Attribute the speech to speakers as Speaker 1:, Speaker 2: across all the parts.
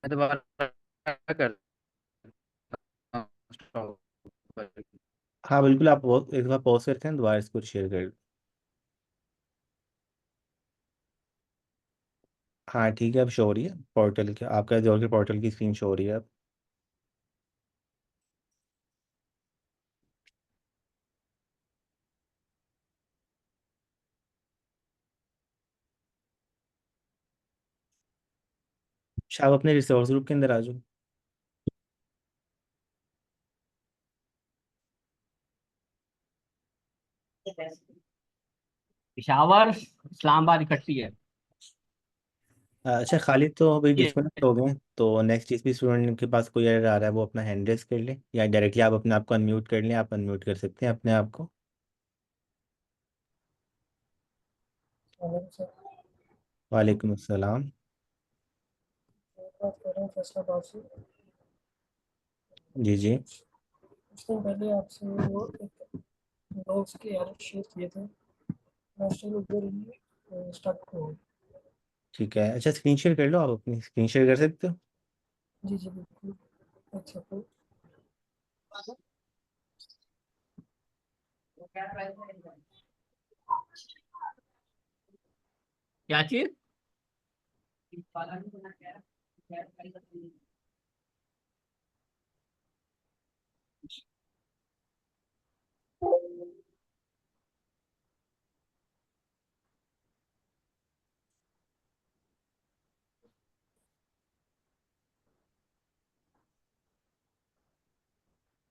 Speaker 1: मैं दोबारा करता हूँ stop पर।
Speaker 2: हाँ बिल्कुल, आप एक बार पॉज करके हैं, दोबारा इसको शेयर कर। हाँ ठीक है, अब शो हो रही है पोर्टल के, आपका जो के पोर्टल की स्क्रीन शो हो रही है अब। अच्छा, आप अपने रिसोर्स ग्रुप के अंदर आ जाओ।
Speaker 1: पिशावर इस्लामाबाद इकट्ठी है।
Speaker 2: अच्छा, खालिद तो अभी
Speaker 1: ये
Speaker 2: डिस्कनेक्ट हो गए, तो नेक्स्ट जिस भी स्टूडेंट के पास कोई एरर आ रहा है वो अपना हैंड रेस कर ले, या डायरेक्टली आप अपने आप को अनम्यूट कर लें, आप अनम्यूट कर सकते हैं अपने आप को।
Speaker 3: वालेकुम सर।
Speaker 2: वालेकुम अस्सलाम।
Speaker 3: बात कर रहे हैं फैसलाबाद से।
Speaker 2: जी जी।
Speaker 3: कुछ दिन पहले आपसे वो एक नोट्स के यार शेयर किए थे, मैं स्टिल उधर ही स्टक हूँ।
Speaker 2: ठीक है, अच्छा स्क्रीन शेयर कर लो, आप अपनी स्क्रीन शेयर कर सकते हो।
Speaker 3: जी जी बिल्कुल। एक सेकंड।
Speaker 1: क्या चीज?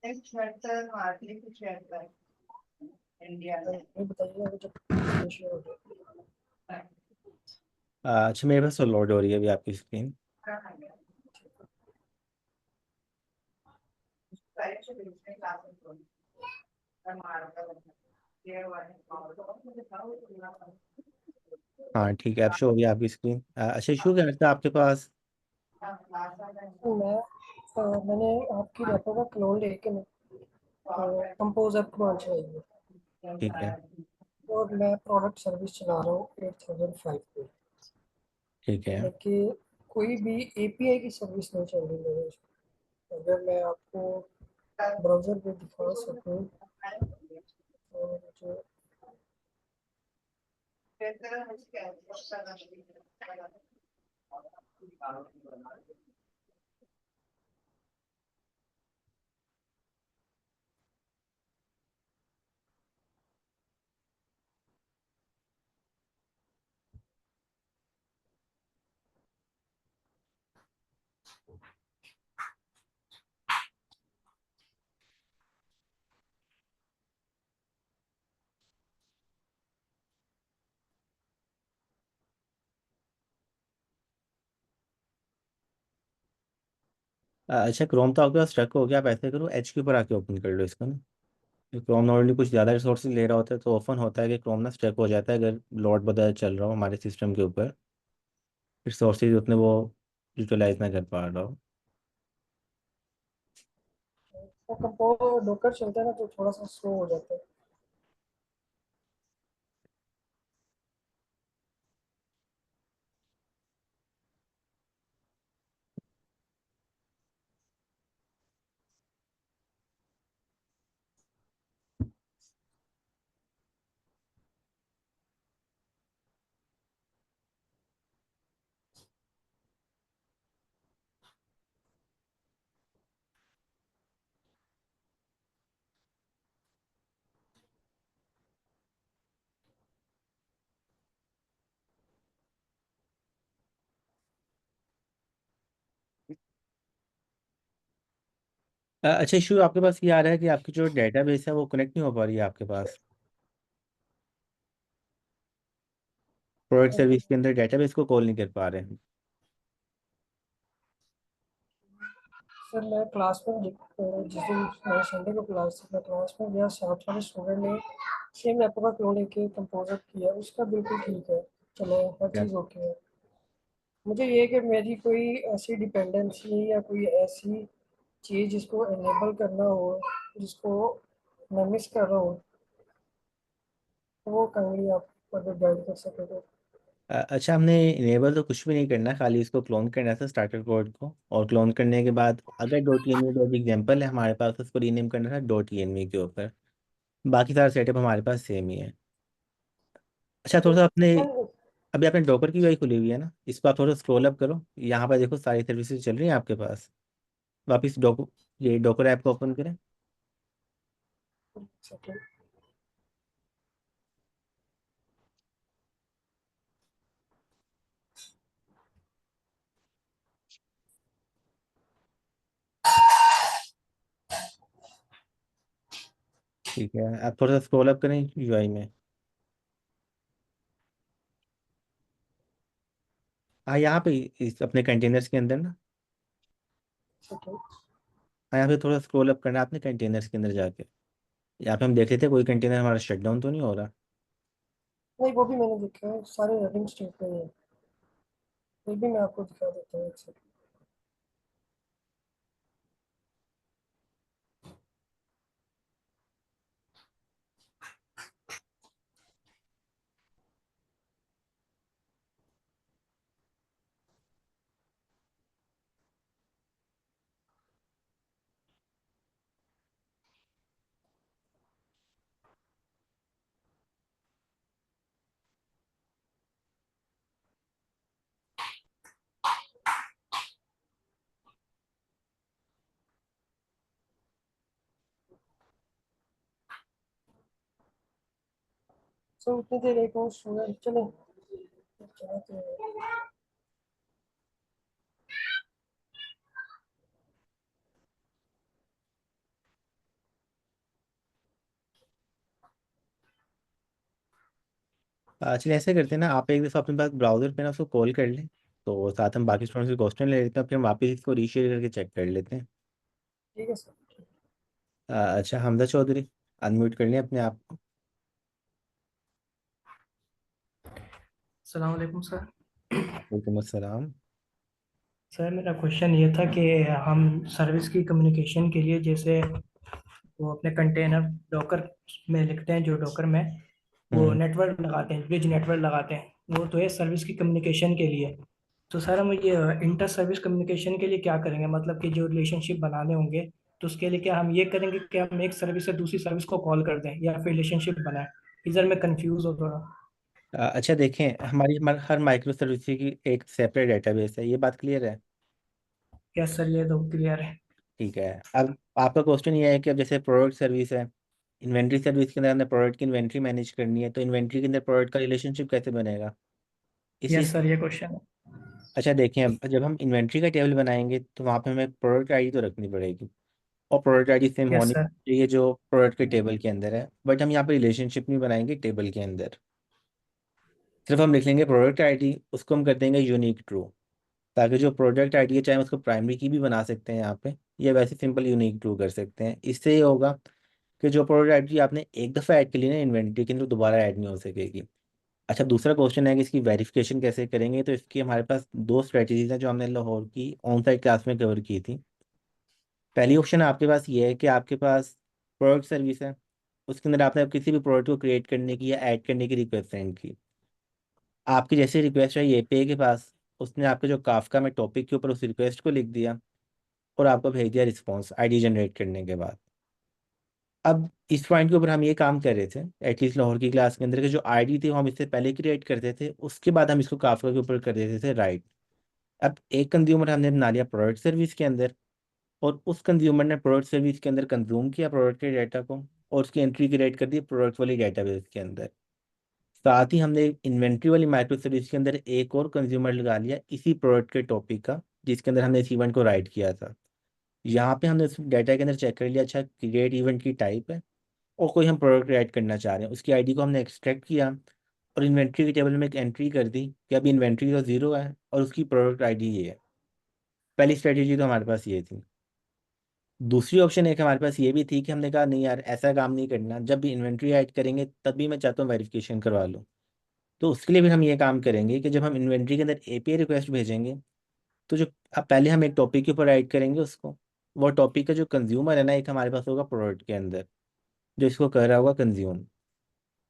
Speaker 3: ये बताइए अभी जब स्क्रीन शेयर हो जाए।
Speaker 2: अच्छा, मेरे पास तो लोड हो रही है अभी आपकी स्क्रीन। हाँ ठीक है, अब शो हो गई आपकी स्क्रीन। अच्छा, इशू क्या लगता है आपके पास?
Speaker 3: तो मैंने आपकी लैपटॉप का क्लोन लेके कंपोजर कमांड चलाई है
Speaker 2: ठीक है।
Speaker 3: और मैं प्रोडक्ट सर्विस चला रहा हूँ 8005 पे,
Speaker 2: ठीक है।
Speaker 3: लेकिन कोई भी एपीआई की सर्विस नहीं चल रही मेरे उसमें। अगर मैं आपको ब्राउज़र पे दिखा सकूँ तो मुझे।
Speaker 2: अच्छा, क्रोम तो आपके पास स्टक हो गया, आप ऐसे करो एच के ऊपर आके ओपन कर लो इसको ना। क्रोम नॉर्मली कुछ ज़्यादा रिसोर्सेज ले रहा होता है, तो ऑफन होता है कि क्रोम ना स्टक हो जाता है अगर लोड बदल चल रहा हो हमारे सिस्टम के ऊपर, रिसोर्सेज उतने वो यूटिलाइज ना कर पा रहा हो।
Speaker 3: वो कंपोज डॉकर चलता है ना तो थोड़ा सा स्लो हो जाता है।
Speaker 2: अच्छा, इशू आपके पास ये आ रहा है कि आपकी जो डेटाबेस है वो कनेक्ट नहीं हो पा रही है आपके पास, प्रोडक्ट सर्विस के अंदर डेटाबेस को कॉल नहीं कर पा रहे हैं।
Speaker 3: फिर मैं क्लास में जिस दिन मैं संडे को क्लास थी, मैं क्लास में गया, साथ वाले स्टूडेंट ने सेम लैपटॉप का क्लोन लेके कंपोजर किया, उसका बिल्कुल ठीक है, चलो हर
Speaker 2: क्या?
Speaker 3: चीज़ ओके है। मुझे ये है कि मेरी कोई ऐसी डिपेंडेंसी या कोई ऐसी चीज़ जिसको एनेबल करना हो, जिसको मैं मिस कर रहा हूँ, तो वो काइंडली आप अगर गाइड कर सके तो।
Speaker 2: अच्छा, हमने इनेबल तो कुछ भी नहीं करना, खाली इसको क्लोन करना था स्टार्टर कोड को, और क्लोन करने के बाद अगर डॉट ई डॉट एग्जाम्पल है हमारे पास, उसको रीनेम करना था डॉट ई के ऊपर। बाकी सारा सेटअप हमारे पास सेम ही है। अच्छा, थोड़ा सा अपने,
Speaker 3: सर
Speaker 2: अभी आपने डॉकर की यूआई खुली हुई है ना, इस पर आप थोड़ा स्क्रॉल अप करो, यहाँ पर देखो सारी सर्विसेज चल रही हैं आपके पास। वापिस डॉको ये डॉकर ऐप को ओपन करें।
Speaker 3: सेकंड।
Speaker 2: ठीक है, आप थोड़ा सा स्क्रॉल अप करें यूआई में। हाँ, यहाँ पे इस अपने कंटेनर्स के अंदर ना,
Speaker 3: सेकंड।
Speaker 2: हाँ यहाँ पे थोड़ा स्क्रॉल अप करना है आपने कंटेनर्स के अंदर जाके। यहाँ पे हम देख लेते हैं कोई कंटेनर हमारा शट डाउन तो नहीं हो रहा।
Speaker 3: नहीं, वो भी मैंने देखा है, सारे रनिंग स्टेट में ही है। ये भी मैं आपको दिखा देता हूँ, एक सेकंड। सर उतनी देर एक और स्टूडेंट चले चलाते हैं।
Speaker 2: चलिए ऐसे करते हैं ना, आप एक दफ़ा अपने पास ब्राउज़र पे ना उसको कॉल कर लें, तो साथ हम बाकी स्टूडेंट्स के क्वेश्चन ले लेते हैं, फिर हम वापस इसको रीशेयर करके चेक कर लेते हैं।
Speaker 3: ठीक है सर।
Speaker 2: अच्छा, हमजा चौधरी, अनम्यूट कर लें अपने आप को।
Speaker 4: अस्सलाम वालेकुम सर।
Speaker 2: वालेकुम अस्सलाम।
Speaker 4: सर मेरा क्वेश्चन ये था कि हम सर्विस की कम्युनिकेशन के लिए जैसे वो अपने कंटेनर डॉकर में लिखते हैं, जो डॉकर में वो
Speaker 2: हम्म।
Speaker 4: नेटवर्क लगाते हैं, ब्रिज नेटवर्क लगाते हैं, वो तो है सर्विस की कम्युनिकेशन के लिए। तो सर हम ये इंटर सर्विस कम्युनिकेशन के लिए क्या करेंगे, मतलब कि जो रिलेशनशिप बनाने होंगे, तो उसके लिए क्या हम ये करेंगे कि हम एक सर्विस से दूसरी सर्विस को कॉल कर दें या फिर रिलेशनशिप बनाए? इधर मैं कंफ्यूज हो थोड़ा।
Speaker 2: अच्छा देखें, हर माइक्रो सर्विस की एक सेपरेट डेटाबेस है, ये बात क्लियर है।
Speaker 4: यस सर, ये तो क्लियर है।
Speaker 2: ठीक है, अब आपका क्वेश्चन ये है कि अब जैसे प्रोडक्ट सर्विस है, इन्वेंट्री सर्विस के अंदर हमने प्रोडक्ट की इन्वेंट्री मैनेज करनी है, तो इन्वेंट्री के अंदर प्रोडक्ट का रिलेशनशिप कैसे बनेगा इसी।
Speaker 4: यस सर, ये क्वेश्चन है।
Speaker 2: अच्छा देखें, अब जब हम इन्वेंट्री का टेबल बनाएंगे तो वहाँ पे हमें प्रोडक्ट आईडी तो रखनी पड़ेगी, और प्रोडक्ट आईडी सेम
Speaker 4: यस
Speaker 2: होनी
Speaker 4: सर।
Speaker 2: चाहिए जो प्रोडक्ट के टेबल के अंदर है, बट हम यहाँ पे रिलेशनशिप नहीं बनाएंगे टेबल के अंदर। सिर्फ हम लिख लेंगे प्रोडक्ट आईडी, उसको हम कर देंगे यूनिक ट्रू, ताकि जो प्रोडक्ट आईडी है चाहे हम उसको प्राइमरी की भी बना सकते हैं यहाँ पे, या वैसे सिंपल यूनिक ट्रू कर सकते हैं। इससे ये होगा कि जो प्रोडक्ट आईडी आपने एक दफ़ा ऐड कर ली ना इन्वेंट्री के अंदर, दोबारा ऐड नहीं हो सकेगी। अच्छा, दूसरा क्वेश्चन है कि इसकी वेरिफिकेशन कैसे करेंगे, तो इसकी हमारे पास दो स्ट्रेटजीज हैं जो हमने लाहौर की ऑन साइट क्लास में कवर की थी। पहली ऑप्शन आपके पास ये है कि आपके पास प्रोडक्ट सर्विस है, उसके अंदर आपने किसी भी प्रोडक्ट को क्रिएट करने की या ऐड करने की रिक्वेस्ट सेंड की। आपकी जैसी रिक्वेस्ट है एपीआई के पास, उसने आपके जो काफका में टॉपिक के ऊपर उस रिक्वेस्ट को लिख दिया और आपको भेज दिया रिस्पॉन्स आईडी जनरेट करने के बाद। अब इस पॉइंट के ऊपर हम ये काम कर रहे थे एटलीस्ट लाहौर की क्लास के अंदर कि जो आईडी थी वो हम इससे पहले क्रिएट करते थे, उसके बाद हम इसको काफका के ऊपर कर देते थे राइट। अब एक कंज्यूमर हमने बना लिया प्रोडक्ट सर्विस के अंदर, और उस कंज्यूमर ने प्रोडक्ट सर्विस के अंदर कंज्यूम किया प्रोडक्ट के डाटा को, और उसकी एंट्री क्रिएट कर दी प्रोडक्ट वाली डेटाबेस के अंदर। साथ ही हमने इन्वेंट्री वाली माइक्रो सर्विस के अंदर एक और कंज्यूमर लगा लिया इसी प्रोडक्ट के टॉपिक का, जिसके अंदर हमने इस इवेंट को राइट किया था। यहाँ पे हमने उस डाटा के अंदर चेक कर लिया, अच्छा क्रिएट इवेंट की टाइप है, और कोई हम प्रोडक्ट ऐड करना चाह रहे हैं, उसकी आईडी को हमने एक्सट्रैक्ट किया और इन्वेंट्री के टेबल में एक एंट्री कर दी कि अभी इन्वेंट्री तो ज़ीरो है और उसकी प्रोडक्ट आईडी ये है। पहली स्ट्रेटेजी तो हमारे पास ये थी। दूसरी ऑप्शन एक हमारे पास ये भी थी कि हमने कहा नहीं यार, ऐसा काम नहीं करना, जब भी इन्वेंट्री ऐड करेंगे तब भी मैं चाहता हूँ वेरिफिकेशन करवा लूँ। तो उसके लिए भी हम ये काम करेंगे कि जब हम इन्वेंट्री के अंदर एपीआई रिक्वेस्ट भेजेंगे, तो जो अब पहले हम एक टॉपिक के ऊपर ऐड करेंगे उसको, वो टॉपिक का जो कंज्यूमर है ना, एक हमारे पास होगा प्रोडक्ट के अंदर जो इसको कर रहा होगा कंज्यूम।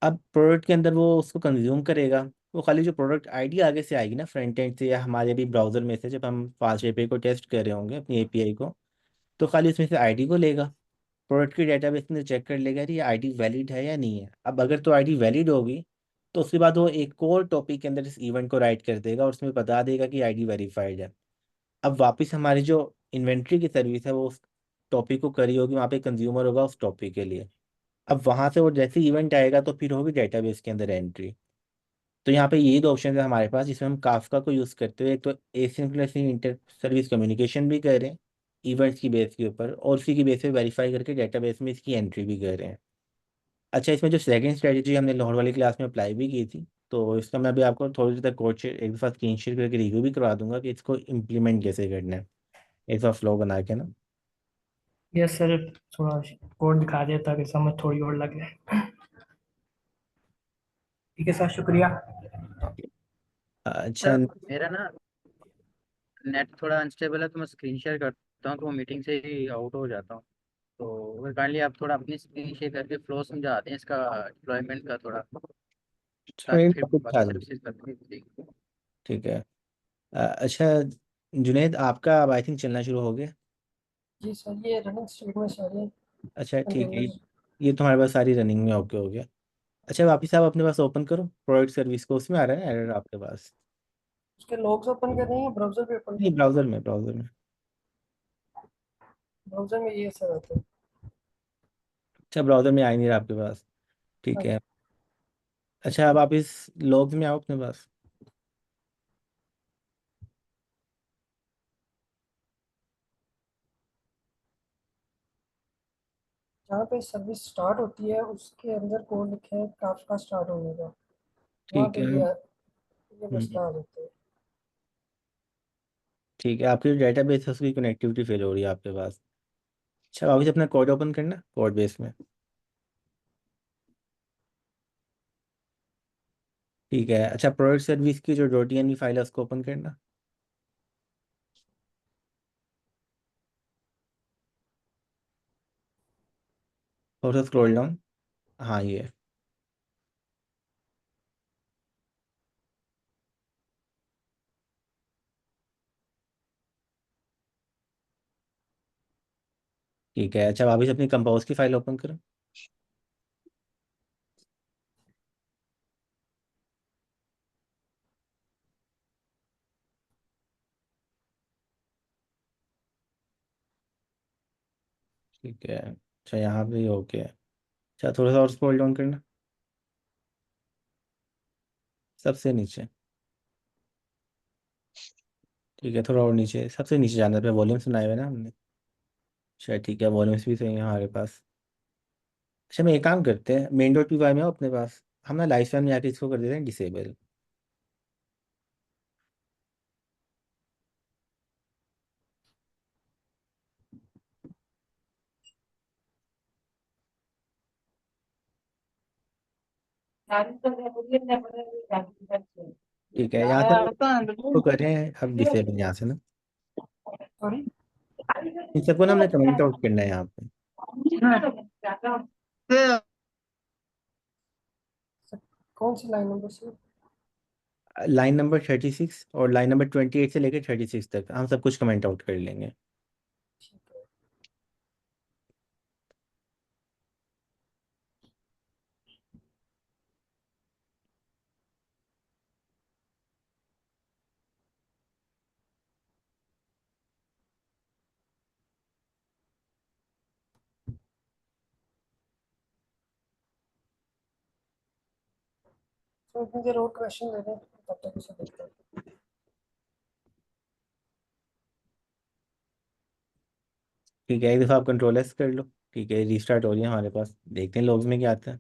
Speaker 2: अब प्रोडक्ट के अंदर वो उसको कंज्यूम करेगा, वो खाली जो प्रोडक्ट आईडी आगे से आएगी ना फ्रंट एंड से या हमारे भी ब्राउज़र में से, जब हम फास्ट एपीआई को टेस्ट कर रहे होंगे अपनी एपीआई को, तो खाली उसमें से आईडी को लेगा, प्रोडक्ट की डेटाबेस में चेक कर लेगा कि ये आईडी वैलिड है या नहीं है। अब अगर तो आईडी वैलिड होगी तो उसके बाद वो एक और टॉपिक के अंदर इस इवेंट को राइट कर देगा और उसमें बता देगा कि आईडी वेरीफाइड है। अब वापस हमारी जो इन्वेंट्री की सर्विस है वो उस टॉपिक को करी होगी, वहाँ पे कंज्यूमर होगा उस टॉपिक के लिए। अब वहाँ से वो जैसे इवेंट आएगा तो फिर होगी डेटाबेस के अंदर एंट्री। तो यहाँ पे ये दो ऑप्शन है हमारे पास जिसमें हम काफका को यूज़ करते हुए एक तो एसिंक्रोनस इंटर सर्विस कम्युनिकेशन भी कर रहे हैं इवेंट्स की बेस के ऊपर, और उसी की बेस पे वेरीफाई करके डेटाबेस में इसकी एंट्री भी कर रहे हैं। अच्छा, इसमें जो सेकंड स्ट्रेटजी हमने लाहौर वाली क्लास में अप्लाई भी की थी, तो इसका मैं अभी आपको थोड़ी देर तक कोड शेयर एक दफ़ा स्क्रीन शेयर करके रिव्यू भी करवा दूंगा कि इसको इम्प्लीमेंट कैसे करना है, एक दफ़ा फ्लो बना के ना।
Speaker 4: यस सर, थोड़ा कोड दिखा दे ताकि समझ थोड़ी और लगे। ठीक है सर, शुक्रिया।
Speaker 2: अच्छा।
Speaker 1: सर मेरा ना नेट थोड़ा अनस्टेबल है, तो मैं स्क्रीन शेयर करता हूँ तो वो मीटिंग से ही आउट हो जाता हूँ। तो अगर काइंडली आप थोड़ा अपनी स्क्रीन शेयर करके फ्लो समझा दें इसका डिप्लॉयमेंट का थोड़ा, ताकि
Speaker 2: मेन
Speaker 1: फिर
Speaker 2: टॉपिक था।
Speaker 1: बाकी सर्विसेज करते हैं।
Speaker 2: ठीक है। अच्छा जुनेद, आपका अब आई थिंक चलना शुरू हो गया।
Speaker 3: जी सर, ये रनिंग स्टेट में सारे
Speaker 2: अच्छा ठीक है,
Speaker 3: कंटेनर्स।
Speaker 2: ये तुम्हारे पास सारी रनिंग में ओके हो गया। अच्छा वापिस आप अपने पास ओपन करो प्रोडक्ट सर्विस को, उसमें आ रहा है ना एरर आपके पास?
Speaker 3: उसके लॉग्स ओपन करने हैं, ब्राउज़र पे ओपन
Speaker 2: नहीं,
Speaker 3: करना है।
Speaker 2: ब्राउज़र में।
Speaker 3: ब्राउज़र में ये सब आता है।
Speaker 2: अच्छा ब्राउज़र में आ ही नहीं रहा आपके पास,
Speaker 3: हाँ
Speaker 2: ठीक
Speaker 3: जी।
Speaker 2: है। अच्छा अब आप इस लॉग्स में आओ अपने पास।
Speaker 3: जहाँ पे सर्विस स्टार्ट होती है उसके अंदर कोड लिखे है काफका स्टार्ट होने का, वहाँ
Speaker 2: ठीक
Speaker 3: पे
Speaker 2: है।
Speaker 3: ये
Speaker 2: हम्म,
Speaker 3: मसला आ जाता है।
Speaker 2: ठीक है, आपकी जो डेटाबेस है उसकी कनेक्टिविटी फेल हो रही है आपके पास। अच्छा वापस अपना कोड ओपन करना कोड बेस में। ठीक है। अच्छा प्रोडक्ट सर्विस की जो .env फाइल है उसको ओपन करना। थोड़ा सा स्क्रॉल डाउन। हाँ ये। ठीक है। अच्छा वापस अपनी कंपोज की फाइल ओपन करो। ठीक है। अच्छा यहाँ पे ओके। अच्छा थोड़ा सा और स्क्रॉल डाउन करना, सबसे नीचे। ठीक है, थोड़ा और नीचे, सबसे नीचे जाना पे वॉल्यूम सुनाए हुए ना हमने। अच्छा ठीक है, वॉल्यूम्स भी सही है हमारे पास। अच्छा मैं एक काम करते हैं, मेन डॉट पी वाई में हो अपने पास, हम ना लाइफ टाइम में आके इसको कर देते हैं डिसेबल। ठीक है, यहाँ से इसको करें अब डिसेबल यहाँ से ना।
Speaker 3: सॉरी,
Speaker 2: इन सबको ना हमने कमेंट आउट करना है यहाँ पे।
Speaker 3: कौन सी लाइन नंबर से?
Speaker 2: लाइन नंबर 36 और लाइन नंबर 28 से लेकर 36 तक हम सब कुछ कमेंट आउट कर लेंगे।
Speaker 3: ठीक है। तो इतनी देर और क्वेश्चन दे दें तब तक उसे देखते हैं।
Speaker 2: ठीक है, एक दफ़ा आप कंट्रोल एस कर लो। ठीक है, रीस्टार्ट हो रही है हमारे पास, देखते हैं लॉग्स में क्या आता है।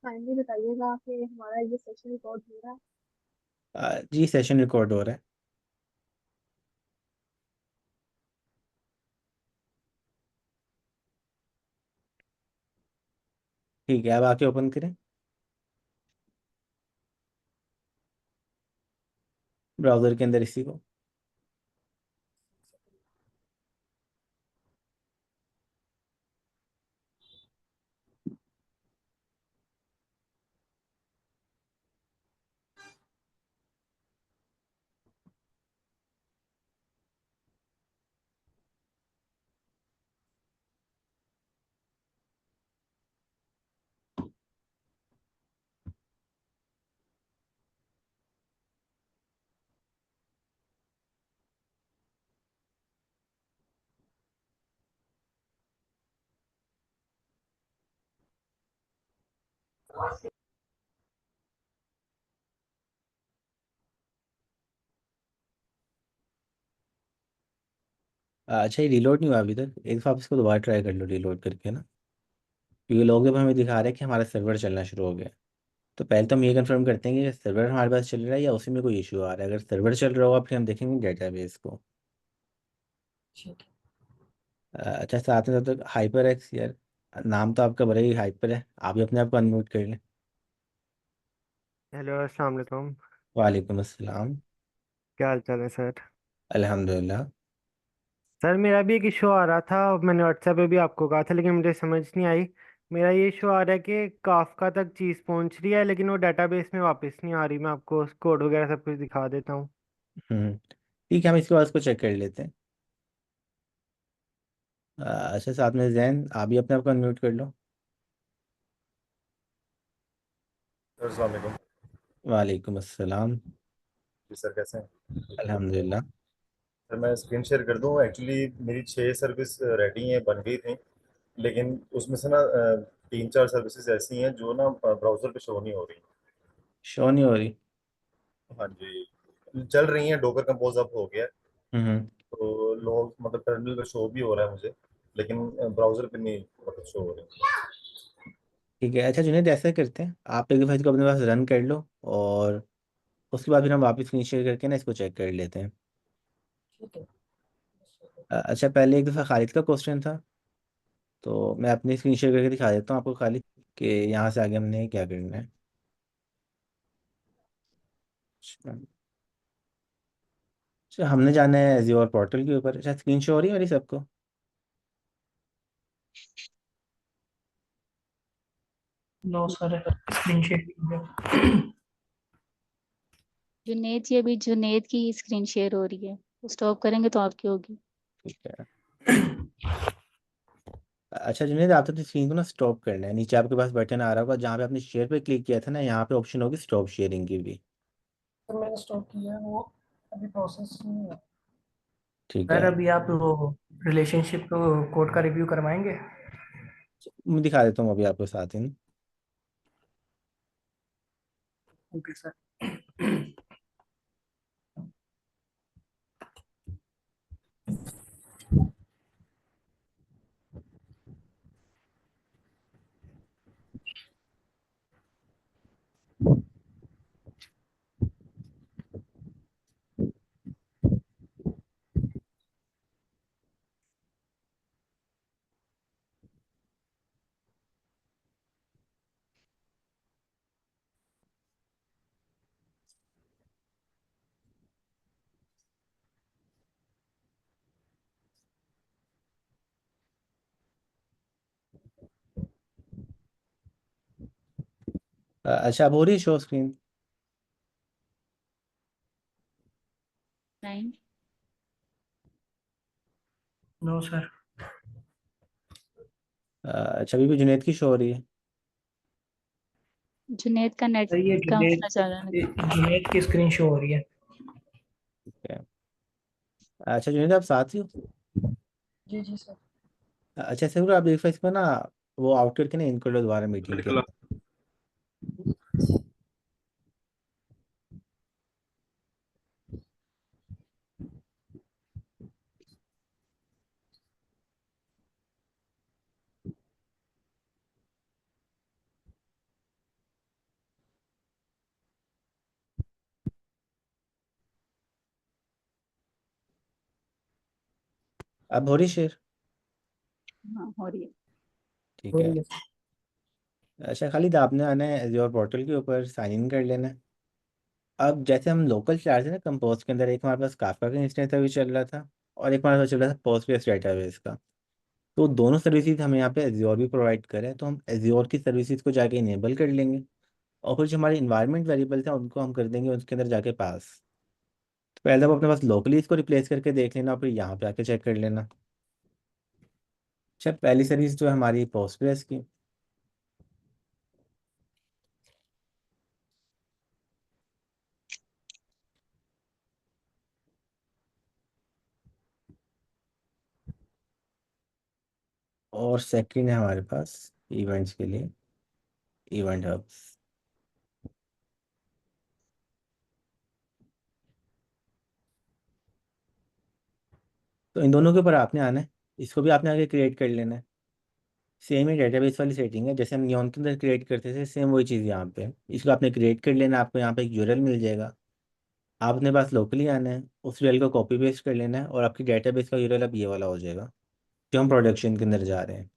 Speaker 5: काइंडली बताइएगा कि हमारा ये सेशन रिकॉर्ड हो रहा है।
Speaker 2: जी सेशन रिकॉर्ड हो रहा है। ठीक है, अब आके ओपन करें। ब्राउज़र के अंदर इसी को। अच्छा, ये रिलोड नहीं हुआ अभी तक। एक दफ़ा आप इसको दोबारा ट्राई कर लो रिलोड करके ना, क्योंकि लोग जब हमें दिखा रहे हैं कि हमारा सर्वर चलना शुरू हो गया। तो पहले तो हम ये कंफर्म करते हैं कि सर्वर हमारे पास चल रहा है या उसी में कोई इशू आ रहा है। अगर सर्वर चल रहा होगा फिर हम देखेंगे डेटाबेस को।
Speaker 3: ठीक है।
Speaker 2: अच्छा, साथ में तब तक हाइपर एक्स यार, नाम तो आपका बड़ा ही हाइपर है, आप भी अपने आप को अनम्यूट कर लें।
Speaker 6: हेलो, अस्सलाम वालेकुम।
Speaker 2: वालेकुम अस्सलाम।
Speaker 6: क्या हाल चाल है सर?
Speaker 2: अल्हम्दुलिल्लाह।
Speaker 6: सर मेरा भी एक इशू आ रहा था, मैंने व्हाट्सएप पे भी आपको कहा था, लेकिन मुझे समझ नहीं आई। मेरा ये इशू आ रहा है कि काफका तक चीज़ पहुंच रही है लेकिन वो डेटाबेस में वापस नहीं आ रही। मैं आपको कोड वगैरह सब कुछ दिखा देता हूँ।
Speaker 2: ठीक है, हम इसके बाद इसको चेक कर लेते हैं। अच्छा, साथ में जैन, आप भी अपने आप को अनम्यूट कर लो।
Speaker 7: सर अस्सलाम वालेकुम।
Speaker 2: वालेकुम अस्सलाम।
Speaker 7: जी सर, कैसे हैं?
Speaker 2: अल्हम्दुलिल्लाह।
Speaker 7: सर मैं स्क्रीन शेयर कर दूं, एक्चुअली मेरी 6 सर्विस रेडी हैं, बन गई थी, लेकिन उसमें से ना 3-4 सर्विसेज ऐसी हैं जो ना ब्राउज़र पे शो नहीं हो रही।
Speaker 2: शो नहीं हो रही।
Speaker 7: हाँ जी, चल रही हैं, डोकर कंपोज अप हो गया है,
Speaker 2: हम्म।
Speaker 7: तो लोग मतलब टर्मिनल पे शो भी हो रहा है मुझे, लेकिन ब्राउज़र पे नहीं मतलब शो हो रही।
Speaker 2: ठीक है, अच्छा जुनेद, ऐसा करते हैं, आप एक दफ़ा इसको अपने पास रन कर लो और उसके बाद फिर हम वापस स्क्रीन शेयर करके ना इसको चेक कर लेते हैं।
Speaker 3: ठीक है।
Speaker 2: अच्छा, पहले एक दफ़ा खालिद का क्वेश्चन था, तो मैं अपनी स्क्रीन शेयर करके दिखा देता हूँ आपको खालिद, कि यहाँ से आगे हमने क्या करना है। अच्छा, अच्छा, हमने जाना है एज़्योर पोर्टल के ऊपर। अच्छा, स्क्रीन शो हो रही है मेरी सबको?
Speaker 4: No sir, screen share.
Speaker 8: Junaid ji, अभी जुनेद की स्क्रीन शेयर हो रही है, स्टॉप करेंगे तो आपकी होगी।
Speaker 2: ठीक है। अच्छा जुनेद, आप तो स्क्रीन को ना स्टॉप करना है। नीचे आपके पास बटन आ रहा होगा, जहाँ पे आपने शेयर पे क्लिक किया था ना, यहाँ पे ऑप्शन होगी स्टॉप शेयरिंग की भी।
Speaker 3: तो मैंने स्टॉप किया है, वो अभी प्रोसेस नहीं है।
Speaker 2: ठीक
Speaker 4: सर
Speaker 2: है,
Speaker 4: अभी आप वो रिलेशनशिप कोड का रिव्यू करवाएंगे?
Speaker 2: मैं दिखा देता हूँ अभी आपको साथ ही ना।
Speaker 4: Okay sir.
Speaker 2: अच्छा, अब हो रही है show screen?
Speaker 8: Nine.
Speaker 4: No sir,
Speaker 2: अच्छा, अभी भी जुनेद की शो हो रही है।
Speaker 8: जुनेद का नेट
Speaker 4: सर ये
Speaker 8: का
Speaker 4: जुनेद,
Speaker 8: मसला चल रहा है।
Speaker 4: जुनेद की स्क्रीन शो हो रही है।
Speaker 2: ठीक है। अच्छा जुनेद, आप साथ ही हो?
Speaker 3: जी जी सर।
Speaker 2: अच्छा सर, आप एक इसमें ना वो आउट करके ना इन कर लो दोबारा मीटिंग के अंदर। अब हो रही शेयर?
Speaker 8: हाँ, हो रही है।
Speaker 2: ठीक
Speaker 4: हो
Speaker 2: है।
Speaker 4: रही है।
Speaker 2: अच्छा खालिद, आपने आना है एज़्योर पोर्टल के ऊपर, साइन इन कर लेना है। अब जैसे हम लोकल चार्ज है ना कंपोज के अंदर, एक हमारे पास काफका का इंस्टेंस अभी चल रहा था और एक हमारे पास चल रहा था पोस्टग्रेस डेटाबेस का। तो दोनों सर्विसेज हमें यहाँ पे एज्योर भी प्रोवाइड करें, तो हम एज्योर की सर्विसेज को जाके इनेबल कर लेंगे और फिर जो हमारे इन्वायरमेंट वेरिएबल्स हैं उनको हम कर देंगे उसके अंदर जाके पास। तो पहले आप अपने पास लोकली इसको रिप्लेस करके देख लेना और फिर यहाँ पे आके चेक कर लेना। अच्छा, पहली सर्विस जो है हमारी पोस्टग्रेस की। और सेकंड है हमारे पास इवेंट्स के लिए इवेंट हब्स। तो इन दोनों के ऊपर आपने आना है, इसको भी आपने आगे क्रिएट कर लेना है। सेम ही डेटाबेस वाली सेटिंग है, जैसे हम नियॉन के अंदर क्रिएट करते थे सेम वही चीज़ यहाँ पे है। इसको आपने क्रिएट कर लेना है, आपको यहाँ पे एक यूआरएल मिल जाएगा। आप अपने पास लोकली आना है, उस यूआरएल को कॉपी पेस्ट कर लेना है और आपकी डेटाबेस का यूआरएल अब ये वाला हो जाएगा जो हम प्रोडक्शन के अंदर जा रहे हैं।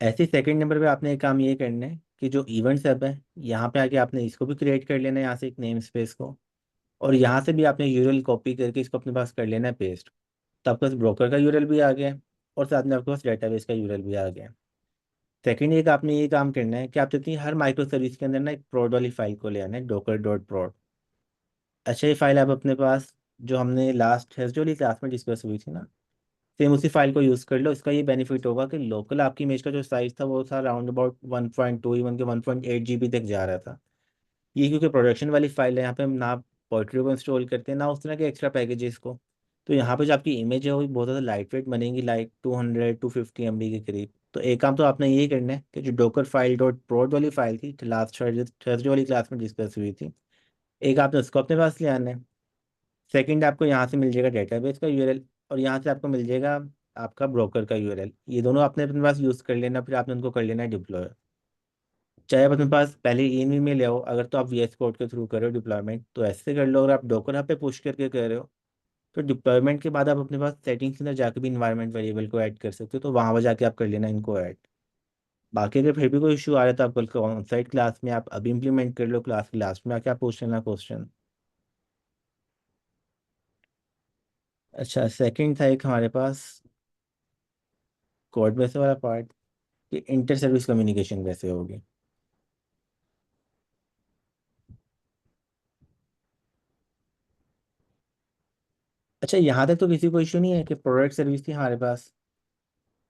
Speaker 2: ऐसे ही सेकंड नंबर पे आपने एक काम ये करना है कि जो इवेंट्स ऐप है यहाँ पे आके आपने इसको भी क्रिएट कर लेना है, यहाँ से एक नेम स्पेस को, और यहाँ से भी आपने यूआरएल कॉपी करके इसको अपने पास कर लेना है पेस्ट। तो आपके पास ब्रोकर का यूआरएल भी आ गया है और साथ में आपके पास डेटाबेस का यूआरएल भी आ गया है। सेकंड एक आपने ये काम करना है कि आप जितनी हर माइक्रो सर्विस के अंदर ना एक प्रोड वाली फाइल को ले आना है, डॉकर डॉट प्रोड। अच्छा, ये फाइल आप अपने पास जो हमने लास्ट थर्सडे वाली क्लास में डिस्कस हुई थी ना, सेम उसी फाइल को यूज़ कर लो। इसका ये बेनिफिट होगा कि लोकल आपकी इमेज का जो साइज था वो था अराउंड अबाउट 1.2 इवन के 1.8 जीबी तक जा रहा था। ये क्योंकि प्रोडक्शन वाली फाइल है, यहाँ पे हम ना पोइट्री को इंस्टॉल करते हैं ना उस तरह के एक्स्ट्रा पैकेजेस को। तो यहाँ पे जो आपकी इमेज है वो भी बहुत ज़्यादा लाइट वेट बनेगी, लाइक 200-250 MB के करीब। तो एक काम तो आपने ये करना है कि जो डोकर फाइल डॉट प्रोड वाली फाइल थी लास्ट थर्सडे वाली क्लास में डिस्कस हुई थी, एक आपने उसको अपने पास ले आना है। सेकंड आपको यहाँ से मिल जाएगा डेटाबेस का यूआरएल और यहाँ से आपको मिल जाएगा आपका ब्रोकर का यूआरएल। ये दोनों आपने अपने पास यूज़ कर लेना, फिर आपने उनको कर लेना है डिप्लॉय। चाहे आप अपने पास पहले ईएनवी में ले आओ, अगर तो आप वीएस कोड के थ्रू कर रहे हो डिप्लॉयमेंट तो ऐसे कर लो, अगर आप डोकर हब पे पुश करके कर रहे हो तो डिप्लॉयमेंट के बाद आप अपने पास सेटिंग्स के अंदर जाके भी इन्वायरमेंट वेरिएबल को ऐड कर सकते हो, तो वहाँ पर जाके आप कर लेना इनको ऐड। बाकी अगर फिर भी कोई इशू आ रहा है तो आप कल ऑन साइट क्लास में आप अभी इंप्लीमेंट कर लो, क्लास के लास्ट में आके आप पूछ लेना क्वेश्चन। अच्छा, सेकंड था एक हमारे पास कोड बेस वाला पार्ट कि इंटर सर्विस कम्युनिकेशन कैसे होगी। अच्छा, यहाँ तक तो किसी को इशू नहीं है कि प्रोडक्ट सर्विस थी हमारे पास,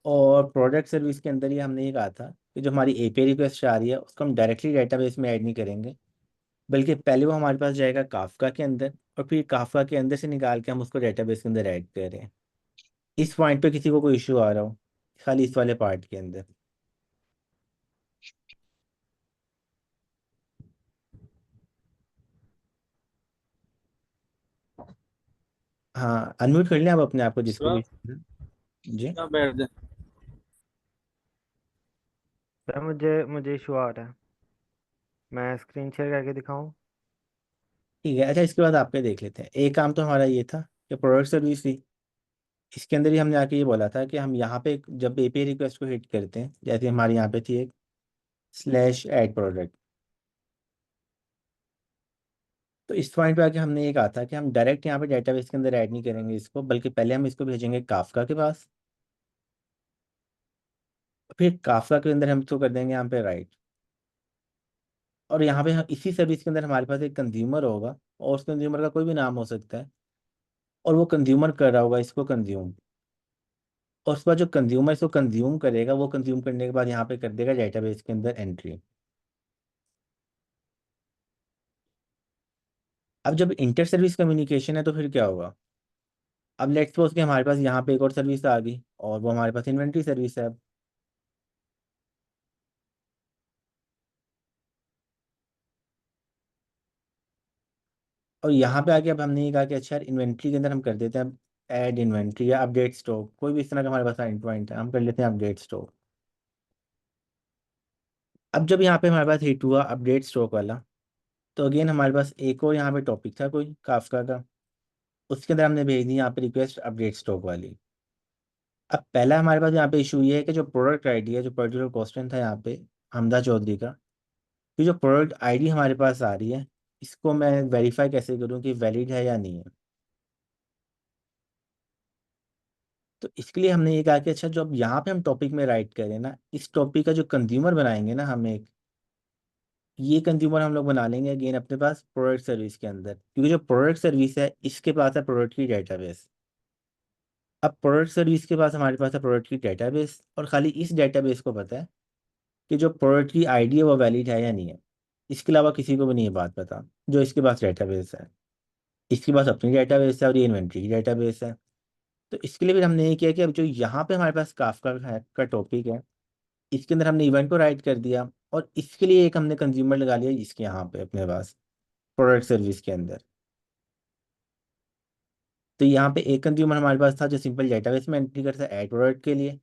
Speaker 2: और प्रोडक्ट सर्विस के अंदर ही हमने ये कहा था कि जो हमारी एपीआई रिक्वेस्ट आ रही है उसको हम डायरेक्टली डेटाबेस में ऐड नहीं करेंगे, बल्कि पहले वो हमारे पास जाएगा काफका के अंदर और फिर काफका के अंदर से निकाल के हम उसको डेटाबेस के अंदर ऐड करें। इस पॉइंट पे किसी को कोई इशू आ रहा हो, खाली इस वाले पार्ट के अंदर? हाँ, अनम्यूट कर लें आप अपने आप को जिसको भी। जी,
Speaker 9: बैठ जाए।
Speaker 6: सर मुझे इशू आ रहा है, मैं स्क्रीन शेयर करके दिखाऊं?
Speaker 2: ठीक है। अच्छा, इसके बाद आपके देख लेते हैं। एक काम तो हमारा ये था कि प्रोडक्ट सर्विस थी, इसके अंदर ही हमने आके ये बोला था कि हम यहाँ पे जब एपीआई रिक्वेस्ट को हिट करते हैं, जैसे हमारे यहाँ पे थी एक स्लैश ऐड प्रोडक्ट, तो इस पॉइंट पे आके हमने ये कहा था कि हम डायरेक्ट यहाँ पे डेटाबेस के अंदर ऐड नहीं करेंगे इसको, बल्कि पहले हम इसको भेजेंगे काफका के पास, फिर काफका के अंदर हम इसको कर देंगे यहाँ पे राइट। और यहाँ पे हम इसी सर्विस के अंदर हमारे पास एक कंज्यूमर होगा और उस कंज्यूमर का कोई भी नाम हो सकता है, और वो कंज्यूमर कर रहा होगा इसको कंज्यूम, और उसके बाद जो कंज्यूमर इसको कंज्यूम करेगा वो कंज्यूम करने के बाद यहाँ पे कर देगा डेटाबेस के अंदर एंट्री। अब जब इंटर सर्विस कम्युनिकेशन है तो फिर क्या होगा? अब लेट्स सपोज कि हमारे पास यहाँ पे एक और सर्विस आ गई और वो हमारे पास इन्वेंट्री सर्विस है। अब और यहाँ पे आके अब हमने ये कहा कि अच्छा यार इन्वेंट्री के अंदर हम कर देते हैं ऐड इन्वेंट्री या अपडेट स्टॉक, कोई भी इस तरह का हमारे पास एंड पॉइंट है, हम कर लेते हैं अपडेट स्टॉक। अब जब यहाँ पे हमारे पास हिट हुआ अपडेट स्टॉक वाला, तो अगेन हमारे पास एक और यहाँ पे टॉपिक था कोई काफका का, उसके अंदर हमने भेज दी यहाँ पे रिक्वेस्ट अपडेट स्टॉक वाली। अब पहला हमारे पास यहाँ पे इशू ये है कि जो प्रोडक्ट आईडी है, जो पर्टिकुलर क्वेश्चन था यहाँ पे हमदा चौधरी का, कि जो प्रोडक्ट आईडी हमारे पास आ रही है इसको मैं वेरीफाई कैसे करूँ कि वैलिड है या नहीं है। तो इसके लिए हमने ये कहा कि अच्छा, जो अब यहाँ पे हम टॉपिक में राइट करें ना, इस टॉपिक का जो कंज्यूमर बनाएंगे ना हम एक, ये कंज्यूमर हम लोग बना लेंगे अगेन अपने पास प्रोडक्ट सर्विस के अंदर, क्योंकि जो प्रोडक्ट सर्विस है इसके पास है प्रोडक्ट की डेटाबेस। अब प्रोडक्ट सर्विस के पास हमारे पास है प्रोडक्ट की डेटाबेस, और खाली इस डेटाबेस को पता है कि जो प्रोडक्ट की आईडी है वो वैलिड है या नहीं है। इसके अलावा किसी को भी नहीं ये बात पता, जो इसके पास डेटाबेस है। इसके पास अपनी डेटाबेस है और ये इन्वेंट्री की डेटाबेस है। तो इसके लिए फिर हमने ये किया कि अब जो यहाँ पे हमारे पास काफका है का टॉपिक है, इसके अंदर हमने इवेंट को राइट कर दिया, और इसके लिए एक हमने कंज्यूमर लगा लिया इसके यहाँ पे अपने पास प्रोडक्ट सर्विस के अंदर। तो यहाँ पे एक कंज्यूमर हमारे पास था जो सिंपल डेटाबेस में एंट्री करता है ऐड प्रोडक्ट के लिए।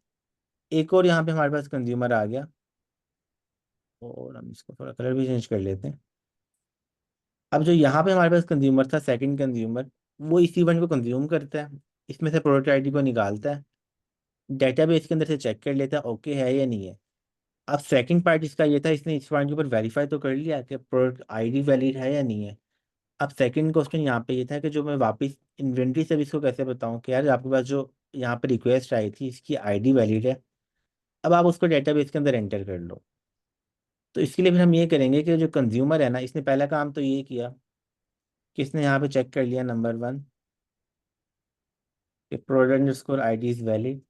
Speaker 2: एक और यहाँ पे हमारे पास कंज्यूमर आ गया, और हम इसको थोड़ा कलर भी चेंज कर लेते हैं। अब जो यहाँ पे हमारे पास कंज्यूमर था, सेकंड कंज्यूमर, वो इस इवेंट को कंज्यूम करता है, इसमें से प्रोडक्ट आईडी को निकालता है, डेटाबेस के अंदर से चेक कर लेता है ओके है या नहीं है। अब सेकंड पार्ट इसका ये था, इसने इस पॉइंट के ऊपर वेरीफाई तो कर लिया कि प्रोडक्ट आईडी वैलिड है या नहीं है। अब सेकंड क्वेश्चन यहाँ पे ये था कि जो मैं वापस इन्वेंट्री सर्विस को कैसे बताऊँ कि यार आपके पास जो यहाँ पे रिक्वेस्ट आई थी इसकी आईडी वैलिड है, अब आप उसको डेटाबेस के अंदर एंटर कर लो। तो इसके लिए फिर हम ये करेंगे कि जो कंज्यूमर है ना, इसने पहला काम तो ये किया कि इसने यहाँ पे चेक कर लिया नंबर 1 कि product score I D is valid.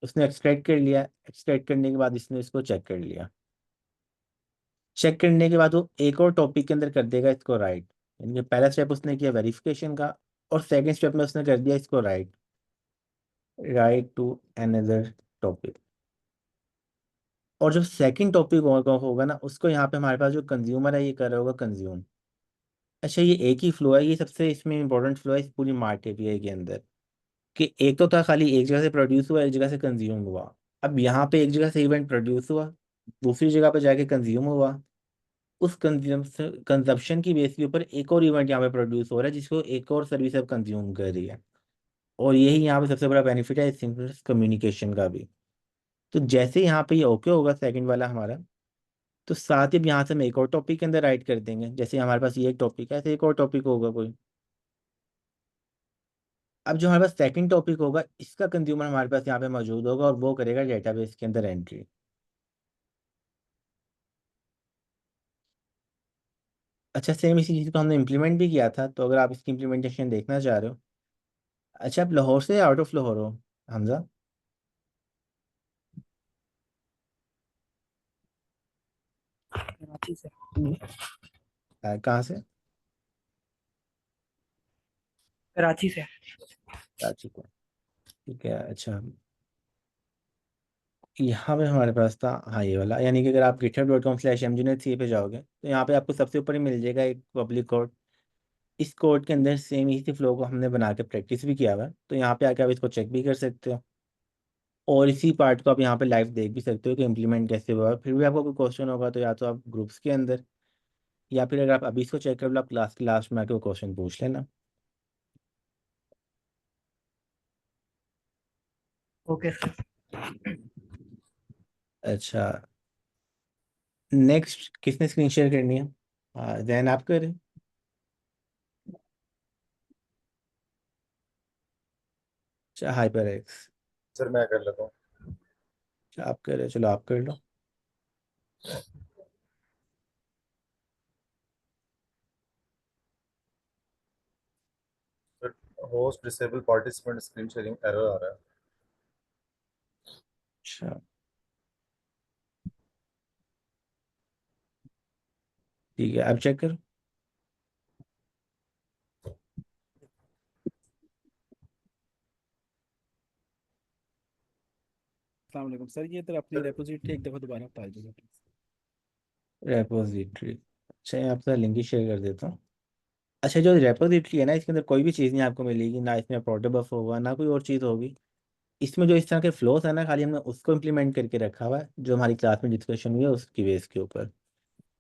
Speaker 2: उसने एक्सट्रैक्ट कर लिया, एक्सट्रैक्ट करने के बाद इसने इसको चेक कर लिया। चेक करने के बाद वो एक और टॉपिक के अंदर कर देगा इसको राइट, यानी कि पहला स्टेप उसने किया वेरिफिकेशन का, और सेकंड स्टेप में उसने कर दिया इसको right, right to another topic. और जो सेकंड टॉपिक होगा ना, उसको यहाँ पे हमारे पास जो कंज्यूमर है ये कर रहा होगा कंज्यूम। अच्छा, ये एक ही फ्लो है, ये सबसे इसमें इंपॉर्टेंट फ्लो है इस पूरी मार्ट एपीआई के अंदर, कि एक तो था खाली एक जगह से प्रोड्यूस हुआ, एक जगह से कंज्यूम हुआ। अब यहाँ पे एक जगह से इवेंट प्रोड्यूस हुआ, दूसरी जगह पे जाके कंज्यूम हुआ, उस कंजप्शन की बेस के ऊपर एक और इवेंट यहाँ पे प्रोड्यूस हो रहा है जिसको एक और सर्विस अब कंज्यूम कर रही है। और यही यहाँ पे सबसे बड़ा बेनिफिट है सिंपलेस्ट कम्युनिकेशन का भी। तो जैसे यहाँ पे ये ओके होगा सेकंड वाला हमारा, तो साथ ही अब यहाँ से हम एक और टॉपिक के अंदर राइट कर देंगे। जैसे हमारे पास ये एक टॉपिक है, ऐसे एक और टॉपिक होगा कोई। अब जो हमारे पास सेकंड टॉपिक होगा इसका कंज्यूमर हमारे पास यहाँ पे मौजूद होगा, और वो करेगा डेटाबेस के अंदर एंट्री। अच्छा, सेम इसी चीज़ को हमने इम्प्लीमेंट भी किया था, तो अगर आप इसकी इम्प्लीमेंटेशन देखना चाह रहे हो। अच्छा, आप लाहौर से या आउट ऑफ लाहौर हो हमजा?
Speaker 4: कराची से।
Speaker 2: कहाँ से?
Speaker 4: कराची से।
Speaker 2: कराची को, ठीक है। अच्छा, यहाँ पे हमारे पास था, हाँ ये वाला, यानी कि अगर आप github.com/mjunetca पे जाओगे तो यहाँ पे आपको सबसे ऊपर ही मिल जाएगा एक पब्लिक कोड। इस कोड के अंदर सेम इसी फ्लो को हमने बना के प्रैक्टिस भी किया हुआ है, तो यहाँ पे आके आप इसको चेक भी कर सकते हो, और इसी पार्ट को आप यहाँ पे लाइव देख भी सकते हो कि इम्प्लीमेंट कैसे हुआ है। फिर भी आपको कोई क्वेश्चन होगा तो या तो आप ग्रुप्स के अंदर, या फिर अगर आप अभी इसको चेक कर लो आप क्लास के लास्ट में आके वो क्वेश्चन पूछ लेना।
Speaker 4: Okay sir.
Speaker 2: अच्छा, नेक्स्ट किसने स्क्रीन शेयर करनी है? जैन आप करें? अच्छा, हाइपर एक्स।
Speaker 7: सर मैं कर लेता हूँ।
Speaker 2: अच्छा, आप कर रहे हो, चलो आप कर लो।
Speaker 7: Sir host disable participant screen sharing error आ रहा है।
Speaker 2: अच्छा, ठीक है, आप चेक करो।
Speaker 9: अस्सलाम वालेकुम सर, ये तो अपनी रेपोजिटरी एक दफ़ा दोबारा डाल दीजिए प्लीज।
Speaker 2: रेपोजिटरी, अच्छा मैं आपका लिंक ही शेयर कर देता हूँ। अच्छा, जो रेपोजिटरी है ना, इसके अंदर कोई भी चीज़ नहीं आपको मिलेगी, ना इसमें प्रोटो बफ होगा ना कोई और चीज़ होगी। इसमें जो इस तरह के फ्लोस है ना, खाली हमने उसको इम्प्लीमेंट करके रखा हुआ है जो हमारी क्लास में डिस्कशन हुई है उसकी बेस के ऊपर।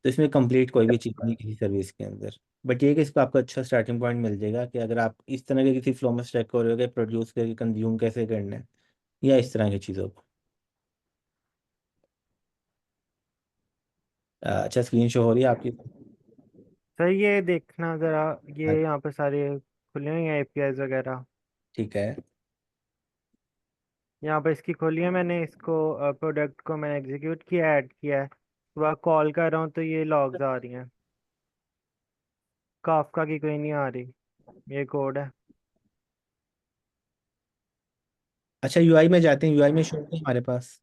Speaker 2: तो इसमें कंप्लीट कोई भी चीज़ नहीं किसी सर्विस के अंदर। बट ये कि इसको आपको अच्छा स्टार्टिंग पॉइंट मिल जाएगा कि अगर आप इस तरह के किसी फ्लो में स्टेक हो रहे हो कि प्रोड्यूस करके कंज्यूम कैसे करना है, या इस तरह की चीज़ों को। अच्छा, स्क्रीन शो हो रही है आपकी?
Speaker 6: सर ये देखना ज़रा,
Speaker 2: हाँ,
Speaker 6: ये यहाँ पे सारे खुले हुए हैं एपीआईज वगैरह।
Speaker 2: ठीक है।
Speaker 6: यहाँ पे इसकी खोली है मैंने, इसको प्रोडक्ट को मैंने एग्जीक्यूट किया, ऐड किया है। सुबह कॉल कर रहा हूँ तो ये लॉग्स आ रही हैं, काफका की कोई नहीं आ रही। ये कोड है।
Speaker 2: अच्छा, यूआई में जाते हैं, यूआई में शो है हमारे पास।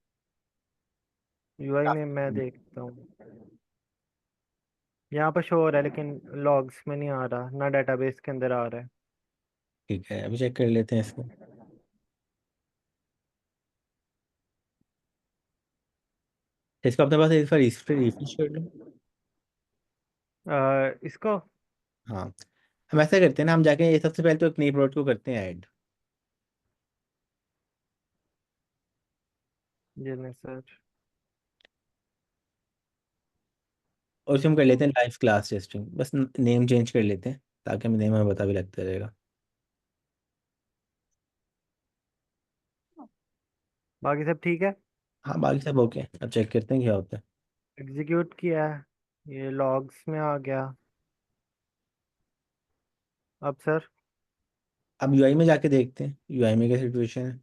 Speaker 6: यूआई में मैं देखता हूँ, यहाँ पर शो हो रहा है लेकिन लॉग्स में नहीं आ रहा, ना डेटाबेस के अंदर आ रहा है।
Speaker 2: ठीक है, अभी चेक कर लेते हैं इसको। इसको अपने पास एक बार रिफ्रेश कर लो।
Speaker 6: इसको
Speaker 2: हाँ, हम ऐसा करते हैं ना, हम जाके ये सबसे पहले तो एक नई प्रोडक्ट को करते हैं ऐड।
Speaker 6: ये नहीं सर।
Speaker 2: और उसमें हम कर लेते हैं लाइव क्लास टेस्टिंग, बस नेम चेंज कर लेते हैं ताकि हमें नेम हमें पता भी लगता रहेगा।
Speaker 6: बाकी सब ठीक है।
Speaker 2: हाँ, बाकी सब ओके। अब चेक करते हैं क्या होता है।
Speaker 6: एग्जीक्यूट किया है, ये लॉग्स में आ गया। अब सर
Speaker 2: अब यूआई में जाके देखते हैं यूआई में क्या सिचुएशन है।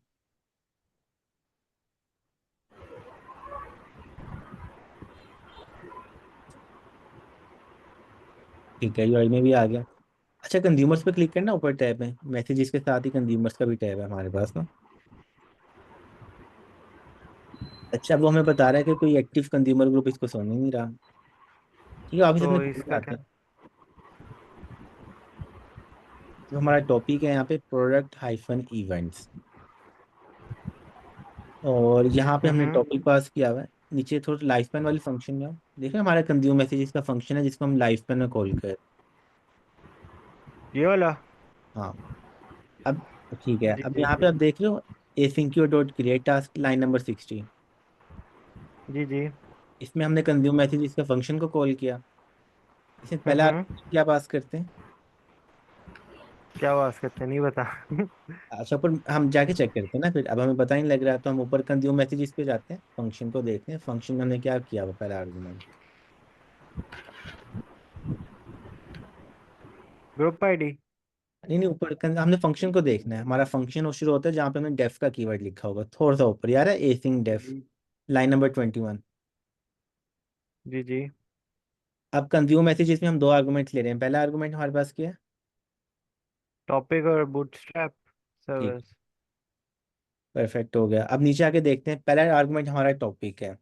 Speaker 2: ठीक है, यूआई में भी आ गया। अच्छा, कंज्यूमर्स पे क्लिक करना, ऊपर टैब है मैसेजेस के साथ ही कंज्यूमर्स का भी टैब है हमारे पास ना। अच्छा, अब वो हमें बता रहा है कि कोई एक्टिव कंज्यूमर ग्रुप इसको सुन ही नहीं रहा। ठीक है, वापस अपने
Speaker 6: तो
Speaker 2: टॉपिक पे
Speaker 6: इसका
Speaker 2: आते
Speaker 6: क्या?
Speaker 2: हैं। जो हमारा टॉपिक है यहाँ पे प्रोडक्ट हाइफन इवेंट्स, और यहाँ पे हमने
Speaker 6: हम्म।
Speaker 2: टॉपिक पास किया हुआ है। नीचे थोड़ा लाइफ पैन वाली फंक्शन में देखिए हमारा कंज्यूम मैसेजेस का फंक्शन है जिसको हम लाइफ पैन में कॉल कर।
Speaker 6: ये वाला।
Speaker 2: हाँ, अब ठीक है,
Speaker 6: जी
Speaker 2: अब
Speaker 6: जी
Speaker 2: यहाँ
Speaker 6: जी
Speaker 2: पे आप देख रहे हो asyncio dot create task line number 60।
Speaker 6: जी जी।
Speaker 2: इसमें हमने कंज्यूम मैसेजेस का फंक्शन को कॉल किया। इसमें पहला
Speaker 6: हम्म।
Speaker 2: क्या पास करते हैं।
Speaker 6: क्या आवाज करते नहीं बता।
Speaker 2: अच्छा, पर हम जाके चेक करते हैं ना, फिर अब हमें पता ही नहीं लग रहा है तो हम ऊपर कंज्यूम मैसेजेस पे जाते हैं, फंक्शन को देखते हैं, फंक्शन में हमने क्या किया हुआ पहला आर्गुमेंट।
Speaker 6: Group ID.
Speaker 2: नहीं नहीं, ऊपर हमने फंक्शन को देखना है। हमारा फंक्शन वो शुरू होता है जहाँ पे हमने डेफ का कीवर्ड लिखा होगा, थोड़ा सा ऊपर यार है एसिंग डेफ,
Speaker 6: जी
Speaker 2: लाइन नंबर 21।
Speaker 6: जी जी।
Speaker 2: अब कंज्यूम मैसेजेस में हम दो आर्गुमेंट ले रहे हैं। पहला आर्गुमेंट हमारे पास क्या है।
Speaker 6: टॉपिक और बूटस्ट्रैप
Speaker 2: ठीक,
Speaker 6: सर्वर्स।
Speaker 2: परफेक्ट हो गया। अब नीचे आके देखते हैं, पहला आर्गुमेंट हमारा टॉपिक है।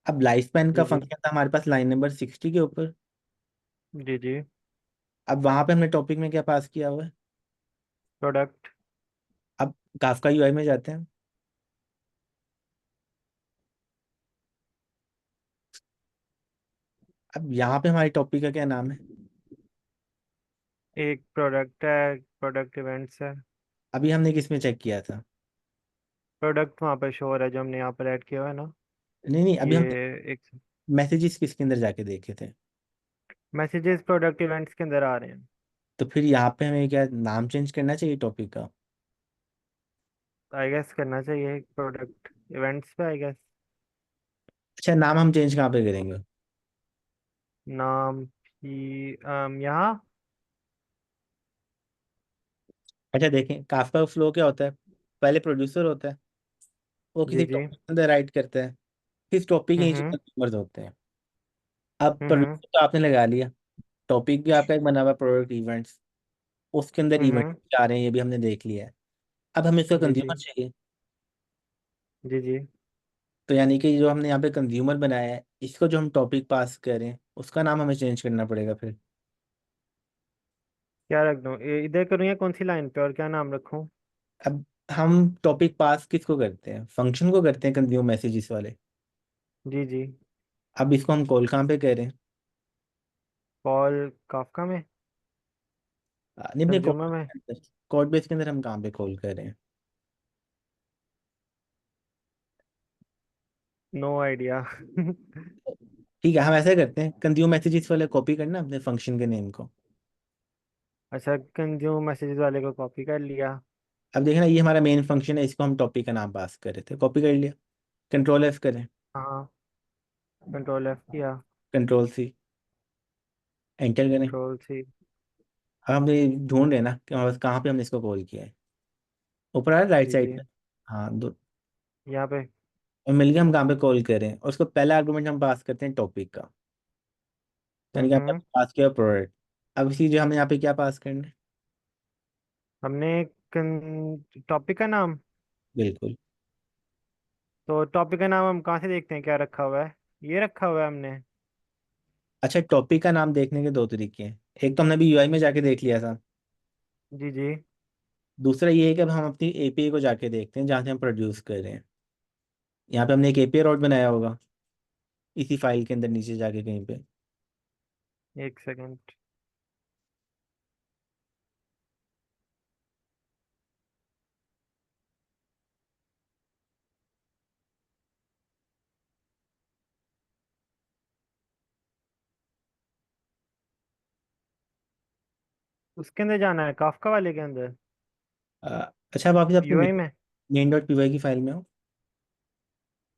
Speaker 2: अब लाइफ स्पैन का
Speaker 6: जी जी
Speaker 2: फंक्शन था हमारे पास लाइन नंबर 60 के ऊपर।
Speaker 6: जी जी।
Speaker 2: अब वहां पे हमने टॉपिक में क्या पास किया हुआ है।
Speaker 6: प्रोडक्ट।
Speaker 2: अब काफका यूआई में जाते हैं। अब यहाँ पे हमारे टॉपिक का क्या नाम है।
Speaker 6: एक प्रोडक्ट है, प्रोडक्ट इवेंट्स है।
Speaker 2: अभी हमने किस में चेक किया था।
Speaker 6: प्रोडक्ट वहाँ पर शो हो रहा है जो हमने यहाँ पर ऐड किया हुआ है ना।
Speaker 2: नहीं नहीं, अभी
Speaker 6: ये
Speaker 2: हम
Speaker 6: एक
Speaker 2: मैसेजेस किसके अंदर जाके देखे थे।
Speaker 6: मैसेजेस प्रोडक्ट इवेंट्स के अंदर आ रहे हैं।
Speaker 2: तो फिर यहाँ पे हमें क्या नाम चेंज करना चाहिए टॉपिक का।
Speaker 6: आई गेस करना चाहिए प्रोडक्ट इवेंट्स पे आई गेस।
Speaker 2: अच्छा, नाम हम चेंज कहाँ पे करेंगे।
Speaker 6: नाम ही यहाँ।
Speaker 2: अच्छा देखें, काफका का फ्लो क्या होता है। पहले प्रोड्यूसर होता है, वो
Speaker 6: जी
Speaker 2: किसी
Speaker 6: जी।
Speaker 2: टॉपिक के अंदर राइट करता है, किस टॉपिक के नीचे
Speaker 6: हम्म
Speaker 2: कंज्यूमर्स होते हैं। अब
Speaker 6: हम्म
Speaker 2: प्रोड्यूसर तो आपने लगा लिया, टॉपिक भी आपका एक बना हुआ प्रोडक्ट इवेंट्स, उसके अंदर इवेंट
Speaker 6: हम्म।
Speaker 2: आ रहे हैं, ये भी हमने देख लिया है। अब हमें इसका
Speaker 6: जी जी
Speaker 2: कंज्यूमर चाहिए।
Speaker 6: जी जी।
Speaker 2: तो यानी कि जो हमने यहाँ पे कंज्यूमर बनाया है, इसको जो हम टॉपिक पास करें उसका नाम हमें चेंज करना पड़ेगा फिर।
Speaker 6: क्या रख दूँ, इधर करूँ या कौन सी लाइन पे, और क्या नाम रखूँ?
Speaker 2: अब हम टॉपिक पास किसको करते हैं, फंक्शन को करते हैं कंज्यूम मैसेजेस वाले।
Speaker 6: जी जी।
Speaker 2: अब इसको हम कॉल कहाँ पे कर रहे हैं।
Speaker 6: कॉल काफका में,
Speaker 2: नहीं अपने
Speaker 6: कंज्यूमर में।
Speaker 2: कोड बेस के अंदर हम कहाँ पे कॉल कर रहे हैं।
Speaker 6: No idea.
Speaker 2: ठीक है, हम ऐसा करते हैं, कंज्यूम मैसेजेस वाले कॉपी करना अपने फंक्शन के नेम को।
Speaker 6: अच्छा, कंज्यूम मैसेजेस वाले को कॉपी कर लिया।
Speaker 2: अब देखना, ये हमारा मेन फंक्शन है, इसको हम टॉपिक का नाम पास कर रहे थे, कॉपी कर लिया। कंट्रोल एफ करें,
Speaker 6: हाँ, कंट्रोल एफ किया।
Speaker 2: Control C. एंटर करें।
Speaker 6: Control C.
Speaker 2: अब हम ये ढूंढ रहे हैं ना कि हमारे पास कहाँ पे हमने इसको कॉल किया है। ऊपर आ रहा है राइट
Speaker 6: जी
Speaker 2: साइड
Speaker 6: जी।
Speaker 2: पे। हाँ दो।
Speaker 6: यहाँ पे।
Speaker 2: और मिल गया हम कहाँ पे कॉल कर रहे हैं, और उसको पहला आर्गुमेंट हम पास करते हैं टॉपिक का। यानी कि हमने
Speaker 6: हम्म।
Speaker 2: पास किया प्रोडक्ट। अब इसी जो हमें यहाँ पे क्या पास करना है।
Speaker 6: हमने टॉपिक का नाम।
Speaker 2: बिल्कुल।
Speaker 6: तो टॉपिक का नाम हम कहाँ से देखते हैं, क्या रखा हुआ है? ये रखा हुआ है हमने।
Speaker 2: अच्छा, टॉपिक का नाम देखने के दो तरीके हैं। एक तो हमने अभी यूआई में जाके देख लिया था।
Speaker 6: जी जी।
Speaker 2: दूसरा ये है कि अब हम अपनी एपीआई को जाके देखते हैं जहाँ से हम प्रोड्यूस कर रहे हैं। यहाँ पे हमने एक एपीआई रोड बनाया होगा इसी फाइल के अंदर नीचे जाके कहीं पे।
Speaker 6: एक सेकंड। उसके अंदर जाना है, काफका वाले के अंदर।
Speaker 2: अच्छा, वापस अपने
Speaker 6: यूआई में।
Speaker 2: मेन डॉट पीवाई की फाइल में हो।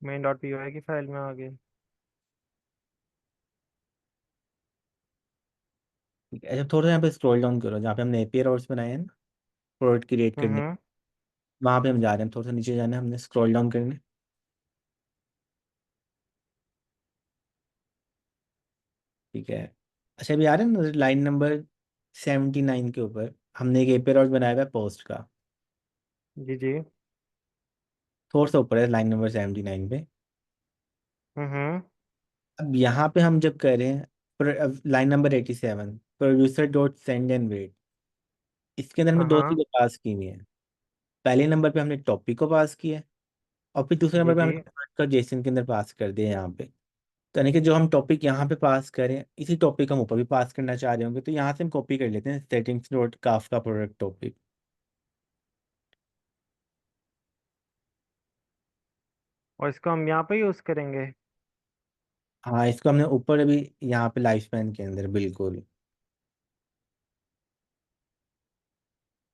Speaker 6: मेन डॉट पी की फाइल में आ गए।
Speaker 2: ठीक है, अच्छा थोड़ा सा यहाँ पे स्क्रॉल डाउन करो जहाँ पे हमने एपीआई रोड्स बनाए हैं ना प्रोडक्ट क्रिएट करने।
Speaker 6: हम्म।
Speaker 2: वहाँ पे हम जा रहे हैं, थोड़ा सा नीचे जाना है हमने स्क्रॉल डाउन करने। ठीक है। अच्छा, अभी आ रहे हैं ना लाइन नंबर 79 के ऊपर हमने एक एपीआई रोड बनाया हुआ है पोस्ट का।
Speaker 6: जी जी।
Speaker 2: थोड़ा सा ऊपर है लाइन नंबर 79 पे।
Speaker 6: हम्म।
Speaker 2: अब यहाँ पे हम जब करें line number 87 producer dot send and wait, इसके अंदर हमें दो
Speaker 6: हाँ।
Speaker 2: चीज़ें पास की हुई हैं। पहले नंबर पे हमने टॉपिक को पास किया है, और फिर दूसरे
Speaker 6: जी
Speaker 2: नंबर पे
Speaker 6: जी।
Speaker 2: हमने प्रोडक्ट का जेसन के अंदर पास कर दिया यहाँ पे। तो यानी कि जो हम टॉपिक यहाँ पे पास करें इसी टॉपिक हम ऊपर भी पास करना चाह रहे होंगे, तो यहाँ से हम कॉपी कर लेते हैं सेटिंग्स डॉट काफ का प्रोडक्ट टॉपिक।
Speaker 6: और इसको हम यहाँ पे यूज करेंगे।
Speaker 2: हाँ, इसको हमने ऊपर अभी यहाँ पे लाइफ स्पैन के अंदर बिल्कुल।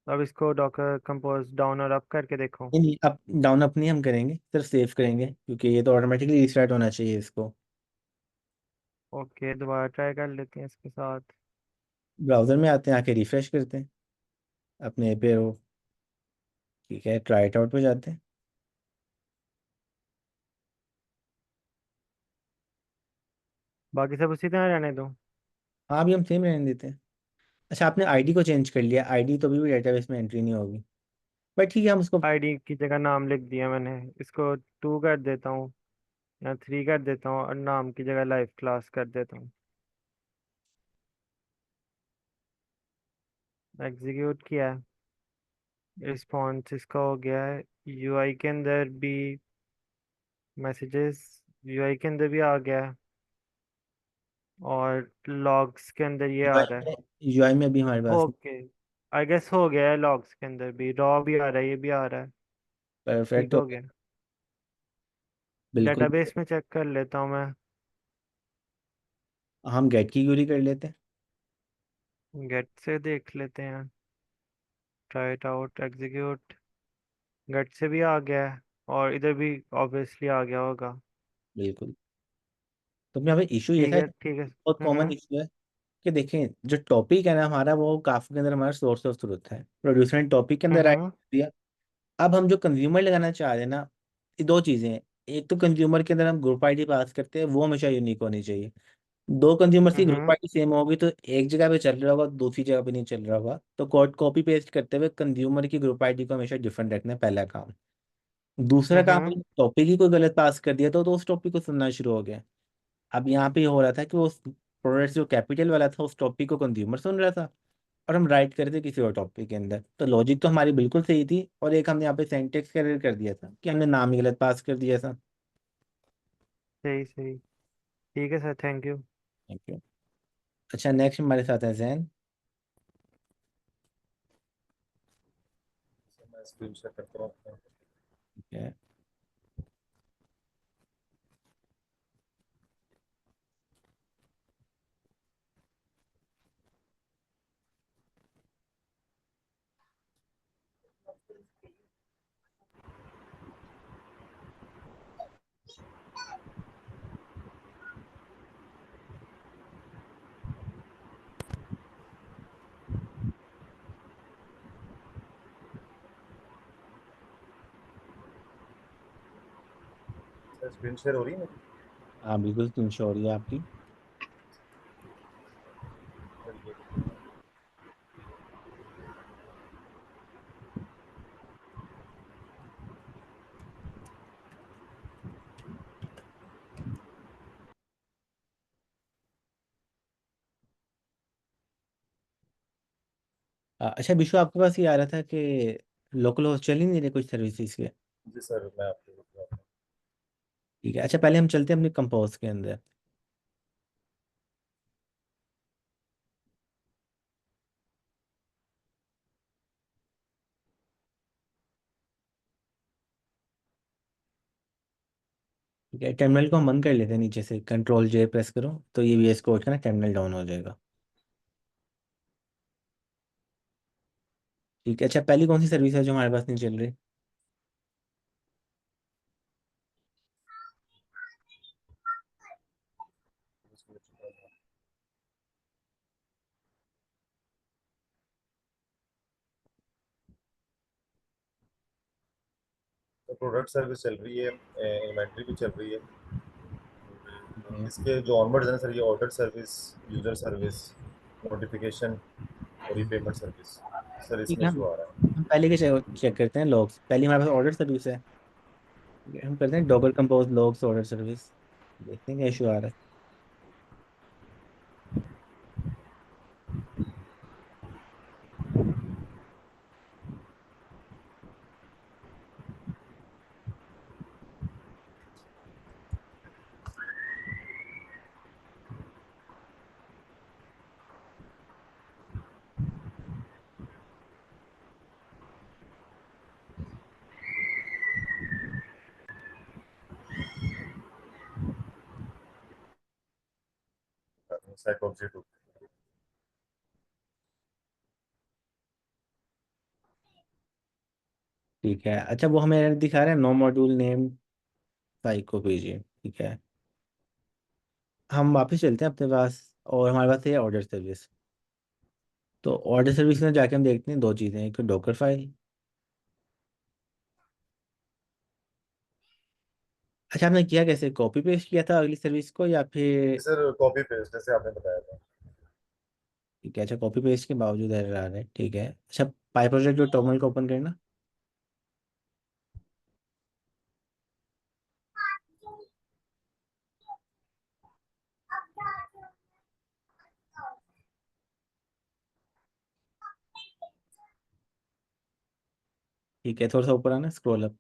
Speaker 6: अब इसको डॉकर कंपोज डाउन और अप करके देखो।
Speaker 2: नहीं, अप डाउन अप नहीं हम करेंगे, सिर्फ सेव करेंगे क्योंकि ये तो ऑटोमेटिकली रिस्टार्ट होना चाहिए इसको।
Speaker 6: ओके, दोबारा ट्राई कर लेते हैं इसके साथ।
Speaker 2: ब्राउजर में आते हैं, आके रिफ्रेश करते हैं अपने पे वो। ठीक है, ट्राई इट आउट पे जाते हैं।
Speaker 6: बाकी सब उसी तरह रहने दो।
Speaker 2: हाँ, अभी हम सेम रहने देते हैं। अच्छा, आपने आईडी को चेंज कर लिया, आईडी तो अभी भी डेटाबेस में एंट्री नहीं होगी। बट ठीक है, हम उसको।
Speaker 6: आईडी की जगह नाम लिख दिया मैंने। इसको 2 कर देता हूँ या 3 कर देता हूँ, और नाम की जगह लाइव क्लास कर देता हूँ। एग्जीक्यूट किया है। रिस्पॉन्स इसका हो गया है। यूआई के अंदर भी मैसेजेस, यूआई के अंदर भी आ गया है, और लॉग्स के अंदर ये आ रहा है।
Speaker 2: यूआई में अभी हमारे पास
Speaker 6: ओके। आई गेस हो गया है, लॉग्स के अंदर भी रॉ भी आ रहा है, ये भी आ रहा है। ठीक
Speaker 2: परफेक्ट हो
Speaker 6: हो
Speaker 2: गया।
Speaker 6: गया।
Speaker 2: बिल्कुल।
Speaker 6: डेटाबेस में चेक कर लेता हूँ मैं।
Speaker 2: हम गेट की क्यूरी कर लेते हैं।
Speaker 6: गेट से देख लेते हैं। Try it out, execute. Get से भी आ गया है, और इधर भी ऑब्वियसली आ गया होगा।
Speaker 2: बिल्कुल। तो यहाँ पे इशू ये
Speaker 6: ठीक
Speaker 2: था,
Speaker 6: है ठीक है।
Speaker 2: बहुत कॉमन इशू है कि देखें जो टॉपिक है ना हमारा वो काफी के अंदर हमारा सोर्स ऑफ ट्रुथ है, प्रोड्यूसर ने टॉपिक के अंदर राइट
Speaker 6: हम्म।
Speaker 2: दिया। अब हम जो कंज्यूमर लगाना चाह रहे हैं ना, ये दो चीजें हैं। एक तो कंज्यूमर के अंदर हम ग्रुप आईडी पास करते हैं, वो हमेशा यूनिक होनी चाहिए। दो कंज्यूमर्स की ग्रुप
Speaker 6: हम्म।
Speaker 2: आईडी सेम होगी तो एक जगह पे चल रहा होगा, दूसरी जगह पे नहीं चल रहा होगा, तो कोड कॉपी पेस्ट करते हुए कंज्यूमर की ग्रुप आईडी को हमेशा डिफरेंट रखना है, पहला काम। दूसरा काम,
Speaker 6: हम्म।
Speaker 2: टॉपिक ही कोई गलत पास कर दिया तो उस टॉपिक को सुनना शुरू हो गया। अब यहाँ पे हो रहा था कि वो प्रोडक्ट जो कैपिटल वाला था उस टॉपिक को कंज्यूमर सुन रहा था, और हम राइट कर रहे थे किसी और टॉपिक के अंदर। तो लॉजिक तो हमारी बिल्कुल सही थी, और एक हमने यहाँ पे सेंटेक्स का एरर कर दिया था कि हमने नाम ही गलत पास कर दिया था।
Speaker 6: सही सही। ठीक है sir, thank you.
Speaker 2: Thank you. अच्छा, नेक्स्ट हमारे साथ है जैन।
Speaker 7: मैं स्क्रीन शेयर करता हूँ।
Speaker 2: ठीक है।
Speaker 7: सर स्क्रीन शेयर हो रही है मेरी?
Speaker 2: हाँ बिल्कुल, स्क्रीन शो हो रही है आपकी। अच्छा विशु, आपके पास ये आ रहा था कि लोकल होस्ट चल ही नहीं रहे कुछ सर्विसेज के।
Speaker 7: जी सर, मैं आपको बताता हूँ।
Speaker 2: ठीक है, अच्छा पहले हम चलते हैं अपने कंपोज के अंदर। ठीक है, टर्मिनल को हम बंद कर लेते हैं, नीचे से कंट्रोल जे प्रेस करो तो ये VS कोड का ना टर्मिनल डाउन हो जाएगा। ठीक है, अच्छा पहली कौन सी सर्विस है जो हमारे पास नहीं चल रही?
Speaker 7: तो प्रोडक्ट सर्विस चल रही है, इन्वेंट्री भी चल रही है।
Speaker 2: ठीक है।
Speaker 7: इसके जो ऑनवर्ड्स हैं सर, ये order service, user service, notification और ये पेमेंट सर्विस, सर
Speaker 2: ठीक
Speaker 7: इसमें
Speaker 2: है,
Speaker 7: इशू आ रहा है।
Speaker 2: हम पहले के चेक करते हैं लॉग्स। पहले हमारे पास ऑर्डर सर्विस है। ठीक है, हम करते हैं डॉगर कंपोज लॉग्स ऑर्डर सर्विस, देखते हैं क्या इशू आ रहा है।
Speaker 7: Set object.
Speaker 2: ठीक है, अच्छा वो हमें दिखा रहा है नो मॉड्यूल नेम साइको भेजिए। ठीक है, हम वापस चलते हैं अपने पास, और हमारे पास है ऑर्डर सर्विस। तो ऑर्डर सर्विस में जाके हम देखते हैं दो चीज़ें, एक तो डॉकर फाइल। अच्छा आपने किया कैसे, कॉपी पेस्ट किया था अगली सर्विस को या फिर?
Speaker 7: सर कॉपी पेस्ट जैसे आपने बताया था।
Speaker 2: ठीक है, अच्छा कॉपी पेस्ट के बावजूद एरर आ रहा है। ठीक है, अच्छा पाई प्रोजेक्ट जो टर्मिनल को ओपन करना। ठीक है, थोड़ा सा ऊपर आना, स्क्रॉल अप,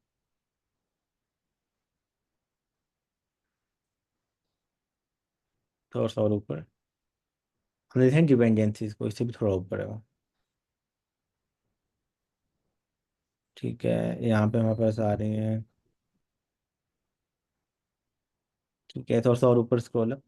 Speaker 2: थोड़ा सा और ऊपर। हम देखते हैं डिपेंडेंसीज को, इससे भी थोड़ा ऊपर है वो। ठीक है, यहाँ पे हमारे पास आ रही हैं। ठीक है, थोड़ा सा और ऊपर स्क्रॉल अप।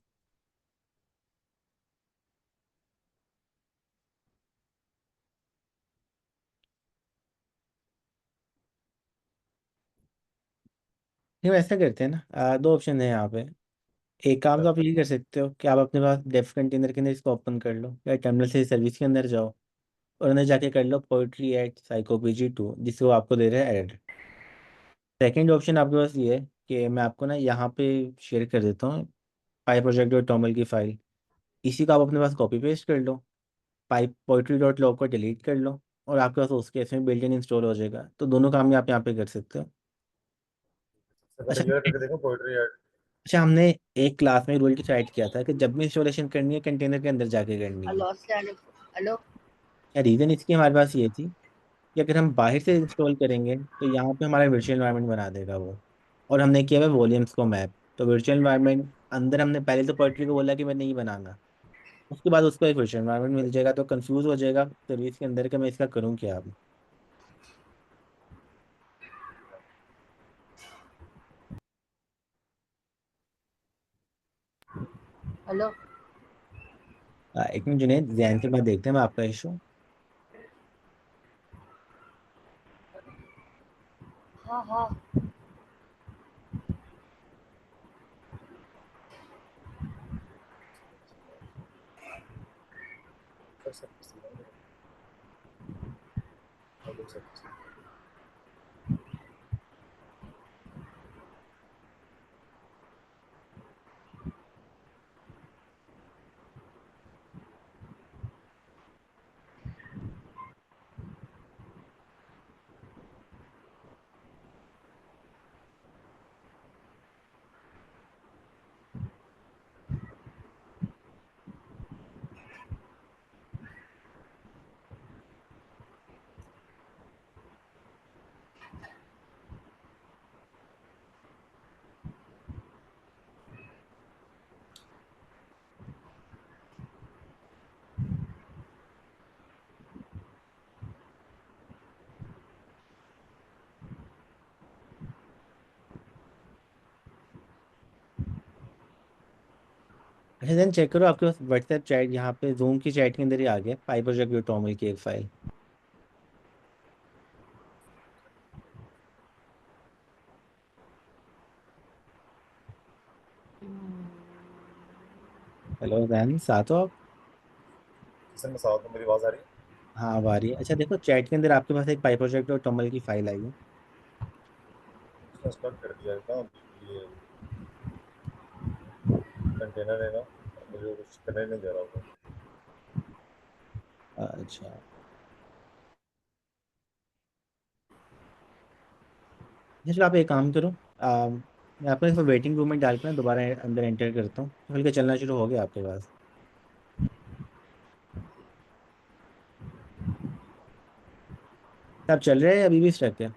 Speaker 2: नहीं ऐसा करते हैं ना, दो ऑप्शन है यहाँ पे। एक काम तो आप ये कर सकते हो कि आप अपने पास डेफ कंटेनर के अंदर इसको ओपन कर लो, या टर्मिनल से सर्विस के अंदर जाओ और अंदर जाके कर लो पोइट्री एट साइकोपीजी 2, जिससे वो आपको दे रहा है एरर। सेकेंड ऑप्शन आपके पास ये है कि मैं आपको ना यहाँ पे शेयर कर देता हूँ पाई प्रोजेक्ट डॉट टॉमल की फाइल। इसी को आप अपने पास कॉपी पेस्ट कर लो, पाइप पोइट्री डॉट लॉग को डिलीट कर लो, और आपके पास उसके इसमें बिल्ट इन इंस्टॉल हो जाएगा। तो दोनों काम आप यहाँ पे कर सकते हो।
Speaker 7: सर
Speaker 2: अच्छा,
Speaker 7: मैंने ये करके देखो, पोइट्री ऐड।
Speaker 2: अच्छा हमने एक क्लास में रूल डिसाइड किया था कि जब भी इंस्टॉलेशन करनी है कंटेनर के अंदर जाके करनी है।
Speaker 5: हेलो।
Speaker 2: क्या रीज़न इसकी हमारे पास ये थी कि अगर हम बाहर से इंस्टॉल करेंगे तो यहाँ पे हमारा वर्चुअल एनवायरनमेंट बना देगा वो। और हमने किया हुआ वॉल्यूम्स को मैप, तो वर्चुअल एनवायरनमेंट अंदर हमने पहले तो पोइट्री को बोला कि मैं नहीं बनाना, उसके बाद उसको एक वर्चुअल एनवायरनमेंट मिल जाएगा, तो कंफ्यूज हो जाएगा सर्विस के अंदर कि मैं इसका करूँ क्या अब।
Speaker 5: हेलो।
Speaker 2: एक मिनट जुनेद, ध्यान के बाद देखते हैं मैं आपका इशू।
Speaker 5: हाँ हाँ।
Speaker 7: Sir service order service. 。 . 。 । 。 । 。 । 。 । 。 । 。 । 。 । 。 . 。 । 。 . 。 . 。 。 . 。 。 . 。 。 . 。 。 . 。 。 。 . 。 。 . 。 。 . 。 . 。 。 . 。 । 。 . 。
Speaker 5: Hello.
Speaker 7: Sir service
Speaker 2: अच्छा देन चेक करो आपके पास व्हाट्सएप चैट यहाँ पे जूम की चैट के अंदर ही आ गया पाई प्रोजेक्ट यूटोमल की एक फाइल। हेलो जैन साथ हो आप?
Speaker 7: सर मैं साथ हूँ, मेरी आवाज़ आ रही है?
Speaker 2: हाँ अब आ रही है। अच्छा देखो चैट के अंदर आपके पास एक पाई प्रोजेक्ट और टोमल की फाइल आई है।
Speaker 7: उसने स्टार्ट कर दिया है ना, ये कंटेनर है ना, मुझे कुछ करने नहीं दे रहा होगा।
Speaker 2: अच्छा चलो आप एक काम करो, मैं आपको इसमें वेटिंग रूम में डाल के ना दोबारा अंदर एंटर करता हूँ, खुल के चलना शुरू हो गया आपके पास। आप चल रहे हैं अभी भी स्टक है?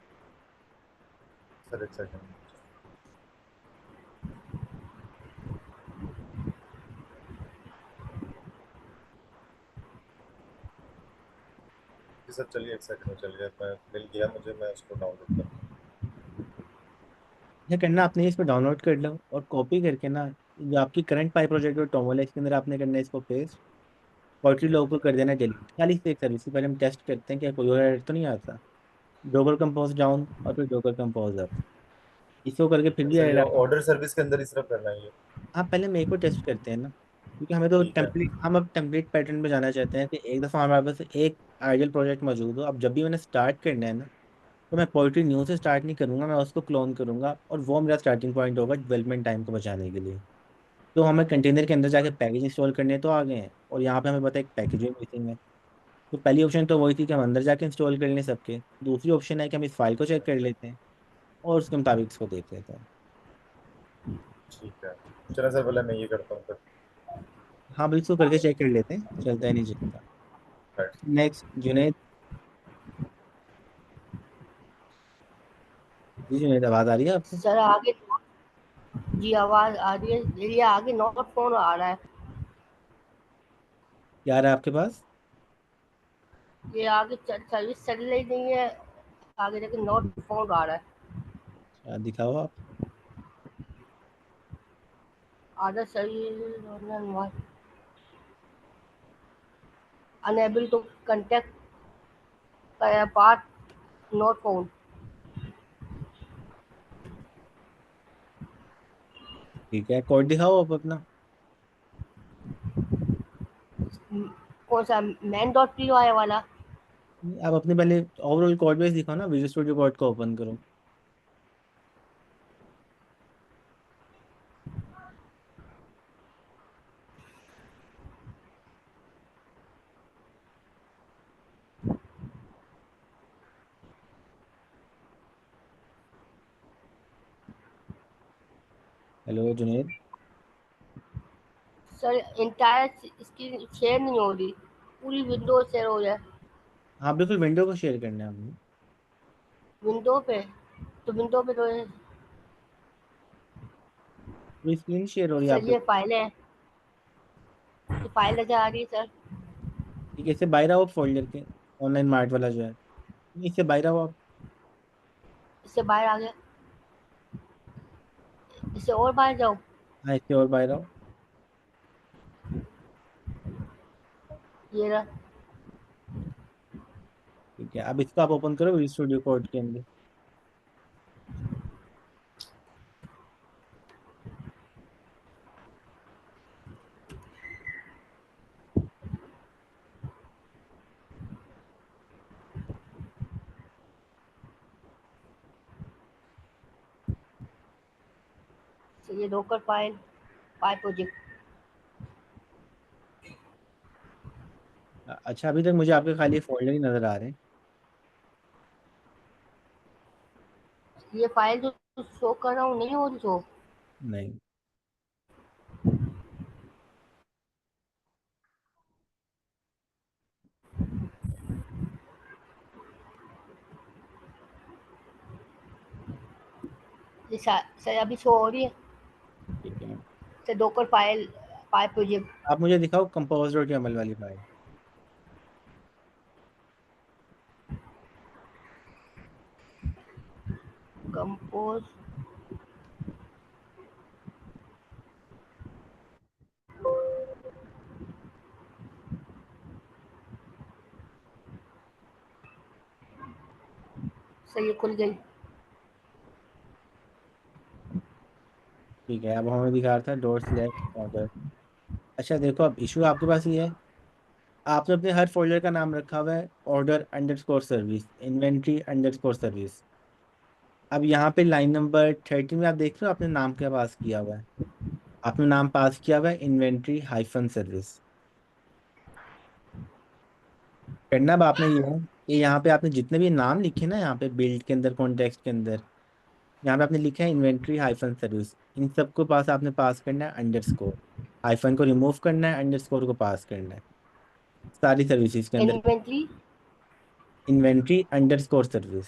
Speaker 7: सर एक सेकंड। जी सर चलिए, एक सेकंड में चलिए, मैं मिल गया मुझे, मैं उसको डाउनलोड करता हूँ।
Speaker 2: क्या करना आपने इसको डाउनलोड कर लो और कॉपी करके ना जो आपकी करंट पाई प्रोजेक्ट और टोमल है इसके अंदर आपने करना है इसको पेस्ट, पोल्ट्री लोगों को कर देना डिलीट खाली से एक सर्विस से पहले हम टेस्ट करते हैं क्या कोई और एरर तो नहीं आता। डोगर कंपोज डाउन और फिर डोगर कंपोज अप, इसको करके फिर भी
Speaker 7: सर ये
Speaker 2: एरर आता है।
Speaker 7: ऑर्डर सर्विस के अंदर ही सिर्फ करना है ये?
Speaker 2: हाँ पहले मेरे को टेस्ट करते हैं ना, क्योंकि हमें तो
Speaker 7: ठीक है।
Speaker 2: टेम्पलेट हम अब टेम्पलेट पैटर्न पे जाना चाहते हैं कि एक दफ़ा हमारे पास एक आइडियल प्रोजेक्ट मौजूद हो। अब जब भी मैंने स्टार्ट करना है ना तो मैं पोल्ट्री न्यू से स्टार्ट नहीं करूंगा, मैं उसको क्लोन करूंगा और वो मेरा स्टार्टिंग पॉइंट होगा डेवलपमेंट टाइम को बचाने के लिए। तो हमें कंटेनर के अंदर जाके पैकेज इंस्टॉल करने तो आ गए हैं और यहाँ पे हमें पता है एक पैकेज भी मिसिंग है। तो पहली ऑप्शन तो वही थी कि हम अंदर जाके इंस्टॉल कर लें सबके, दूसरी ऑप्शन है कि हम इस फाइल को चेक कर लेते हैं और उसके मुताबिक इसको देख लेते हैं।
Speaker 7: ठीक है, चलो सर पहले मैं ये करता हूँ फिर।
Speaker 2: हाँ बिल्कुल करके चेक कर लेते हैं, चलता है नहीं चलता।
Speaker 7: राइट।
Speaker 2: नेक्स्ट जुनेद। जी जुनेद आवाज़ आ रही है आपको?
Speaker 10: सर आगे जी आवाज आ रही है, ये आगे नॉट फोन आ रहा है।
Speaker 2: क्या आ रहा है आपके पास?
Speaker 10: ये आगे सर्विस चल रही नहीं है, आगे जाके नॉट फोन आ रहा है।
Speaker 2: दिखाओ आप।
Speaker 10: आधा service unable to contact part not phone.
Speaker 2: ठीक है कोड दिखाओ आप अपना।
Speaker 10: कौन सा मैन डॉट पी वाई वाला?
Speaker 2: आप अपने पहले ओवरऑल कोड बेस दिखाओ ना, विजुअल स्टूडियो कोड को ओपन करो। Hello Junaid.
Speaker 10: Sir entire screen share नहीं हो रही, पूरी विंडो शेयर हो जाए।
Speaker 2: हाँ बिल्कुल विंडो को शेयर करना है हमने।
Speaker 10: विंडो पे तो
Speaker 2: पूरी स्क्रीन शेयर हो रही है
Speaker 10: सर
Speaker 2: आपके?
Speaker 10: ये फाइलें, ये फाइल नजर आ रही है सर।
Speaker 2: ठीक है इससे बाहर आओ फोल्डर के, ऑनलाइन मार्ट वाला जो है इससे बाहर आओ आप।
Speaker 10: इससे बाहर आ गया, इससे और बाहर जाओ।
Speaker 2: हाँ इससे और बाहर आओ।
Speaker 10: ये रहा।
Speaker 2: ठीक है अब इसको आप ओपन करो विजुअल स्टूडियो कोड के अंदर।
Speaker 10: ये डॉकर फाइल फाइल प्रोजेक्ट।
Speaker 2: अच्छा अभी तक मुझे आपके खाली फोल्डर ही नज़र आ रहे हैं।
Speaker 10: ये फाइल जो शो कर रहा हूँ नहीं हो रही शो।
Speaker 2: नहीं
Speaker 10: ये सर अभी शो हो रही है।
Speaker 2: ठीक है
Speaker 10: sir Docker file file project
Speaker 2: आप मुझे दिखाओ कंपोज डॉट YAML वाली फाइल।
Speaker 10: कंपोज सही है, खुल गई।
Speaker 2: ठीक है, अब हमें दिखा रहा था डॉट स्लैश ऑर्डर। अच्छा देखो, अब इशू आपके पास ये है, आपने अपने हर फोल्डर का नाम रखा हुआ है order underscore service, inventory underscore service. अब यहाँ पे लाइन नंबर 30 में आप देख रहे हो आपने नाम क्या पास किया हुआ है, आपने नाम पास किया हुआ है इन्वेंट्री हाइफन सर्विस। करना अब आपने ये है कि यहाँ पे आपने जितने भी नाम लिखे ना, यहाँ पे बिल्ड के अंदर, कॉन्टेक्स्ट के अंदर, यहाँ पे आपने लिखा है इन्वेंट्री हाइफन सर्विस, इन सबको पास आपने पास करना है अंडरस्कोर, हाइफन को रिमूव करना है, अंडरस्कोर को पास करना है सारी सर्विसेज के अंदर।
Speaker 10: Inventory
Speaker 2: inventory underscore service.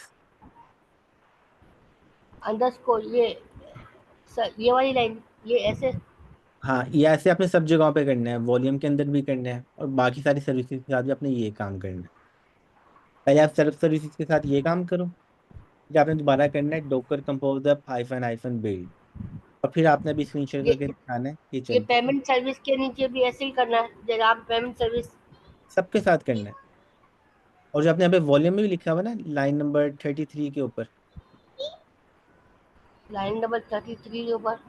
Speaker 10: Underscore, ये सर ये वाली लाइन, ये ऐसे।
Speaker 2: हाँ, ये ऐसे आपने सब जगहों पे करना है, वॉल्यूम के अंदर भी करना है और बाकी सारी सर्विसेज के साथ भी आपने ये काम करना है। पहले आप सर्फ सर्विसेज के साथ ये काम करो, फिर आपने दोबारा करना है docker compose up hyphen hyphen build, और फिर आपने भी स्क्रीन शेयर
Speaker 10: ये
Speaker 2: करके दिखाना है कि
Speaker 10: ये
Speaker 2: चलता है।
Speaker 10: पेमेंट सर्विस के नीचे भी ऐसे ही करना है, जैसे आप पेमेंट सर्विस।
Speaker 2: सबके साथ करना है। और जो आपने यहाँ पे वॉल्यूम में भी लिखा हुआ है ना लाइन नंबर 33 के ऊपर,
Speaker 10: लाइन नंबर 33 के ऊपर।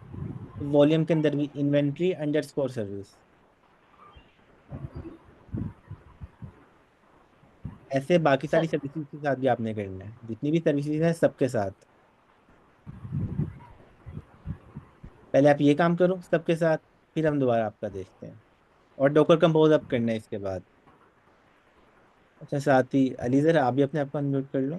Speaker 2: वॉल्यूम के अंदर भी इन्वेंट्री अंडरस्कोर सर्विस, ऐसे बाकी सारी
Speaker 10: सर
Speaker 2: सर्विसेज के साथ भी आपने करना है, जितनी भी सर्विसेज हैं सबके साथ। पहले आप ये काम करो सबके साथ, फिर हम दोबारा आपका देखते हैं। और डोकर कंपोज अप करना है इसके बाद। अच्छा साथ ही अली जरा आप भी अपने आप को अनम्यूट कर लो।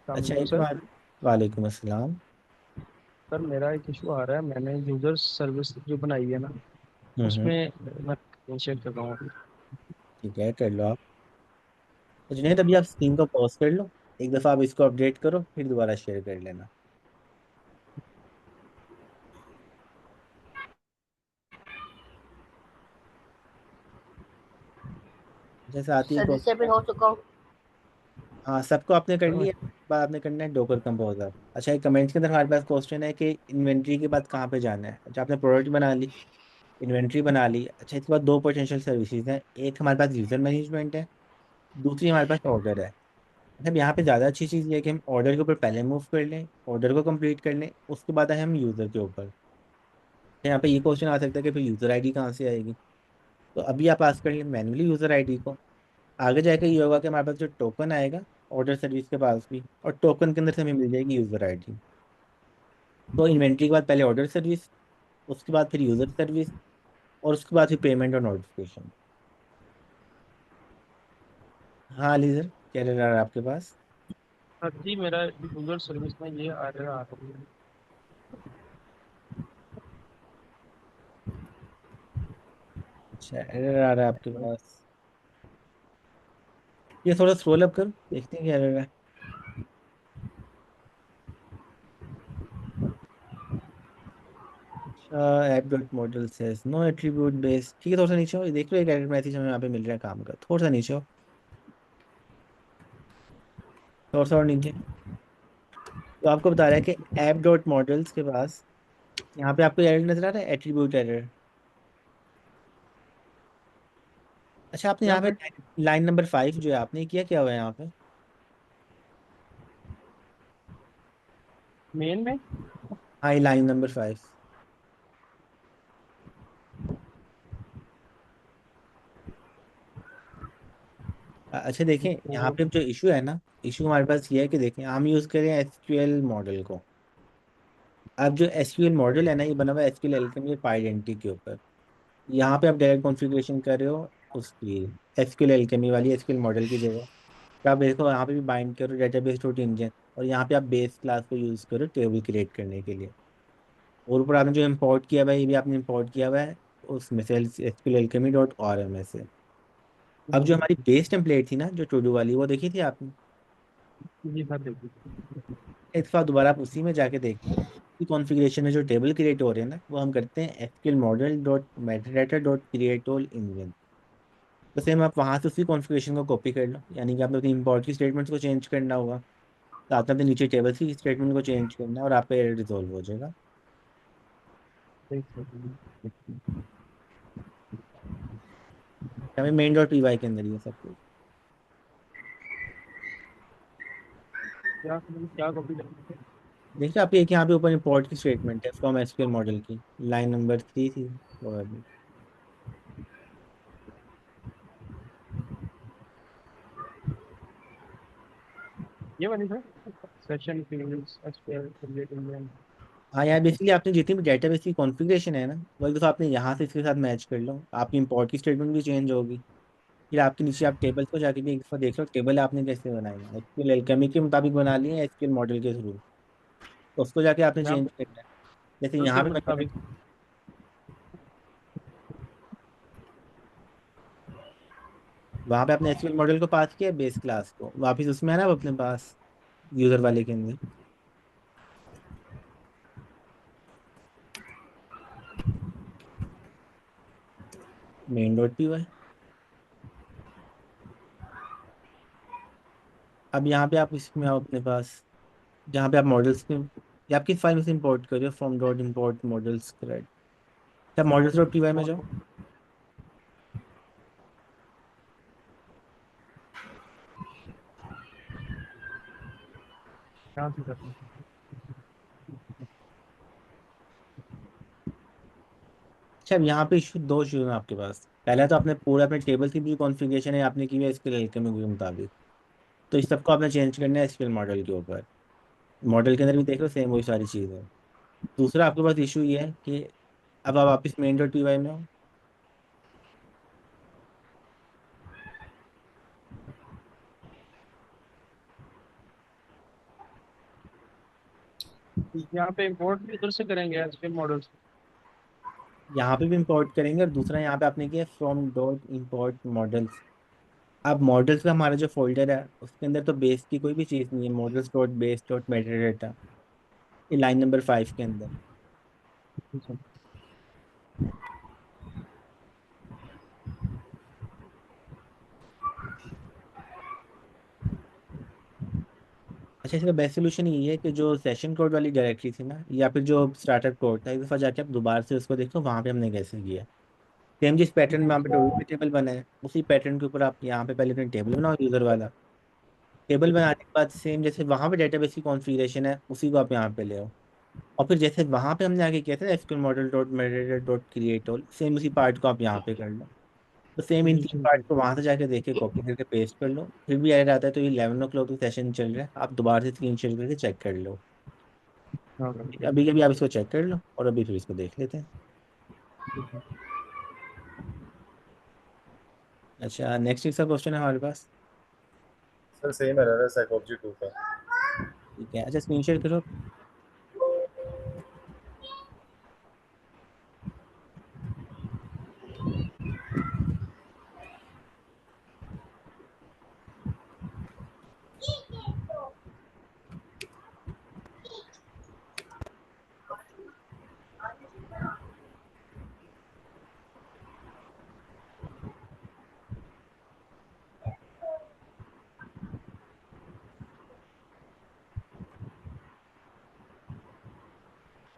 Speaker 2: अच्छा
Speaker 9: अलैक्म
Speaker 2: एक
Speaker 9: सर।
Speaker 2: बात, वालेकुम अस्सलाम।
Speaker 9: सर मेरा एक इशू आ रहा है, मैंने यूजर सर्विस जो बनाई है ना,
Speaker 2: हम्म।
Speaker 9: उसमें मैं इनिशिएट कर रहा हूँ।
Speaker 2: ठीक है, कर लो आप। तो जुनेद अभी आप स्क्रीन को पॉज कर लो, एक दफ़ा आप इसको अपडेट करो, फिर दोबारा शेयर कर लेना। अच्छा साथ ही
Speaker 10: सर डिसेबल हो चुका हूँ।
Speaker 2: हाँ, सबको आपने कर लिया, बाद आपने करना है डोकर कंपोजर। अच्छा एक कमेंट्स के अंदर हमारे पास क्वेश्चन है कि इन्वेंट्री के बाद कहाँ पे जाना है। अच्छा आपने प्रोडक्ट बना ली, इन्वेंट्री बना ली, अच्छा इसके बाद दो पोटेंशियल सर्विसेज हैं, एक हमारे पास यूजर मैनेजमेंट है, दूसरी हमारे पास ऑर्डर है। मतलब यहाँ पे ज़्यादा अच्छी चीज़ ये है कि हम ऑर्डर के ऊपर पहले मूव कर लें, ऑर्डर को कंप्लीट कर लें, उसके बाद आए हम यूज़र के ऊपर। तो यहाँ पे ये क्वेश्चन आ सकता है कि फिर यूज़र आईडी कहाँ से आएगी। तो अभी आप पास कर लें मैनुअली यूज़र आईडी को, आगे जाकर ये होगा कि हमारे पास जो टोकन आएगा ऑर्डर सर्विस के पास भी, और टोकन के अंदर से हमें मिल जाएगी यूज़र आईडी। तो इन्वेंट्री के बाद पहले ऑर्डर सर्विस, उसके बाद फिर यूज़र सर्विस, और उसके बाद फिर पेमेंट और नोटिफिकेशन। हाँ अली सर, क्या रहा है आपके पास?
Speaker 9: सर जी मेरा यूजर सर्विस में ये आ रहा है।
Speaker 2: अच्छा एरर आ रहा है आपके पास, ये थोड़ा स्क्रॉल अप करो, देखते हैं क्या एरर है। अच्छा app dot model says no attribute base, ठीक है, थोड़ा सा नीचे हो, ये देख लो एक एरर मैसेज हमें यहाँ पे मिल रहा है काम का, थोड़ा सा नीचे हो, थोड़ा सा और नीचे। तो आपको बता रहा है कि ऐप डॉट मॉडल्स के पास यहाँ पे आपको एरर नजर आ रहा है, एट्रीब्यूट एरर। अच्छा आपने
Speaker 9: क्या
Speaker 2: यहाँ पे
Speaker 9: सर?
Speaker 2: लाइन नंबर 5 जो है आपने किया क्या हुआ है यहाँ पे?
Speaker 9: मेन में
Speaker 2: हाँ, ये लाइन नंबर 5। अच्छा देखें यहाँ पे जो इशू है ना, इशू हमारे पास ये है कि देखें हम यूज़ करें एसक्यूएल मॉडल को। अब जो एसक्यूएल मॉडल है ना, ये बना हुआ है एसक्यूएल एल्केमी आइडेंटिटी के ऊपर। यहाँ पे आप डायरेक्ट कॉन्फ़िगरेशन कर रहे हो उसकी एसक्यूएल एल्केमी वाली एसक्यूएल मॉडल की जगह। तो आप देखो यहाँ पे भी बाइंड करो डेटाबेस डॉट इंजन, और यहाँ पे आप बेस क्लास को यूज़ करो टेबल क्रिएट करने के लिए। और ऊपर आपने जो इम्पोर्ट किया हुआ है, ये भी आपने इम्पोर्ट किया हुआ है उसमें से SQL alchemy dot R M S से। अब जो हमारी बेस टेम्पलेट थी ना जो टू डू वाली, वो देखी थी आपने?
Speaker 9: जी सर देखिए।
Speaker 2: एक बार दोबारा आप उसी में जाके देखना कि कॉन्फ़िगरेशन में जो टेबल क्रिएट हो रहे हैं ना, वो हम करते हैं SQL model dot metadata dot create all engine. तो सेम आप वहाँ से उसी कॉन्फ़िगरेशन को कॉपी कर लो, यानी कि आपने अपनी इंपोर्ट की स्टेटमेंट्स को चेंज करना होगा, तो आपने अपने नीचे टेबल्स की स्टेटमेंट को चेंज करना है और आपका एरर रिजॉल्व हो जाएगा।
Speaker 9: ठीक सर।
Speaker 2: हमें मेन डॉट py के अंदर ही है सब कुछ।
Speaker 9: क्या कॉपी करनी है?
Speaker 2: देखिए आप एक यहाँ पे ऊपर इंपोर्ट की स्टेटमेंट है फ्रॉम एसक्यूएल मॉडल की, लाइन नंबर 3 थी probably।
Speaker 9: ये वाली sir, session fields SQL create engine.
Speaker 2: हाँ यार बेसिकली आपने जितनी भी डेटाबेस की कॉन्फ़िगरेशन है ना, वही तो आपने यहाँ से इसके साथ मैच कर लो, आपकी इंपोर्ट की स्टेटमेंट भी चेंज होगी। फिर आपके नीचे आप टेबल्स को जाके भी एक बार देख लो, टेबल आपने कैसे बनाई है, एसक्यूएल एलकेमी के मुताबिक बना ली है एसक्यूएल मॉडल के थ्रू, तो उसको जाके आपने
Speaker 9: यहाँ
Speaker 2: चेंज
Speaker 9: पे
Speaker 2: करना है। जैसे
Speaker 9: तो
Speaker 2: यहाँ
Speaker 9: उसके
Speaker 2: पे मैंने,
Speaker 9: मुताबिक
Speaker 2: वहाँ पे आपने एसक्यूएल मॉडल को पास किया बेस क्लास को, वापस उसमें है ना वो अपने पास यूजर वाले के अंदर मेन डॉट py। अब यहाँ पे आप इसमें आओ अपने पास, जहाँ पे आप मॉडल्स के, या आप किस फाइल में से इंपोर्ट कर रहे हो, from dot import models correct, आप मॉडल्स डॉट py में जाओ।
Speaker 9: यहाँ से करते हैं।
Speaker 2: अच्छा अब यहाँ पे इशू दो इशू हैं आपके पास। पहला तो आपने पूरा अपने टेबल की भी कॉन्फ़िगरेशन है आपने की है एसक्यूएल एलकेमी के मुताबिक, तो इस सबको आपने चेंज करना है एसक्यूएल मॉडल के ऊपर। मॉडल के अंदर भी देख लो सेम वही सारी चीज़ है। दूसरा आपके पास इशू ये है कि अब आप वापस मेन डॉट py में हो,
Speaker 9: यहाँ पे इंपोर्ट भी उधर से करेंगे एसक्यूएल मॉडल से।
Speaker 2: यहाँ पे भी इंपोर्ट करेंगे, और दूसरा यहाँ पे आपने किया फ्रॉम डॉट इम्पोर्ट मॉडल्स। अब मॉडल्स का हमारा जो फोल्डर है उसके अंदर तो बेस की कोई भी चीज़ नहीं है, models dot base dot Meta data, ये लाइन नंबर 5 के अंदर। अच्छा इसका बेस्ट सोल्यूशन ये है कि जो सेशन कोड वाली डायरेक्टरी थी ना, या फिर जो स्टार्टअप कोड था, एक दफ़ा जाके आप दोबारा से उसको देखो वहाँ पे हमने कैसे किया। सेम जिस पैटर्न में यहाँ पे डब्ल्यू टेबल बना है उसी पैटर्न के ऊपर आप यहाँ पे पहले अपने टेबल बनाओ यूज़र वाला, टेबल बनाने के बाद सेम जैसे वहाँ पे डेटाबेस की कॉन्फ़िगरेशन है उसी को आप यहाँ पे ले आओ, और फिर जैसे वहाँ पे हमने आगे किया था SQL model dot Meta dot create all, same उसी पार्ट को आप यहाँ पे कर लो। तो सेम इन
Speaker 9: जी
Speaker 2: तीन
Speaker 9: ठीक है।
Speaker 2: पार्ट को वहां से जाके देख के कॉपी करके पेस्ट कर लो, फिर भी एरर आता है तो ये 11 o'clock तो सेशन चल रहा है, आप दोबारा से स्क्रीन शेयर करके चेक कर लो।
Speaker 9: हाँ
Speaker 2: अभी अभी आप इसको चेक कर लो और अभी फिर इसको देख लेते हैं।
Speaker 9: ठीक है।
Speaker 2: अच्छा नेक्स्ट इसका क्वेश्चन है हमारे पास।
Speaker 7: सर सेम एरर है साइकोलॉजी 2 का।
Speaker 2: ठीक है अच्छा स्क्रीन शेयर करो।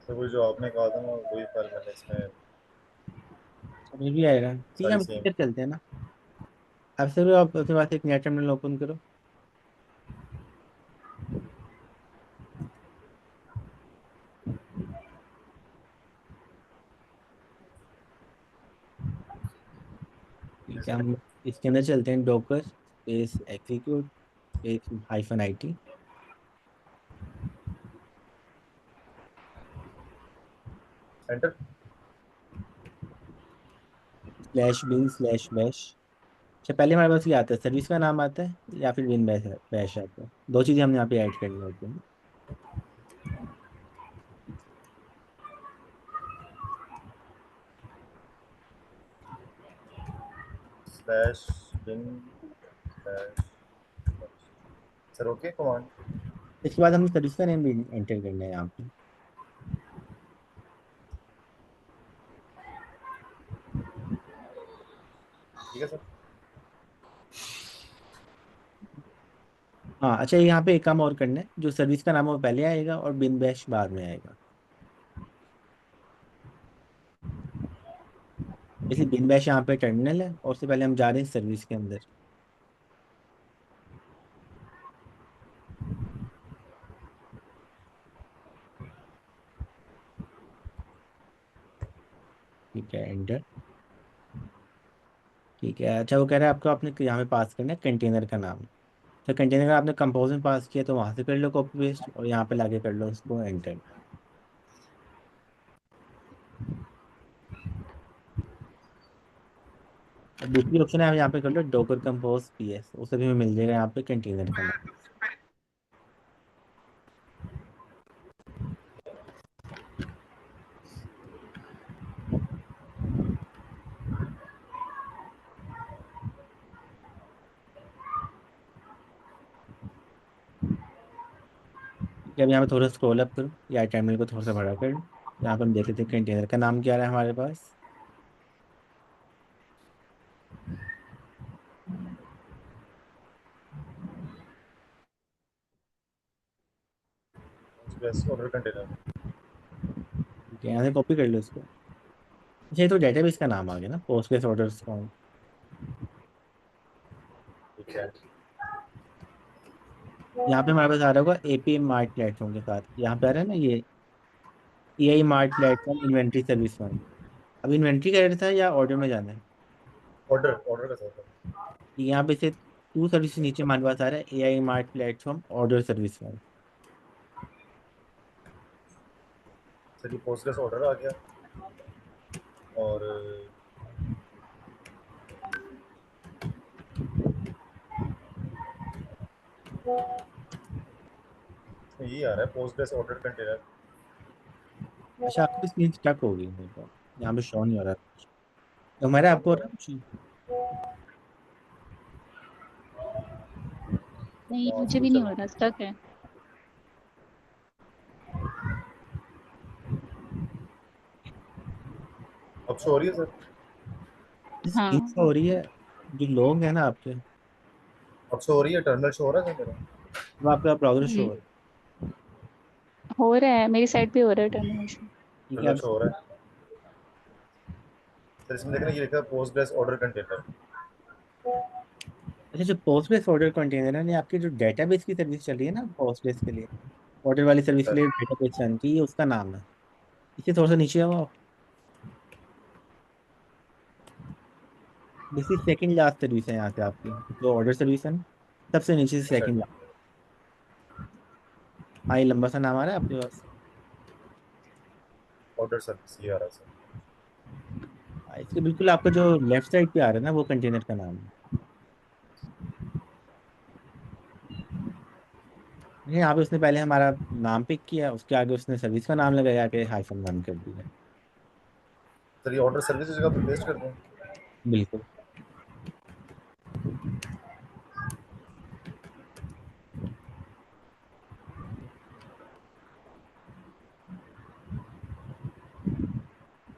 Speaker 7: सर वो जो आपने कहा था ना वही फाइल मैंने इसमें
Speaker 2: अभी भी आएगा, ठीक है
Speaker 7: सारी
Speaker 2: हम
Speaker 7: सेम।
Speaker 2: क्लियर चलते हैं ना। अब से आप अपने पास एक नया टर्मिनल ओपन करो। ठीक है हम इसके अंदर चलते हैं, Docker space execute space -IT
Speaker 7: enter.
Speaker 2: /bin/bash। अच्छा पहले हमारे पास ये आता है सर्विस का नाम आता है या फिर बिन बैश बैश आता है, दो चीज़ें हमने यहाँ पे ऐड करनी होती हैं।
Speaker 7: Slash bin slash. Sir okay command.
Speaker 2: इसके बाद हमें सर्विस का नेम भी एंटर करना है यहाँ पे।
Speaker 7: ठीक है सर।
Speaker 2: हाँ अच्छा यहाँ पे एक काम और करना है, जो सर्विस का नाम है वो पहले आएगा और बिन बैश बाद में आएगा। इसलिए बिन बैश यहाँ पे टर्मिनल है और उससे पहले हम जा रहे हैं सर्विस के अंदर। ठीक है, एंटर। ठीक है, अच्छा वो कह रहा है आपको आपने यहाँ पे पास करना है कंटेनर का नाम। तो कंटेनर का आपने कंपोज में पास किया तो वहाँ से कर लो कॉपी पेस्ट और यहाँ पे लाके कर लो उसको एंटर। और दूसरी ऑप्शन है आप यहाँ पे कर लो डॉकर कंपोज पीएस, उसे भी मिल जाएगा यहाँ पे कंटेनर का नाम। ठीक है, अब यहाँ पे थोड़ा स्क्रॉल अप करो या टर्मिनल को थोड़ा सा बड़ा कर लो। यहाँ पर हम देख लेते हैं कंटेनर का नाम क्या रहा है हमारे पास।
Speaker 7: बस ऑर्डर कंटेनर।
Speaker 2: ठीक है, यहाँ से कॉपी कर लो इसको। अच्छा ये तो डेटाबेस का नाम आ गया ना, पोस्टग्रेस ऑर्डर्स फॉर्म।
Speaker 7: ठीक है।
Speaker 2: यहाँ पे हमारे पास आ रहा होगा एपीएम मार्ट प्लेटफॉर्म के साथ, यहाँ पे आ रहा है ना ये AI mart platform inventory service one. अब इन्वेंट्री का था या ऑर्डर में जाना है?
Speaker 7: ऑर्डर ऑर्डर का साथ है।
Speaker 2: यहाँ पे से टू सर्विस नीचे हमारे पास आ रहा है AI mart platform order service one.
Speaker 7: चलिए पोस्टग्रेस ऑर्डर आ गया और यही आ रहा है पोस्टग्रेस ऑर्डर कंटेनर।
Speaker 2: अच्छा आपकी स्क्रीन स्टक हो गई मेरे को, यहाँ पे शो नहीं हो रहा कुछ। तो हमारा आपको हो रहा है कुछ?
Speaker 8: नहीं, मुझे भी नहीं हो रहा, स्टक है।
Speaker 7: अब शो हो रही है सर?
Speaker 2: स्क्रीन
Speaker 8: हाँ,
Speaker 2: शो हो रही है, जो लोग हैं ना आपके,
Speaker 7: अब शो हो रही है, टर्मिनल शो हो रहा है सर मेरा?
Speaker 2: वो आपका ब्राउजर शो
Speaker 8: हम्म,
Speaker 2: हो रहा है।
Speaker 8: हो रहा है, मेरी साइड पे हो रहा है टर्मिनेशन।
Speaker 2: ठीक है
Speaker 7: टर्मिनल
Speaker 2: अब
Speaker 7: शो हो रहा है सर, इसमें देखना ये लिखा है पोस्टग्रेस ऑर्डर कंटेनर।
Speaker 2: अच्छा जो पोस्टग्रेस ऑर्डर कंटेनर है, आपकी जो डेटाबेस की सर्विस चल रही है ना पोस्टग्रेस के लिए, ऑर्डर वाली सर्विस के
Speaker 7: सर
Speaker 2: लिए डेटाबेस रन की, ये उसका नाम है। इसे थोड़ा सा नीचे आओ आप। This is second last service है यहाँ से आपकी, जो ऑर्डर सर्विस है ना, सबसे नीचे से
Speaker 7: अच्छा
Speaker 2: सेकंड लास्ट। हाँ ये लंबा सा नाम आ रहा है आपके पास।
Speaker 7: ऑर्डर सर्विस ये आ रहा है सर।
Speaker 2: हाँ, इसके बिल्कुल आपका जो लेफ्ट साइड पे आ रहा है ना वो कंटेनर का नाम है। नहीं, यहाँ पे उसने पहले हमारा नाम पिक किया, उसके आगे उसने सर्विस का नाम लगाया के हाइफन वन कर दिया।
Speaker 7: सर ये ऑर्डर सर्विस की जगह पे पेस्ट कर दूँ?
Speaker 2: बिल्कुल।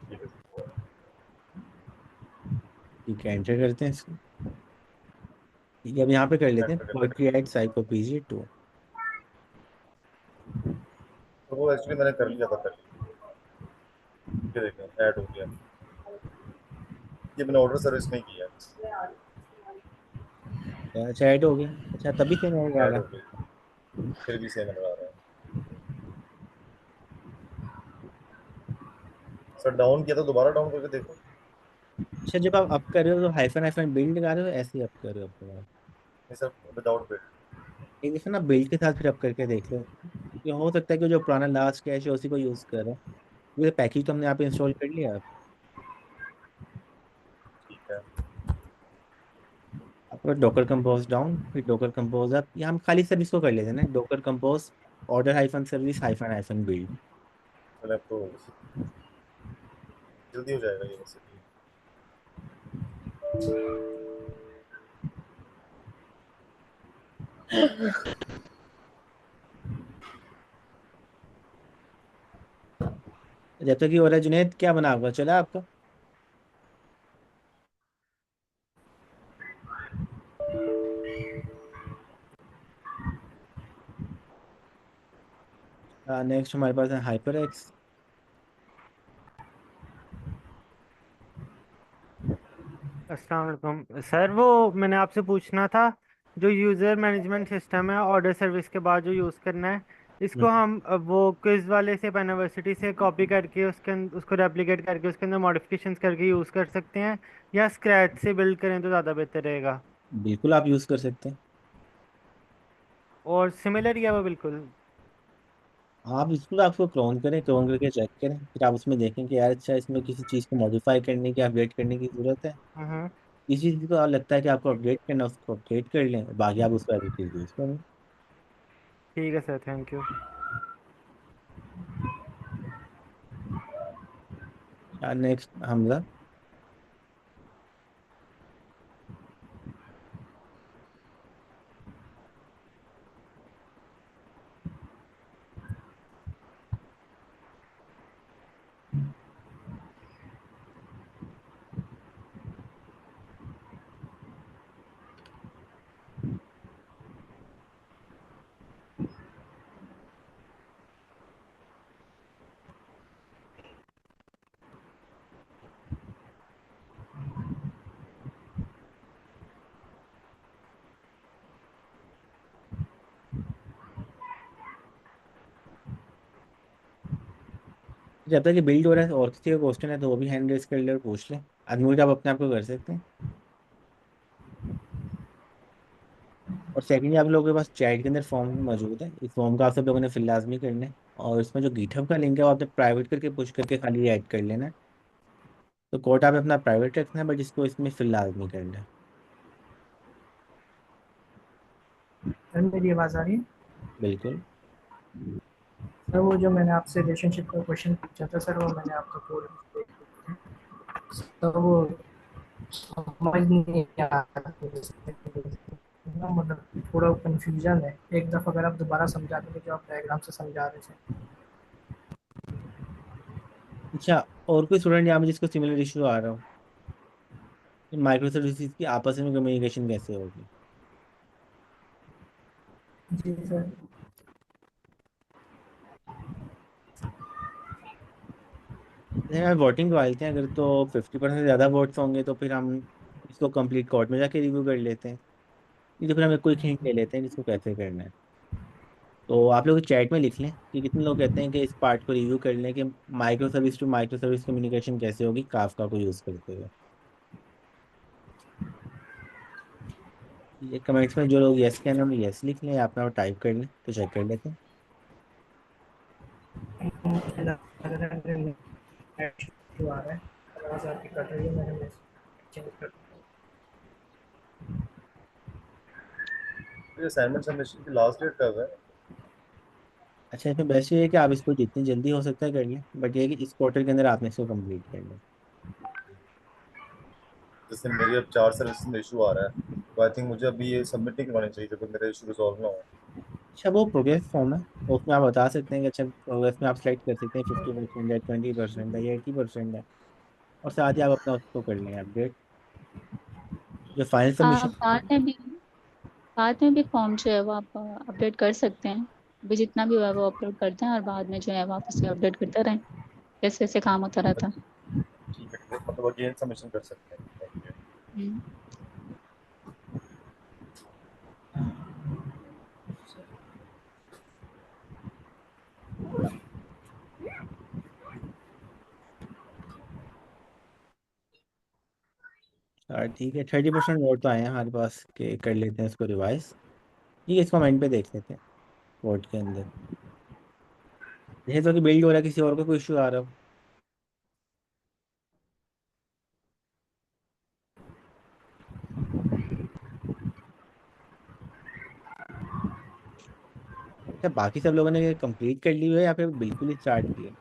Speaker 7: ठीक है सर।
Speaker 2: ठीक है, एंटर करते हैं इसको। ठीक है, अब यहाँ पे कर लेते हैं
Speaker 7: एंटर कर दिया।
Speaker 2: Poetry add psycopg two.
Speaker 7: तो वो एक्चुअली मैंने कर लिया था पहले, ये देखें ऐड हो गया। ये मैंने ऑर्डर सर्विस में किया
Speaker 2: अच्छा ऐड हो गया, अच्छा तभी से नहीं आ
Speaker 7: ऐड
Speaker 2: रहा।
Speaker 7: हो गई, फिर भी सेम नजर आ रहा है। सर डाउन किया था, दोबारा डाउन करके देखो।
Speaker 2: अच्छा जब आप अप कर रहे हो तो हाइफन हाइफन बिल्ड लगा रहे हो, ऐसे ही अप कर रहे हो आपके पास?
Speaker 7: नहीं सर, विदाउट बिल्ड।
Speaker 2: एक दफा ना बिल्ड के साथ फिर अप करके देख लो, क्योंकि हो सकता है कि जो पुराना लास्ट कैश है उसी को यूज कर रहा है। ये पैकेज तो हमने यहाँ पे इंस्टॉल कर लिया।
Speaker 7: ठीक है।
Speaker 2: आपका डॉकर कंपोज डाउन फिर डॉकर कंपोज अप, या हम खाली सर्विस को कर लेते हैं ना, Docker compose order hyphen service hyphen hyphen build.
Speaker 7: चलो अब तो जल्दी हो जाएगा ये वैसे भी।
Speaker 2: जब तक ये हो रहा है जुनेद, क्या बना हुआ चला आपका? नेक्स्ट हमारे पास है हाइपर एक्स।
Speaker 6: अस्सलाम वालेकुम सर। वो मैंने आपसे पूछना था, जो यूज़र मैनेजमेंट सिस्टम है ऑर्डर सर्विस के बाद जो यूज़ करना है, इसको हम वो क्विज वाले से यूनिवर्सिटी से कॉपी करके उसको रेप्लिकेट करके उसके अंदर मॉडिफिकेशंस करके यूज़ कर सकते हैं, या स्क्रैच से बिल्ड करें तो ज़्यादा बेहतर रहेगा?
Speaker 2: बिल्कुल आप यूज़ कर सकते हैं।
Speaker 6: और सिमिलर ही है वो बिल्कुल?
Speaker 2: आप इसको आपको क्लोन करके चेक करें, फिर आप उसमें देखें कि यार अच्छा इसमें किसी चीज़ को मॉडिफाई करने की अपडेट करने की ज़रूरत है।
Speaker 6: हम्म।
Speaker 2: किसी चीज़ को लगता है कि आपको अपडेट करना है, उसको अपडेट कर लें, बाकी आप उसको एज इट इज़ यूज़ करें।
Speaker 6: ठीक है sir, thank you.
Speaker 2: Next Hamza. जब तक ये बिल्ड हो रहा है और किसी का क्वेश्चन है तो वो भी हैंड रेस कर ले और पूछ ले। अनम्यूट आप अपने आप को कर सकते हैं। और सेकंडली आप लोगों के पास चैट के अंदर फॉर्म मौजूद है, इस फॉर्म का आप सब लोगों ने फिल लाजमी करना है, और इसमें जो गिटहब का लिंक है वो आपने प्राइवेट करके पुश करके खाली ऐड कर लेना है। तो कोड आप अपना प्राइवेट रखना है, बट इसको इसमें फिल लाजमी करना है।
Speaker 4: सर मेरी आवाज़ आ रही है?
Speaker 2: बिल्कुल।
Speaker 4: सर वो जो मैंने आपसे रिलेशनशिप का क्वेश्चन पूछा था सर, वो मैंने आपका कोड सर वो समझ नहीं आ रहा ना, मतलब थोड़ा कंफ्यूजन है। एक दफ़ा अगर आप दोबारा समझा देंगे जो आप डायग्राम से समझा रहे थे।
Speaker 2: अच्छा, और कोई स्टूडेंट यहाँ पे जिसको सिमिलर इशू आ रहा हो? माइक्रो सर्विसेज की आपस में कम्युनिकेशन कैसे होगी?
Speaker 4: जी सर।
Speaker 2: जैसे हम वोटिंग करवाते हैं, अगर तो 50% से ज़्यादा वोट्स होंगे तो फिर हम इसको कंप्लीट कोर्ट में जाके रिव्यू कर लेते हैं। नहीं तो फिर हम एक कोई हिंट ले लेते हैं जिसको कैसे करना है। तो आप लोग चैट में लिख लें कि कितने लोग कहते हैं कि इस पार्ट को रिव्यू कर लें कि micro service to micro service communication कैसे होगी काफका को यूज़ करते हुए। ये कमेंट्स में जो लोग यस कहना है यस लिख लें, आप ना टाइप कर लें तो चेक कर लेते हैं।
Speaker 4: जो आ रहा है आवाज़ आपकी कट रही है, मैंने चेंज कर
Speaker 7: ये असाइनमेंट सबमिशन की लास्ट डेट कब है?
Speaker 2: अच्छा, इसमें बेस्ट ये है कि आप इसको जितनी जल्दी हो सकता है कर लें, बट ये है कि इस क्वार्टर के अंदर आपने इसको कंप्लीट कर लें।
Speaker 7: जैसे मेरी अब 4 सर्विस में इशू आ रहा है, तो आई थिंक मुझे अभी ये सबमिट नहीं करवानी चाहिए जब तक मेरा इशू रिजॉल्व ना हो।
Speaker 2: अच्छा, वो प्रोग्रेस फॉर्म है, तो उसमें आप बता सकते हैं कि अच्छा प्रोग्रेस में आप सेलेक्ट कर सकते हैं 50% है, 20% है या 80% है, और साथ ही आप अपना उसको कर लें अपडेट जो फाइनल
Speaker 8: हाँ,
Speaker 2: सबमिशन।
Speaker 8: बाद में भी फॉर्म जो है वो आप अपडेट कर सकते हैं। अभी जितना भी हुआ है वो अपलोड करते हैं और बाद में जो है वापस से अपडेट करते रहें, जैसे जैसे काम होता रहता है।
Speaker 7: ठीक है, मतलब अगेन सबमिशन कर सकते हैं। Thank you.
Speaker 8: हम्म।
Speaker 2: ठीक है, 30% नोट तो आए हैं हमारे पास कि कर लेते हैं इसको रिवाइज। ठीक है, इसको कमेंट पे देख लेते हैं कोड के अंदर। जैसे तो कि बिल्ड हो रहा है, किसी और का कोई इशू आ रहा हो? अच्छा, बाकी सब लोगों ने कंप्लीट कर ली हुई है या फिर बिल्कुल ही स्टार्ट किया?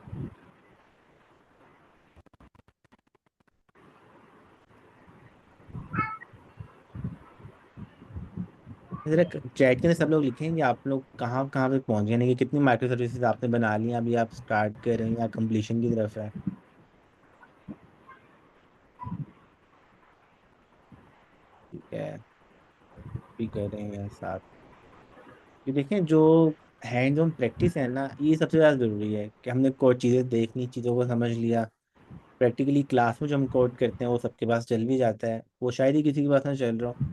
Speaker 2: जरा चैट के अंदर सब लोग लिखें कि आप लोग कहाँ कहाँ पे पहुंच गए, यानी कि कितनी माइक्रो सर्विसेज आपने बना ली हैं, अभी आप स्टार्ट कर रहे हैं या कंप्लीशन की तरफ है। ठीक है, भी कर रहे हैं साथ। ये देखें, जो हैंड्स ऑन प्रैक्टिस है ना, ये सबसे ज़्यादा ज़रूरी है कि हमने कोई चीज़ें देखनी, चीज़ों को समझ लिया, प्रैक्टिकली क्लास में जो हम कोड करते हैं वो सबके पास चल भी जाता है, वो शायद ही किसी के पास ना चल रहा हो।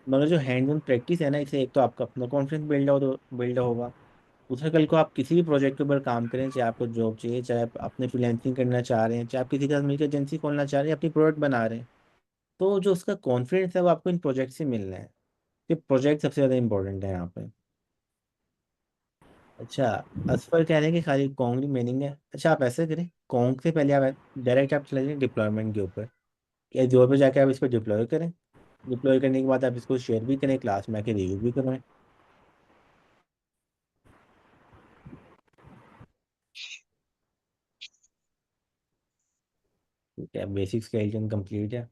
Speaker 2: मगर जो हैंड ऑन प्रैक्टिस है ना, इससे एक तो आपका अपना कॉन्फिडेंस बिल्ड होगा। दूसरा, कल को आप किसी भी प्रोजेक्ट के ऊपर काम करें, चाहे आपको जॉब चाहिए, चाहे आप अपने फ्रीलांसिंग करना चाह रहे हैं, चाहे आप किसी के साथ मिलकर एजेंसी खोलना चाह रहे हैं, अपनी प्रोडक्ट बना रहे हैं, तो जो उसका कॉन्फिडेंस है वो आपको इन प्रोजेक्ट से मिलना है। ये प्रोजेक्ट सबसे ज़्यादा इंपॉर्टेंट है यहाँ पे। अच्छा, असफर कह रहे हैं कि खाली कॉन्ग की मीनिंग है। अच्छा, आप ऐसे करें, कॉन्ग से पहले आप डायरेक्ट आप चले जाएं डिप्लॉयमेंट के ऊपर, या जोर पे जाके आप इसको डिप्लॉय करें। डिप्लॉय करने के बाद आप इसको शेयर भी करें, क्लास में आके रिव्यू भी करवाएं। ठीक है, बेसिक स्केलेटन कंप्लीट है,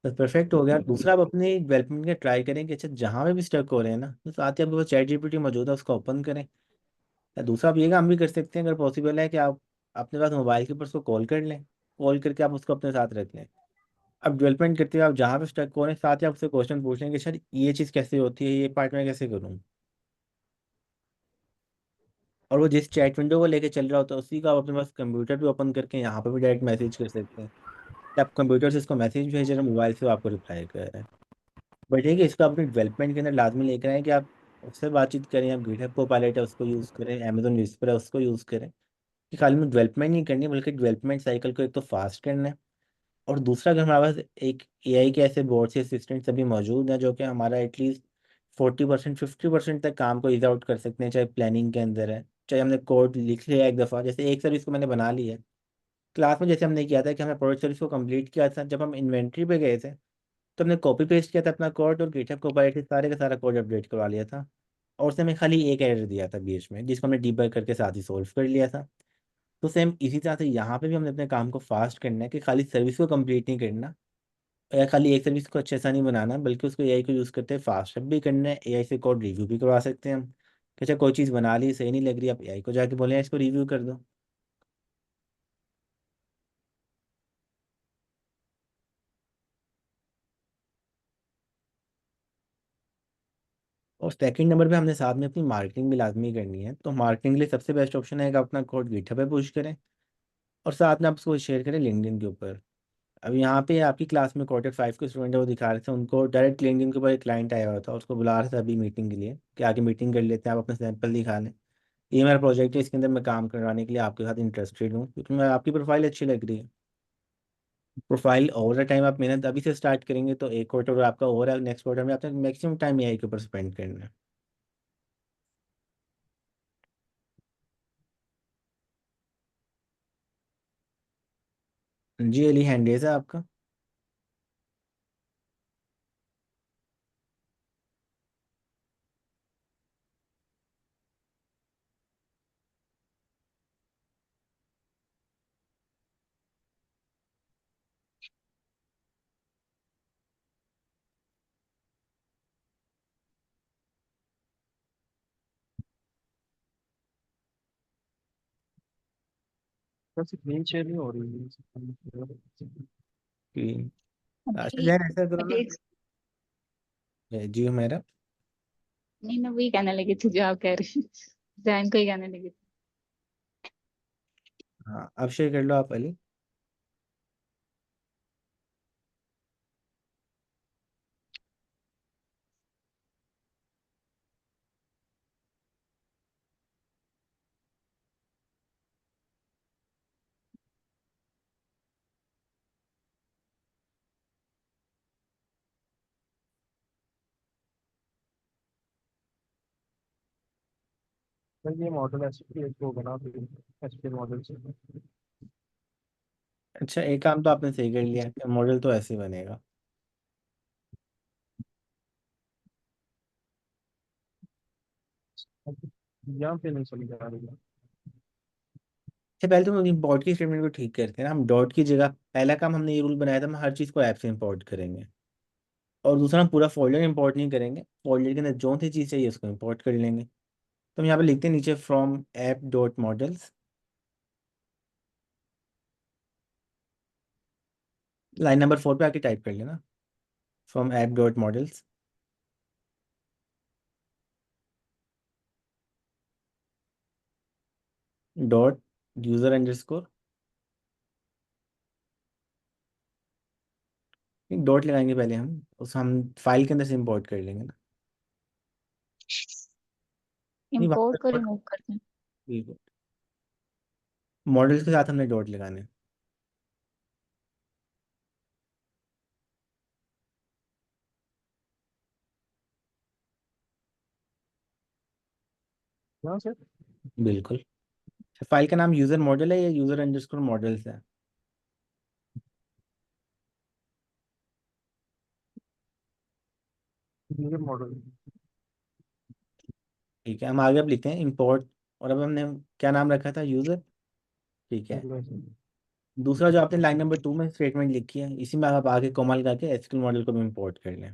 Speaker 2: तो परफेक्ट हो गया। दूसरा, आप अपने डेवलपमेंट का ट्राई करें कि अच्छा जहाँ पे भी स्टक हो रहे हैं ना, तो साथ ही आपके पास चैट जीपीटी मौजूद है, उसको ओपन करें। या दूसरा, आप ये काम भी कर सकते हैं, अगर पॉसिबल है, कि आप अपने पास मोबाइल के ऊपर उसको कॉल कर लें। कॉल करके आप उसको अपने साथ रख लें। अब डेवलपमेंट करते हुए आप जहाँ पे स्टक हो रहे हैं, साथ ही आप उससे क्वेश्चन पूछ लें कि सर ये चीज़ कैसे होती है, ये पार्ट में कैसे करूँ। और वो जिस चैट विंडो को लेके चल रहा होता है, उसी का आप अपने पास कंप्यूटर भी ओपन करके यहाँ पे भी डायरेक्ट मैसेज कर सकते हैं, कि आप कंप्यूटर से इसको मैसेज भेज रहे हैं, मोबाइल से वो आपको रिप्लाई कर रहा है। बट है कि इसको अपने डेवलपमेंट के अंदर लाजमी लेकर आए कि आप उससे बातचीत करें, आप गिटहब कोपायलट है उसको यूज़ करें, अमेजोन विस्पर है उसको यूज़ करें, कि खाली में डेवलपमेंट नहीं करनी, बल्कि डेवलपमेंट साइकिल को एक तो फास्ट करना है। और दूसरा, अगर हमारे पास एक एआई के ऐसे बोर्ड से असिस्टेंट सभी मौजूद हैं जो कि हमारा एटलीस्ट 40% 50% तक काम को इज आउट कर सकते हैं, चाहे प्लानिंग के अंदर है, चाहे हमने कोड लिख लिया एक दफ़ा, जैसे एक सर्विस को मैंने बना ली है क्लास में, जैसे हमने किया था कि हमने प्रोडक्ट सर्विस को कंप्लीट किया था, जब हम इन्वेंट्री पे गए थे तो हमने कॉपी पेस्ट किया था अपना कोड, और गिटहब कोपायलट से सारे का सारा कोड अपडेट करवा लिया था। और उसने हमें खाली एक एरर दिया था बीच में, जिसको हमने डीबग करके साथ ही सोल्व कर लिया था। तो सेम इसी तरह से यहाँ पे भी हमने अपने काम को फास्ट करना है, कि खाली सर्विस को कंप्लीट नहीं करना, या खाली एक सर्विस को अच्छे सा नहीं बनाना, बल्कि उसको एआई को यूज़ करते हैं फास्ट भी करना है। एआई से कोड रिव्यू भी करवा सकते हैं हम, कि अच्छा कोई चीज़ बना ली सही नहीं लग रही, आप एआई को जाके बोले इसको रिव्यू कर दो। और सेकंड नंबर पे हमने साथ में अपनी मार्केटिंग भी लाजमी करनी है, तो मार्केटिंग के लिए सबसे बेस्ट ऑप्शन है कि आप अपना कोड गिटहब पे पुश करें, और साथ में आप उसको शेयर करें लिंक्डइन के ऊपर। अब यहाँ पे आपकी क्लास में क्वार्टर 5 के स्टूडेंट है, वो दिखा रहे थे, उनको डायरेक्ट लिंक्डइन के ऊपर एक क्लाइंट आया हुआ था, उसको बुला रहे थे अभी मीटिंग के लिए, कि आगे मीटिंग कर लेते हैं, आप अपने सैंपल दिखा लें, ये मेरा प्रोजेक्ट है, इसके अंदर मैं काम करवाने के लिए आपके साथ इंटरेस्टेड हूँ, क्योंकि मैं आपकी प्रोफाइल अच्छी लग रही है। प्रोफाइल ओवर द टाइम आप मेहनत अभी से स्टार्ट करेंगे तो एक क्वार्टर आपका ओवर है, नेक्स्ट क्वार्टर में आपने मैक्सिमम टाइम एआई के ऊपर स्पेंड करना है। जी अली, हैंडेज है आपका।
Speaker 9: बस स्क्रीन शेयर नहीं हो रही है।
Speaker 2: कि अच्छा
Speaker 8: अभी
Speaker 2: जैन ऐसा करो ना।
Speaker 8: अपडेट्स
Speaker 2: जी मेरा।
Speaker 8: नहीं, मैं वही कहने लगी थी जो आप कह रही जैन को ही कहने लगी थी।
Speaker 2: हाँ, अब शेयर कर लो आप अली।
Speaker 9: सर ये मॉडल एसपी को बना दो, एसपी मॉडल से।
Speaker 2: अच्छा, एक काम तो आपने सही कर लिया कि मॉडल तो ऐसे ही बनेगा।
Speaker 9: यहाँ पे नहीं चली जा रही है।
Speaker 2: अच्छा, पहले तो हम इम्पोर्ट की स्टेटमेंट को ठीक करते हैं ना, हम डॉट की जगह पहला काम हमने ये रूल बनाया था, हम हर चीज़ को ऐप से इंपोर्ट करेंगे। और दूसरा, हम पूरा फोल्डर इंपोर्ट नहीं करेंगे, फोल्डर के अंदर जो सी चीज़ चाहिए उसको इंपोर्ट कर लेंगे। तो हम यहाँ पे लिखते हैं नीचे from app dot models, line number 4 पे आके टाइप कर लेना, from app dot models dot user underscore एक डॉट लगाएंगे पहले, हम फाइल के अंदर से इंपोर्ट कर लेंगे ना। नहीं, वहाँ
Speaker 8: इंपोर्ट को
Speaker 2: पे
Speaker 8: रिमूव करते हैं।
Speaker 2: बिल्कुल मॉडल्स के साथ हमने डॉट लगाने हैं।
Speaker 9: हाँ सर।
Speaker 2: बिल्कुल। फाइल का नाम यूजर मॉडल है या यूजर अंडरस्कोर मॉडल्स है?
Speaker 9: User model.
Speaker 2: ठीक है, हम आगे अब लिखते हैं इंपोर्ट। और अब हमने क्या नाम रखा था? यूजर। ठीक है। दूसरा जो आपने लाइन नंबर 2 में स्टेटमेंट लिखी है, इसी में आप आगे कोमा लगा के एसक्यूएल मॉडल को भी इंपोर्ट कर लें।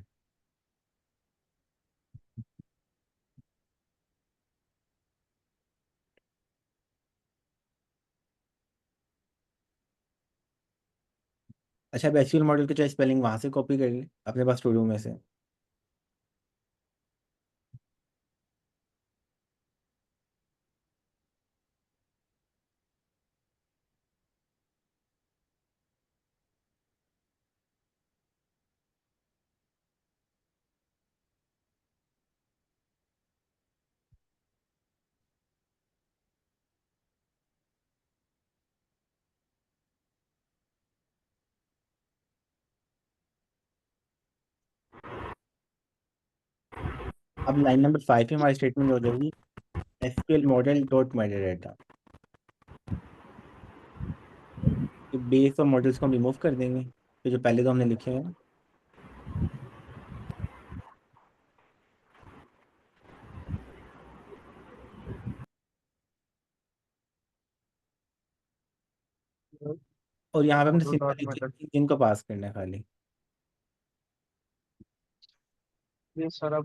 Speaker 2: अच्छा, अब एसक्यूएल मॉडल की जो स्पेलिंग वहां से कॉपी कर लें अपने पास स्टूडियो में से। अब लाइन नंबर 5 पे हमारी स्टेटमेंट हो जाएगी SQL model dot metadata. Base और मॉडल्स को हम रिमूव कर देंगे, तो जो पहले तो हमने लिखे हैं ना। और यहाँ पे हमने
Speaker 9: मॉडल डॉट
Speaker 2: सिंपल
Speaker 9: मेथड।
Speaker 2: इनको पास करना है खाली।
Speaker 9: ये सारा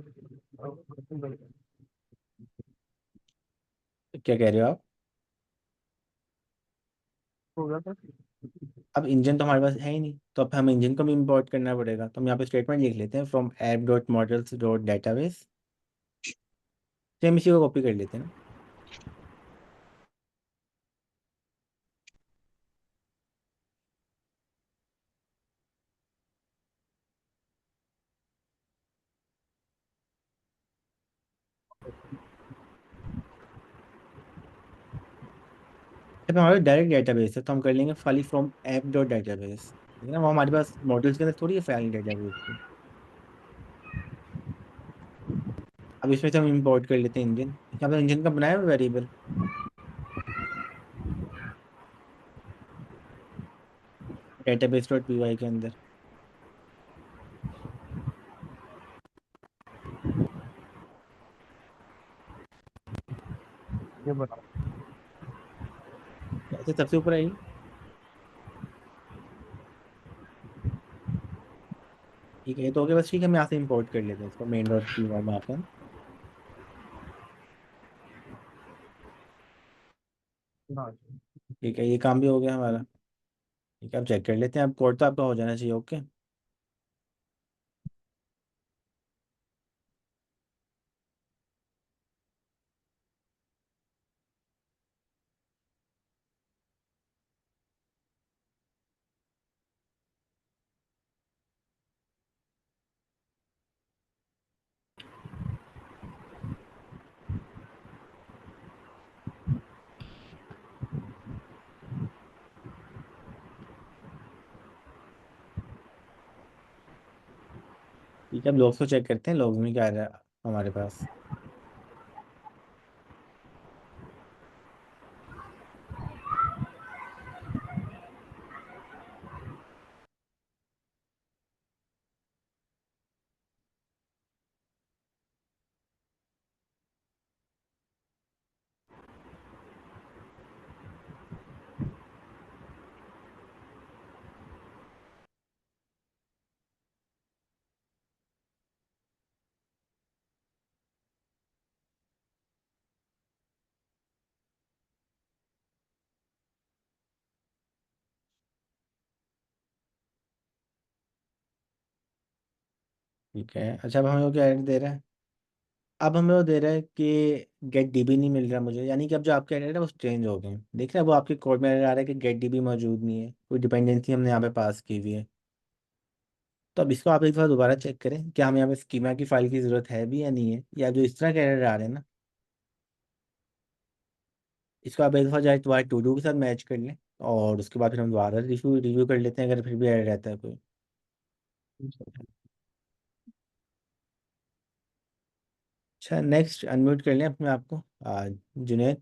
Speaker 2: क्या कह रहे हो आप?
Speaker 9: होगा सर।
Speaker 2: अब इंजन तो हमारे पास है ही नहीं, तो अब हमें इंजन को भी इंपोर्ट करना पड़ेगा। तो हम यहाँ पे स्टेटमेंट लिख लेते हैं from app dot models dot database. Same इसी को कॉपी कर लेते हैं ना। अब हमारा डायरेक्ट डेटाबेस है, तो हम कर लेंगे खाली फ्रॉम ऐप डॉट डेटाबेस। ठीक है ना, वो हमारे पास मॉडल्स के अंदर थोड़ी है फाइल डेटाबेस की। अब इसमें से हम इंपोर्ट कर लेते हैं इंजन। यहाँ पे इंजन का बनाया हुआ variable database dot P Y के अंदर।
Speaker 9: ये बना।
Speaker 2: ऐसे सबसे ऊपर आई। ठीक है, तो ओके बस ठीक है, हम यहाँ से इंपोर्ट कर लेते हैं इसको मेन डॉट पी वाई में आकर।
Speaker 9: हाँ।
Speaker 2: ठीक है, ये काम भी हो गया हमारा। ठीक है, अब चेक कर लेते हैं। अब कोड तो आपका हो जाना चाहिए। ओके। ठीक है, अब लॉग्स को चेक करते हैं, लॉग्स में क्या आ रहा है हमारे पास। ठीक है, अच्छा अब हमें वो क्या एरर दे रहा है? अब हमें वो दे रहा है कि गेट डीबी नहीं मिल रहा मुझे, यानी कि अब जो आपके एरर है वो चेंज हो गए हैं। देख रहे हैं वो आपके कोड में एरर आ रहा है कि गेट डीबी मौजूद नहीं है, कोई डिपेंडेंसी हमने यहाँ पे पास की हुई है। तो अब इसको आप एक बार दोबारा चेक करें क्या हमें यहाँ पे स्कीमा की फाइल की ज़रूरत है भी या नहीं है, या जो इस तरह के एरर आ रहे हैं ना, इसको आप एक बार जाए दोबारा टू डू के साथ मैच कर लें, और उसके बाद फिर हम दोबारा रिव्यू रिव्यू कर लेते हैं अगर फिर भी एरर रहता है कोई। अच्छा, नेक्स्ट अनम्यूट कर लें अपने आप को, जुनैद।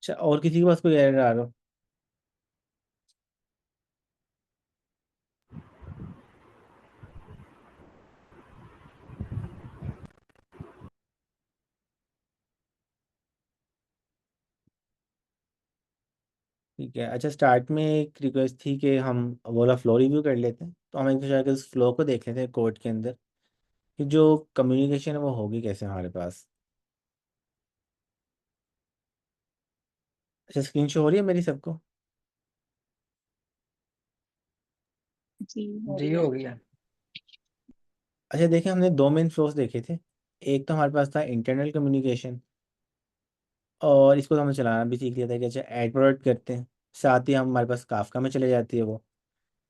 Speaker 2: अच्छा, और किसी के पास कोई एरर आ रहा हो? ठीक है। अच्छा, स्टार्ट में एक रिक्वेस्ट थी कि हम वो वाला फ्लो रिव्यू कर लेते हैं, तो हम एक दूसरे उस फ्लो को देख लेते हैं कोड के अंदर कि जो कम्युनिकेशन है वो होगी कैसे हमारे पास। अच्छा, स्क्रीन शो हो रही है मेरी सबको?
Speaker 8: जी हो
Speaker 1: जी
Speaker 8: रही है।
Speaker 1: हो गया।
Speaker 2: अच्छा, देखिए हमने दो मेन फ्लोस देखे थे। एक तो हमारे पास था इंटरनल कम्युनिकेशन, और इसको तो हमने चलाना भी सीख लिया था कि अच्छा ऐड प्रोडक्ट करते हैं, साथ ही हमारे पास काफका में चले जाती है, वो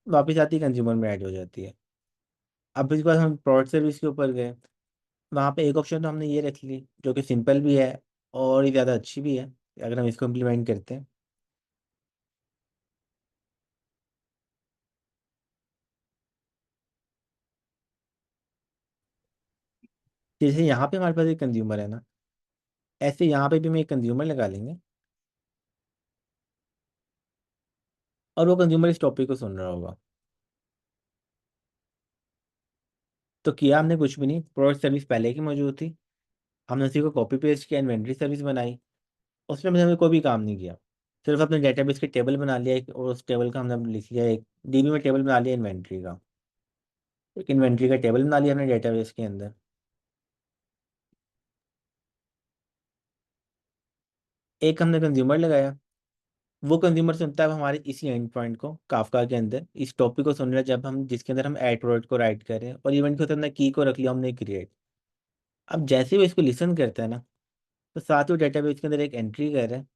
Speaker 2: वापस आती है कंज्यूमर में ऐड हो जाती है। अब इसके बाद हम प्रोडक्ट सर्विस के ऊपर गए, वहाँ पे एक ऑप्शन तो हमने ये रख ली जो कि सिंपल भी है और ये ज़्यादा अच्छी भी है अगर हम इसको इम्प्लीमेंट करते हैं। जैसे यहाँ पे हमारे पास एक कंज्यूमर है ना, ऐसे यहाँ पे भी हम एक कंज्यूमर लगा लेंगे, और वो कंज्यूमर इस टॉपिक को सुन रहा होगा। तो किया हमने कुछ भी नहीं, प्रोडक्ट सर्विस पहले की मौजूद थी, हमने उसी को कॉपी पेस्ट किया, इन्वेंट्री सर्विस बनाई, उसमें हमने कोई भी काम नहीं किया, सिर्फ अपने डेटाबेस के टेबल बना लिया और उस टेबल का हमने लिख लिया, एक डीबी में टेबल बना लिया इन्वेंट्री का, एक इन्वेंट्री का टेबल बना लिया अपने डेटाबेस के अंदर। एक हमने कंज्यूमर लगाया, वो कंज्यूमर सुनता है हमारे इसी एंड पॉइंट को काफका के अंदर, इस टॉपिक को सुन रहा है जब हम जिसके अंदर हम ऐड प्रोडक्ट को राइट कर रहे हैं, और इवेंट के अंदर हमने की को रख लिया हमने क्रिएट। अब जैसे ही वो इसको लिसन करता है ना, तो साथ ही वो डेटाबेस के अंदर एक एंट्री कर रहा है,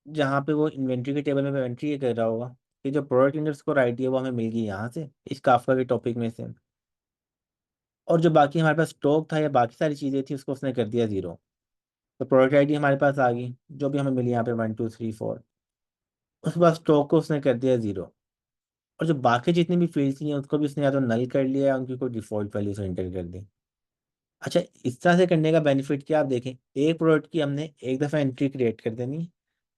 Speaker 2: जहाँ पे वो इन्वेंट्री के टेबल में एंट्री ये कर रहा होगा कि जो प्रोडक्ट इंडेक्स को राइट है वो हमें मिल गई यहाँ से इस काफका के टॉपिक में से, और जो बाकी हमारे पास स्टॉक था या बाकी सारी चीज़ें थी उसको उसने कर दिया जीरो। तो प्रोडक्ट आईडी हमारे पास आ गई जो भी हमें मिली यहाँ पे 1 2 3 4, उसके बाद स्टॉक को उसने कर दिया जीरो, और जो बाकी जितनी भी फील्ड्स थी उसको भी उसने या तो नल कर लिया या उनकी कोई डिफॉल्ट वैल्यू से एंटर कर दी। अच्छा, इस तरह से करने का बेनिफिट क्या आप देखें, एक प्रोडक्ट की हमने एक दफ़ा एंट्री क्रिएट कर देनी,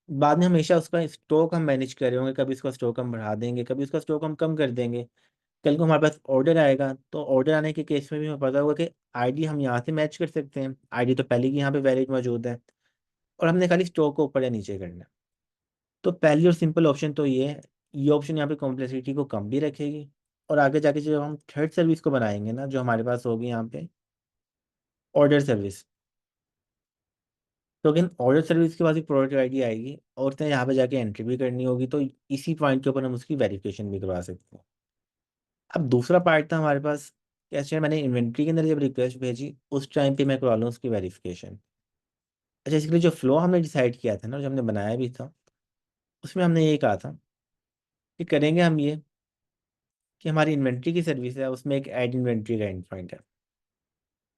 Speaker 2: बाद में हमेशा उसका स्टॉक हम मैनेज कर रहे होंगे, कभी उसका स्टॉक हम बढ़ा देंगे, कभी उसका स्टॉक हम कम कर देंगे। कल को हमारे पास ऑर्डर आएगा तो ऑर्डर आने के केस में भी हमें पता होगा कि आईडी हम यहाँ से मैच कर सकते हैं, आईडी तो पहले की यहाँ पे वैलिड मौजूद है, और हमने खाली स्टॉक को ऊपर या नीचे करना है। तो पहली और सिंपल ऑप्शन तो ये है, ये ऑप्शन यहाँ पे कॉम्प्लेक्सिटी को कम भी रखेगी, और आगे जाके जब हम थर्ड सर्विस को बनाएंगे ना जो हमारे पास होगी यहाँ पे ऑर्डर सर्विस, तो अगेन ऑर्डर सर्विस के बाद ही प्रोडक्ट आईडी आएगी और उसने यहाँ पे जाके एंट्री भी करनी होगी, तो इसी पॉइंट के ऊपर हम उसकी वेरिफिकेशन भी करवा सकते हैं। अब दूसरा पार्ट था हमारे पास, कैसे मैंने इन्वेंट्री के अंदर जब रिक्वेस्ट भेजी उस टाइम पे मैं करवा लूँ उसकी वेरिफिकेशन। अच्छा, इसके लिए जो फ्लो हमने डिसाइड किया था ना, जो हमने बनाया भी था, उसमें हमने ये कहा था कि करेंगे हम ये कि हमारी इन्वेंट्री की सर्विस है उसमें एक ऐड इन्वेंट्री का एंड पॉइंट है।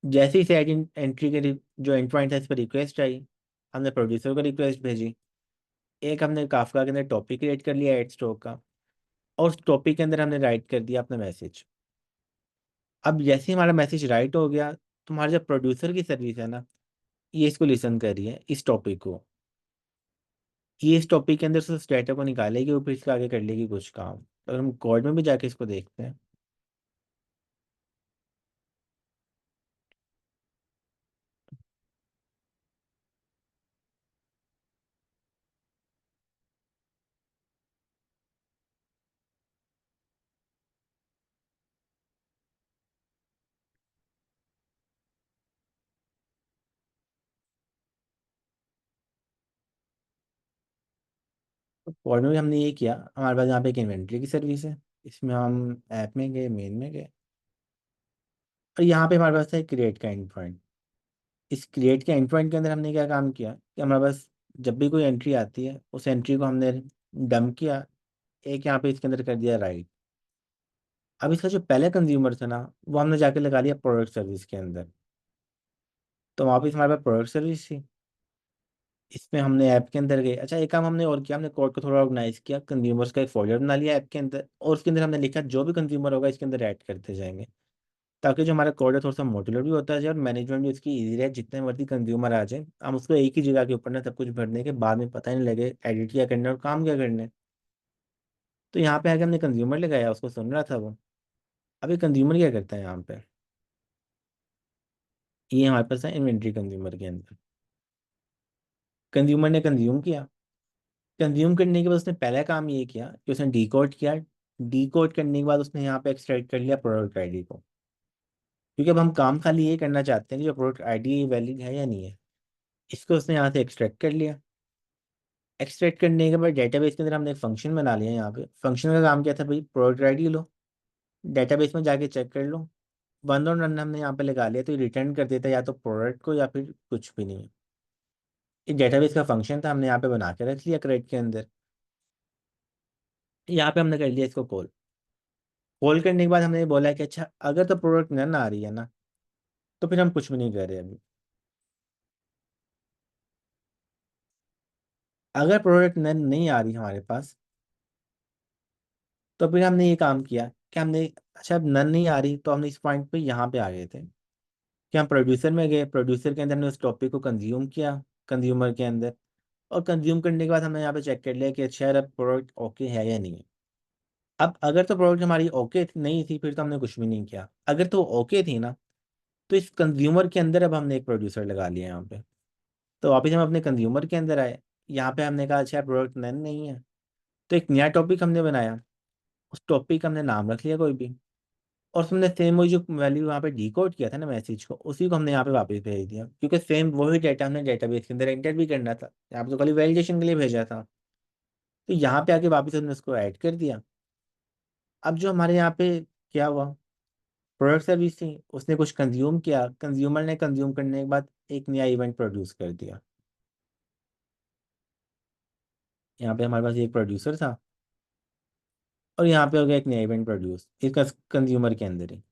Speaker 2: जैसे ही इस ऐड एंट्री के जो एंड पॉइंट है इस पर रिक्वेस्ट आई, हमने प्रोड्यूसर को रिक्वेस्ट भेजी, एक हमने काफका के अंदर टॉपिक क्रिएट कर लिया एड स्टॉक का, और उस टॉपिक के अंदर हमने राइट कर दिया अपना मैसेज। अब जैसे ही हमारा मैसेज राइट हो गया, तो हमारा जो प्रोड्यूसर की सर्विस है ना, ये इसको लिसन कर रही है इस टॉपिक को, ये इस टॉपिक के अंदर से उस डेटा को निकालेगी और फिर इसके आगे कर लेगी कुछ काम। अगर हम कोड में भी जाके इसको देखते हैं, तो कोड में भी हमने ये किया, हमारे पास यहाँ पे एक इन्वेंट्री की सर्विस है, इसमें हम ऐप में गए, मेन में गए, और यहाँ पे हमारे पास है क्रिएट का एंड पॉइंट। इस क्रिएट के एंड पॉइंट के अंदर हमने क्या काम किया कि हमारे पास जब भी कोई एंट्री आती है उस एंट्री को हमने डंप किया, एक यहाँ पे इसके अंदर कर दिया राइट। अब इसका जो पहले कंज्यूमर था ना, वो हमने जाके लगा लिया प्रोडक्ट सर्विस के अंदर। तो वापस हमारे पास प्रोडक्ट सर्विस थी, इसमें हमने ऐप के अंदर गए। अच्छा, एक काम हमने और किया, हमने कोड को थोड़ा ऑर्गेनाइज किया, कंज्यूमर्स का एक फोल्डर बना लिया ऐप के अंदर, और उसके अंदर हमने लिखा जो भी कंज्यूमर होगा इसके अंदर ऐड करते जाएंगे, ताकि जो हमारा कोड है थोड़ा सा मॉड्यूलर भी होता जाए और मैनेजमेंट भी उसकी ईजी रहे। जितने मर्जी कंज्यूमर आ जाए, हम उसको एक ही जगह के ऊपर ना सब कुछ भरने के बाद में पता ही नहीं लगे एडिट क्या करना है और काम क्या करना है। तो यहाँ पे आके हमने कंज्यूमर लगाया, उसको सुन रहा था वो। अभी कंज्यूमर क्या करता है यहाँ पे, ये हमारे पास है इन्वेंट्री कंज्यूमर के अंदर। कंज्यूमर ने कंज्यूम किया, कंज्यूम करने के बाद उसने पहला काम ये किया कि उसने डिकोड किया। डिकोड करने के बाद उसने यहाँ पे एक्सट्रैक्ट कर लिया प्रोडक्ट आईडी को, क्योंकि अब हम काम खाली ये करना चाहते हैं कि जो प्रोडक्ट आईडी वैलिड है या नहीं है। इसको उसने यहाँ से एक्सट्रैक्ट कर लिया। एक्सट्रैक्ट करने के बाद डेटाबेस के अंदर हमने एक फंक्शन बना लिया। यहाँ पे फंक्शन का काम क्या था भाई, प्रोडक्ट आईडी लो, डेटाबेस में जाके चेक कर लो, वन और रन हमने यहाँ पे लगा लिया, तो ये रिटर्न कर देता है या तो प्रोडक्ट को या फिर कुछ भी नहीं। ये डेटाबेस का फंक्शन था, हमने यहाँ पे बना के रख लिया क्रेड के अंदर। यहाँ पे हमने कर लिया इसको कॉल। कॉल करने के बाद हमने ये बोला कि अच्छा अगर तो प्रोडक्ट नन आ रही है ना, तो फिर हम कुछ भी नहीं कर रहे अभी। अगर प्रोडक्ट नन नहीं आ रही हमारे पास, तो फिर हमने ये काम किया कि हमने, अच्छा अब नन नहीं आ रही, तो हमने इस पॉइंट पे यहाँ पे आ गए थे कि हम प्रोड्यूसर में गए। प्रोड्यूसर के अंदर हमने उस टॉपिक को कंज्यूम किया कंज्यूमर के अंदर, और कंज्यूम करने के बाद हमने यहाँ पे चेक कर लिया कि अच्छा यार अब प्रोडक्ट ओके है या नहीं है। अब अगर तो प्रोडक्ट हमारी ओके नहीं थी, फिर तो हमने कुछ भी नहीं किया। अगर तो ओके थी ना, तो इस कंज्यूमर के अंदर अब हमने एक प्रोड्यूसर लगा लिया यहाँ पे। तो वापस हम अपने कंज्यूमर के अंदर आए, यहाँ पे हमने कहा अच्छा प्रोडक्ट नन नहीं है, तो एक नया टॉपिक हमने बनाया। उस टॉपिक का हमने नाम रख लिया कोई भी, और हमने सेम वही जो वैल्यू वहाँ पे डिकोड किया था ना मैसेज को, उसी को हमने यहाँ पे वापस भेज दिया, क्योंकि सेम वही डेटा हमने डेटाबेस के अंदर एंटर भी करना था। यहाँ पे तो खाली वैलिडेशन के लिए भेजा था, तो यहाँ पे आके वापस हमने उसको ऐड कर दिया। अब जो हमारे यहाँ पे क्या हुआ, प्रोडक्ट सर्विस थी, उसने कुछ कंज्यूम किया, कंज्यूमर ने कंज्यूम करने के बाद एक नया इवेंट प्रोड्यूस कर दिया। यहाँ पे हमारे पास एक प्रोड्यूसर था, और यहाँ पे हो गया एक नया इवेंट प्रोड्यूस इसका कंज्यूमर के अंदर ही।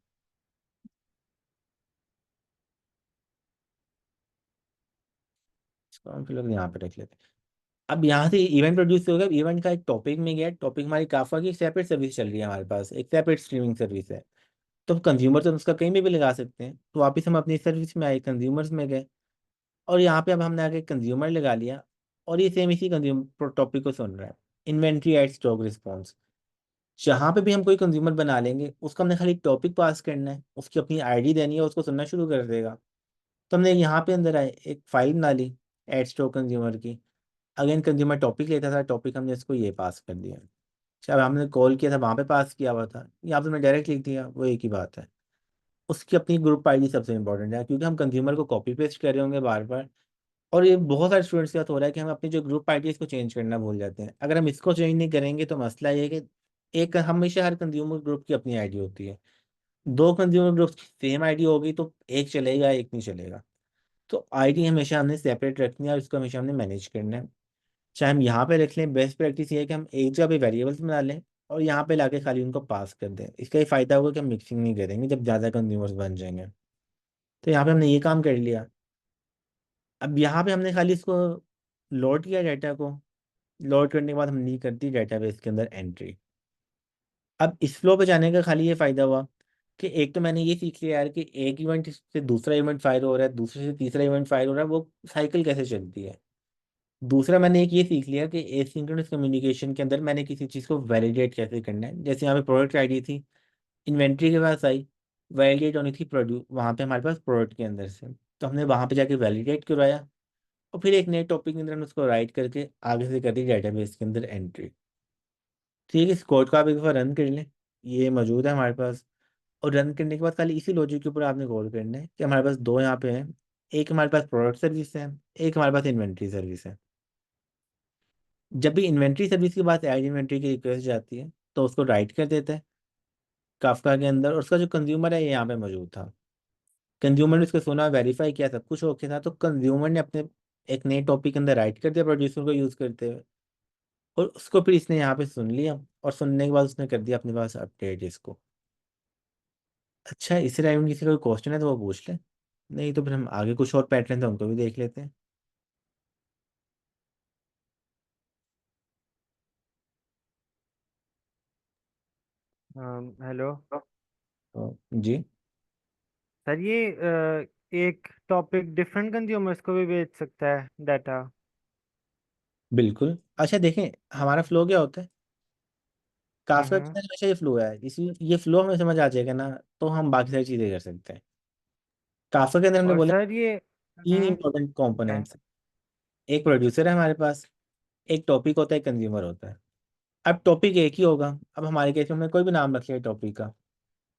Speaker 2: इसको हम फिर लोग यहाँ पे रख लेते हैं। अब यहाँ से इवेंट प्रोड्यूस हो गया, इवेंट का एक टॉपिक में गया, टॉपिक हमारी काफा की एक सेपरेट सर्विस चल रही है, हमारे पास एक सेपरेट स्ट्रीमिंग सर्विस है। तो कंज्यूमर तो उसका कहीं भी लगा सकते हैं। तो वापस हम अपनी सर्विस में आए, कंज्यूमर्स में गए, और यहाँ पे अब हमने आगे कंज्यूमर लगा लिया, और ये सेम इसी कंज्यूमर टॉपिक को सुन रहा है, इन्वेंट्री एट स्टॉक रिस्पॉन्स। जहाँ पे भी हम कोई कंज्यूमर बना लेंगे, उसका हमने खाली टॉपिक पास करना है, उसकी अपनी आईडी देनी है, उसको सुनना शुरू कर देगा। तो हमने यहाँ पे अंदर आए एक फाइल बना ली एट स्टॉक कंज्यूमर की। अगेन कंज्यूमर टॉपिक लेता था, टॉपिक हमने इसको ये पास कर दिया। अच्छा, अब हमने कॉल किया था वहाँ पे पास किया हुआ था, यहाँ पे हमने डायरेक्ट लिख दिया, वो एक ही बात है। उसकी अपनी ग्रुप आईडी सबसे इंपॉर्टेंट है, क्योंकि हम कंज्यूमर को कॉपी पेस्ट कर रहे होंगे बार बार। और ये बहुत सारे स्टूडेंट्स के साथ हो रहा है कि हम अपनी जो ग्रुप आईडी इसको चेंज करना भूल जाते हैं। अगर हम इसको चेंज नहीं करेंगे तो मसला ये है कि एक हमेशा हर कंज्यूमर ग्रुप की अपनी आईडी होती है। दो कंज्यूमर ग्रुप की सेम आईडी होगी तो एक चलेगा एक नहीं चलेगा। तो आईडी हमेशा हमने सेपरेट रखनी है, और इसको हमेशा हमने मैनेज करना है। चाहे हम यहाँ पे रख लें, बेस्ट प्रैक्टिस ये है कि हम एक जगह पे वेरिएबल्स बना लें और यहाँ पे लाके खाली उनको पास कर दें। इसका ये फायदा होगा कि हम मिक्सिंग नहीं करेंगे जब ज़्यादा कंज्यूमर्स बन जाएंगे। तो यहाँ पे हमने ये काम कर लिया। अब यहाँ पे हमने खाली इसको लोड किया डाटा को, लोड करने के बाद हमने नहीं कर दी डेटाबेस के अंदर एंट्री। अब इस फ्लो पे जाने का खाली ये फायदा हुआ कि एक तो मैंने ये सीख लिया यार कि एक इवेंट से दूसरा इवेंट फायर हो रहा है, दूसरे से तीसरा इवेंट फायर हो रहा है, वो साइकिल कैसे चलती है। दूसरा मैंने एक ये सीख लिया कि एसिंक्रोनस कम्युनिकेशन के अंदर मैंने किसी चीज़ को वैलिडेट कैसे करना है। जैसे यहाँ पे प्रोडक्ट आईडी थी, इन्वेंट्री के पास आई, वैलिडेट होनी थी प्रोड्यूस वहाँ पे हमारे पास प्रोडक्ट के अंदर से, तो हमने वहाँ पे जाके वैलिडेट करवाया, और फिर एक नए टॉपिक के अंदर हमने उसको राइट करके आगे से कर दी डेटाबेस के अंदर एंट्री। ठीक है, इस कोड को आप एक बार रन कर लें, ये मौजूद है हमारे पास। और रन करने के बाद खाली इसी लॉजिक के ऊपर आपने गौर करना है कि हमारे पास दो यहाँ पे हैं, एक हमारे पास प्रोडक्ट सर्विस है, एक हमारे पास इन्वेंट्री सर्विस है। जब भी इन्वेंट्री सर्विस के बाद ऐड इन्वेंट्री की रिक्वेस्ट जाती है तो उसको राइट कर देता है काफका के अंदर, और उसका जो कंज्यूमर है ये यहाँ पे मौजूद था। कंज्यूमर ने उसको सुना, वेरीफाई किया, सब कुछ ओके था, तो कंज्यूमर ने अपने एक नए टॉपिक के अंदर राइट कर दिया प्रोड्यूसर को यूज करते हुए, और उसको फिर इसने यहाँ पे सुन लिया, और सुनने के बाद उसने कर दिया अपने पास अपडेट इसको। अच्छा, इस राइम में किसी का कोई क्वेश्चन है तो वो पूछ ले, नहीं तो फिर हम आगे कुछ और पैटर्न है उनको भी देख लेते हैं।
Speaker 6: हेलो
Speaker 2: जी
Speaker 6: सर, ये एक टॉपिक डिफरेंट कंज्यूमर्स को भी भेज सकता है डाटा?
Speaker 2: बिल्कुल। अच्छा देखें, हमारा फ्लो क्या होता है, काफका के
Speaker 6: हम्म।
Speaker 2: अंदर हमेशा ये फ्लो है, इसलिए ये फ्लो हमें समझ आ जाएगा ना, तो हम बाकी सारी चीजें कर सकते हैं। काफका के अंदर हमने
Speaker 6: और
Speaker 2: बोला
Speaker 6: सर ये
Speaker 2: तीन इंपॉर्टेंट
Speaker 6: क्या है?
Speaker 2: कंपोनेंट्स, एक प्रोड्यूसर है हमारे पास, एक टॉपिक होता है, कंज्यूमर होता है। अब टॉपिक एक ही होगा, अब हमारे केस में हमने कोई भी नाम रख लिया टॉपिक का।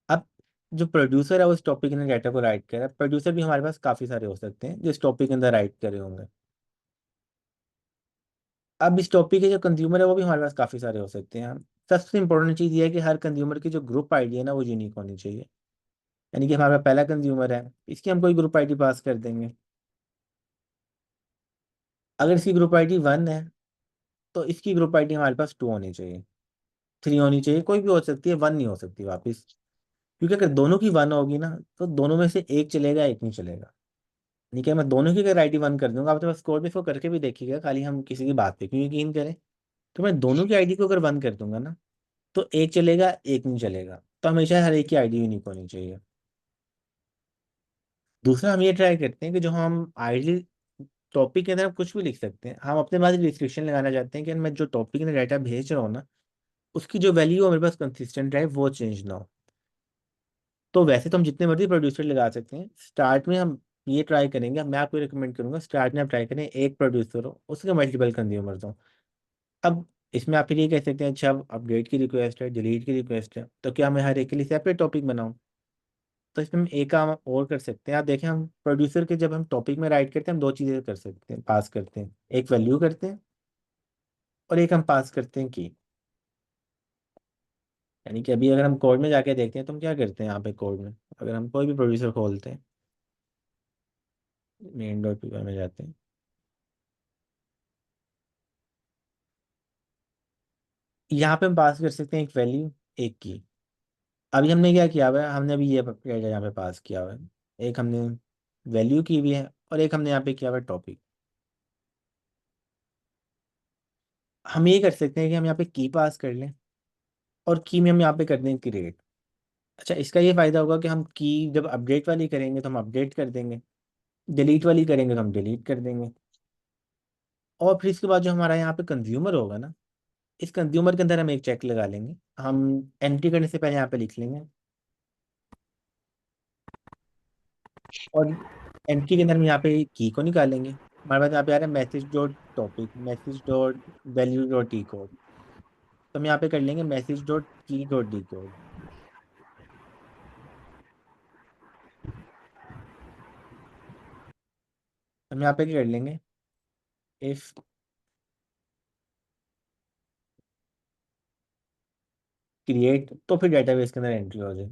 Speaker 2: अब जो प्रोड्यूसर है वो इस टॉपिक के अंदर डाटा को राइट करे, प्रोड्यूसर भी हमारे पास काफी सारे हो सकते हैं जो इस टॉपिक के अंदर राइट करे होंगे। अब इस टॉपिक के जो कंज्यूमर है वो भी हमारे पास काफी सारे हो सकते हैं। सबसे इंपॉर्टेंट चीज ये है कि हर कंज्यूमर की जो ग्रुप आईडी है ना वो यूनिक होनी चाहिए। यानी कि हमारा पहला कंज्यूमर है, इसकी हम कोई ग्रुप आईडी पास कर देंगे। अगर इसकी ग्रुप आईडी 1 है तो इसकी ग्रुप आईडी हमारे पास 2 होनी चाहिए, 3 होनी चाहिए, कोई भी हो सकती है, 1 नहीं हो सकती वापस। क्योंकि अगर दोनों की 1 होगी ना तो दोनों में से एक चलेगा, एक नहीं चलेगा। नहीं क्या, मैं दोनों की अगर आईडी 1 कर दूंगा, आप तो बस कोड में इसको करके भी देखिएगा, खाली हम किसी की बात पे क्यों यकीन करें। तो मैं दोनों की आईडी को अगर 1 कर दूंगा ना तो एक चलेगा, एक नहीं चलेगा, तो हमेशा हर एक की आईडी यूनिक होनी चाहिए। दूसरा हम ये ट्राई करते हैं कि जो हम आईडी टॉपिक के अंदर हम कुछ भी लिख सकते हैं, हम अपने पास रिस्ट्रिक्शन लगाना चाहते हैं कि मैं जो टॉपिक में डाटा भेज रहा हूँ ना उसकी जो वैल्यू है मेरे पास कंसिस्टेंट रहे, वो चेंज ना हो। तो वैसे तो हम जितने मर्जी प्रोड्यूसर लगा सकते हैं, स्टार्ट में हम ये ट्राई करेंगे, मैं आपको रिकमेंड करूंगा स्टार्ट में आप ट्राई करें एक प्रोड्यूसर हो उसके मल्टीपल कंज्यूमर्स हो। अब इसमें आप फिर ये कह सकते हैं अच्छा अब अपडेट की रिक्वेस्ट है, डिलीट की रिक्वेस्ट है, तो क्या मैं हर एक के लिए सेपरेट टॉपिक बनाऊं। तो इसमें हम एक काम और कर सकते हैं, आप देखें हम प्रोड्यूसर के जब हम टॉपिक में राइट करते हैं हम दो चीज़ें कर सकते हैं, पास करते हैं, एक वैल्यू करते हैं और एक हम पास करते हैं की। यानी कि अभी अगर हम कोड में जाके देखते हैं तो हम क्या करते हैं, यहाँ पे कोड में अगर हम कोई भी प्रोड्यूसर खोलते हैं, मेन डॉट पी में जाते हैं, यहाँ पे हम पास कर सकते हैं एक वैल्यू, एक की। अभी हमने क्या किया हुआ है, हमने अभी ये डेटा यहाँ पे पास किया हुआ है, एक हमने वैल्यू की हुई है और एक हमने यहाँ पे किया हुआ है टॉपिक। हम ये कर सकते हैं कि हम यहाँ पे की पास कर लें और की में हम यहाँ पे कर दें क्रिएट। अच्छा, इसका ये फायदा होगा कि हम की जब अपडेट वाली करेंगे तो हम अपडेट कर देंगे, डिलीट वाली करेंगे तो हम डिलीट कर देंगे। और फिर इसके बाद जो हमारा यहाँ पे कंज्यूमर होगा ना, इस कंज्यूमर के अंदर हम एक चेक लगा लेंगे, हम एंट्री करने से पहले यहाँ पे लिख लेंगे, और एंट्री के अंदर हम यहाँ पे की को निकालेंगे। हमारे पास यहाँ पे आ रहा है message dot topic, message dot value dot T code, तो हम यहाँ पे कर लेंगे मैसेज डॉट की डॉट डी कोड। हम यहाँ पे क्या कर लेंगे, इफ क्रिएट, तो फिर डेटाबेस के अंदर एंट्री हो जाए।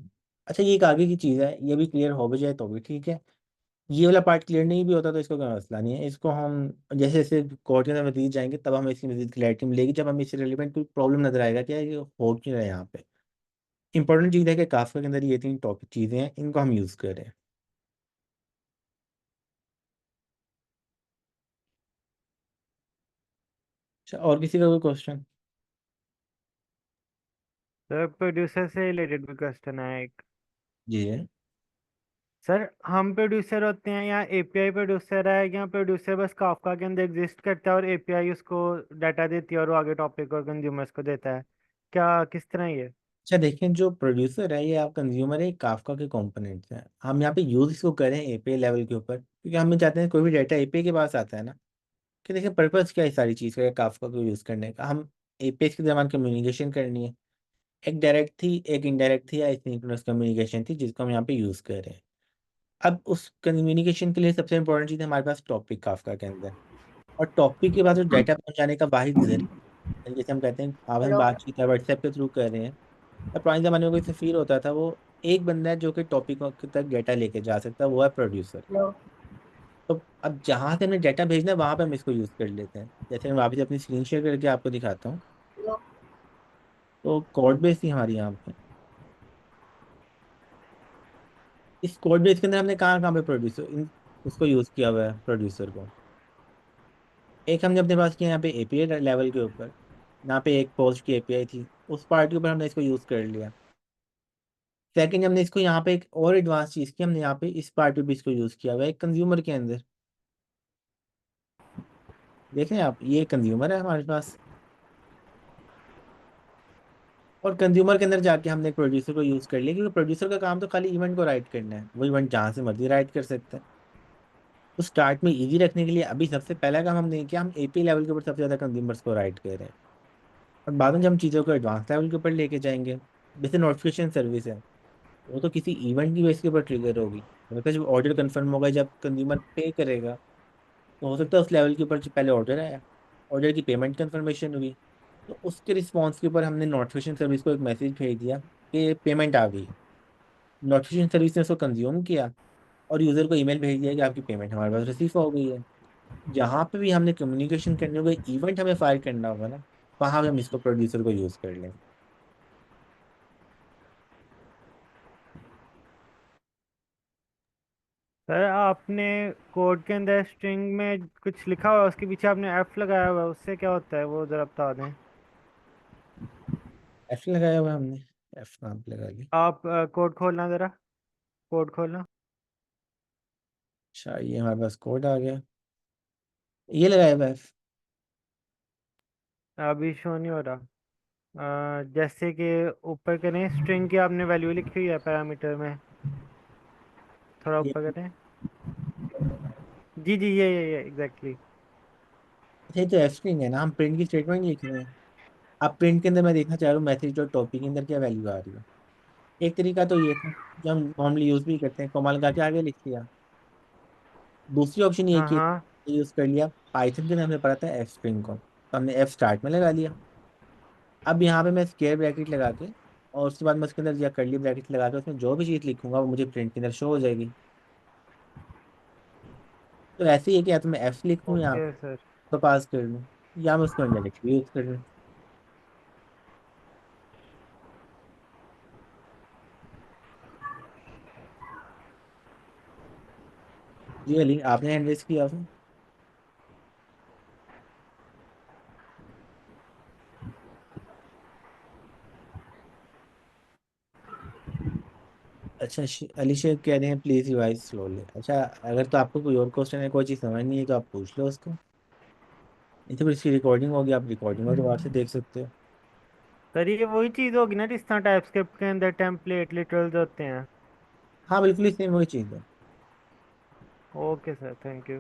Speaker 2: अच्छा, ये एक आगे की चीज़ है, ये भी क्लियर हो भी जाए तो भी ठीक है। ये वाला पार्ट क्लियर नहीं भी होता तो इसको कोई मसला नहीं है, इसको हम जैसे जैसे कोर्ट के अंदर मजीद जाएंगे तब हमें इसकी मजीद क्लैरिटी मिलेगी, जब हमें इससे रिलेवेंट कोई प्रॉब्लम नजर आएगा कि यार ये हो क्यों रहा है यहाँ पे। इंपॉर्टेंट चीज़ है कि काफका के अंदर ये 3 टॉपिक चीज़ें हैं, इनको हम यूज़ करें। अच्छा, और किसी का कोई क्वेश्चन?
Speaker 6: सर प्रोड्यूसर से रिलेटेड भी क्वेश्चन है एक।
Speaker 2: जी है।
Speaker 6: सर हम प्रोड्यूसर होते हैं या एपीआई प्रोड्यूसर है, या प्रोड्यूसर बस काफका के अंदर एग्जिस्ट करता है और एपीआई उसको डाटा देती है और वो आगे टॉपिक और कंज्यूमर्स को देता है? क्या किस तरह ये?
Speaker 2: अच्छा देखें, जो प्रोड्यूसर है ये आप कंज्यूमर है, काफका के कंपोनेंट्स हैं, हम यहाँ पे यूज़ इसको करें एपीआई लेवल के ऊपर, क्योंकि हम ये चाहते हैं कोई भी डाटा एपीआई के पास आता है ना, कि देखिए पर्पस क्या है इस सारी चीज़ का, काफका को यूज़ करने का, हम एपीआई के दरमियान कम्युनिकेशन करनी है। एक डायरेक्ट थी, एक इनडायरेक्ट थी या एसिंक्रोनस कम्युनिकेशन थी जिसको हम यहाँ पे यूज़ कर रहे हैं। अब उस कम्युनिकेशन के लिए सबसे इंपॉर्टेंट चीज़ है हमारे पास टॉपिक काफका के अंदर। और टॉपिक के बाद जो डाटा पहुंचाने का वाहिद जरिया, जैसे हम कहते हैं आप हम
Speaker 10: हेलो
Speaker 2: बातचीत व्हाट्सएप के थ्रू कर रहे हैं, और पुराने जमाने में कोई सफीर होता था, वो एक बंदा है जो कि टॉपिक तक डाटा लेके जा सकता है, वो है प्रोड्यूसर।
Speaker 10: हेलो
Speaker 2: तो अब जहां से हमें डाटा भेजना है वहां पे हम इसको यूज कर लेते हैं। जैसे मैं वापस अपनी स्क्रीन शेयर करके आपको दिखाता हूँ।
Speaker 10: हेलो
Speaker 2: तो कोड बेस थी हमारी यहाँ पे। इस कोड बेस के अंदर हमने कहाँ कहाँ पे प्रोड्यूसर उसको यूज किया हुआ है, प्रोड्यूसर को। एक हमने अपने पास किया यहाँ पे एपीआई लेवल के ऊपर, यहाँ पे एक पोस्ट की एपीआई थी, उस पार्ट के ऊपर हमने इसको यूज कर लिया। सेकंड हमने इसको यहाँ पे एक और एडवांस चीज की, हमने यहाँ पे इस पार्ट पे भी इसको यूज किया हुआ है कंज्यूमर के अंदर। देखें आप, ये कंज्यूमर है हमारे पास, और कंज्यूमर के अंदर जाके हमने एक प्रोड्यूसर को यूज कर लिया, क्योंकि प्रोड्यूसर का काम तो खाली इवेंट को राइट करना है, वो इवेंट जहां से मर्जी राइट कर सकता है। तो स्टार्ट में इजी रखने के लिए अभी सबसे पहला काम हमने किया, हम एपी लेवल के ऊपर सबसे ज्यादा कंज्यूमर्स को राइट कर रहे हैं। और बाद में जब हम चीज़ों को एडवांस लेवल के ऊपर लेके जाएंगे, जैसे नोटिफिकेशन सर्विस है, वो तो किसी इवेंट की बेस के ऊपर ट्रिगर होगी। मतलब जब ऑर्डर कंफर्म होगा, जब कंज्यूमर पे करेगा, तो हो सकता है उस लेवल के ऊपर जो पहले ऑर्डर आया, ऑर्डर की पेमेंट कंफर्मेशन हुई, तो उसके रिस्पॉन्स के ऊपर हमने नोटिफिकेशन सर्विस को एक मैसेज भेज दिया कि पेमेंट आ गई। नोटिफिकेशन सर्विस ने उसको कंज्यूम किया और यूजर को ईमेल भेज दिया कि आपकी पेमेंट हमारे पास रिसीव हो गई है। जहाँ पे भी हमने कम्युनिकेशन करने होगा, इवेंट हमें फायर करना होगा ना, वहाँ पे हम इसको प्रोड्यूसर को यूज कर लेंगे।
Speaker 6: सर आपने कोड के अंदर स्ट्रिंग में कुछ लिखा हुआ है, उसके पीछे आपने एफ लगाया हुआ है, उससे क्या होता है वो ज़रा बता दें।
Speaker 2: एफ लगाया हुआ है हमने, एफ नाम पे लगा लिया।
Speaker 6: आप कोड खोलना ज़रा, कोड खोलना।
Speaker 2: अच्छा, ये हमारे पास कोड आ गया, ये लगाया हुआ है एफ।
Speaker 6: अभी शो नहीं हो रहा। जैसे कि ऊपर करें, स्ट्रिंग की आपने वैल्यू लिखी हुई है पैरामीटर में, थोड़ा
Speaker 2: ये
Speaker 6: ऊपर करें। जी जी, ये एग्जैक्टली।
Speaker 2: ये तो एफ स्ट्रिंग है ना, हम प्रिंट की स्टेटमेंट लिख रहे हैं। अब प्रिंट के अंदर मैं देखना चाह रहा हूँ मैसेज डॉट टॉपिक के अंदर क्या वैल्यू आ रही है। एक तरीका तो ये था जो हम नॉर्मली यूज भी करते हैं, कॉमा लगा के आगे लिख दिया। दूसरी ऑप्शन ये
Speaker 6: हाँ
Speaker 2: कि
Speaker 6: हाँ।
Speaker 2: यूज कर लिया, पाइथन के अंदर हमने पढ़ा था एफ स्ट्रिंग को, तो हमने एफ स्टार्ट में लगा लिया। अब यहाँ पे मैं स्क्वायर ब्रैकेट लगा के, और उसके बाद मैं उसके अंदर या कर्ली ब्रैकेट लगा के उसमें जो भी चीज़ लिखूंगा वो मुझे प्रिंट के अंदर शो हो जाएगी। तो ऐसे ही है कि या तो मैं एफ लिख लूँ या
Speaker 6: ओके सर।
Speaker 2: तो पास कर लूँ, या मैं उसको डायरेक्टली यूज कर लूँ। जी अली, आपने हैंड रेस किया था। अच्छा, अली शेख कह रहे हैं प्लीज रिवाइज स्लोली। अच्छा, अगर तो आपको कोई और क्वेश्चन है, कोई चीज़ समझ नहीं है, तो आप पूछ लो उसको। नहीं तो फिर इसकी रिकॉर्डिंग होगी, आप रिकॉर्डिंग और दोबारा से देख सकते हो।
Speaker 6: सर ये वही चीज़ होगी ना जिस तरह टाइपस्क्रिप्ट के अंदर टेम्पलेट लिटरल्स होते हैं।
Speaker 2: हाँ बिल्कुल ही सेम वही चीज़ है।
Speaker 6: Okay sir, thank you.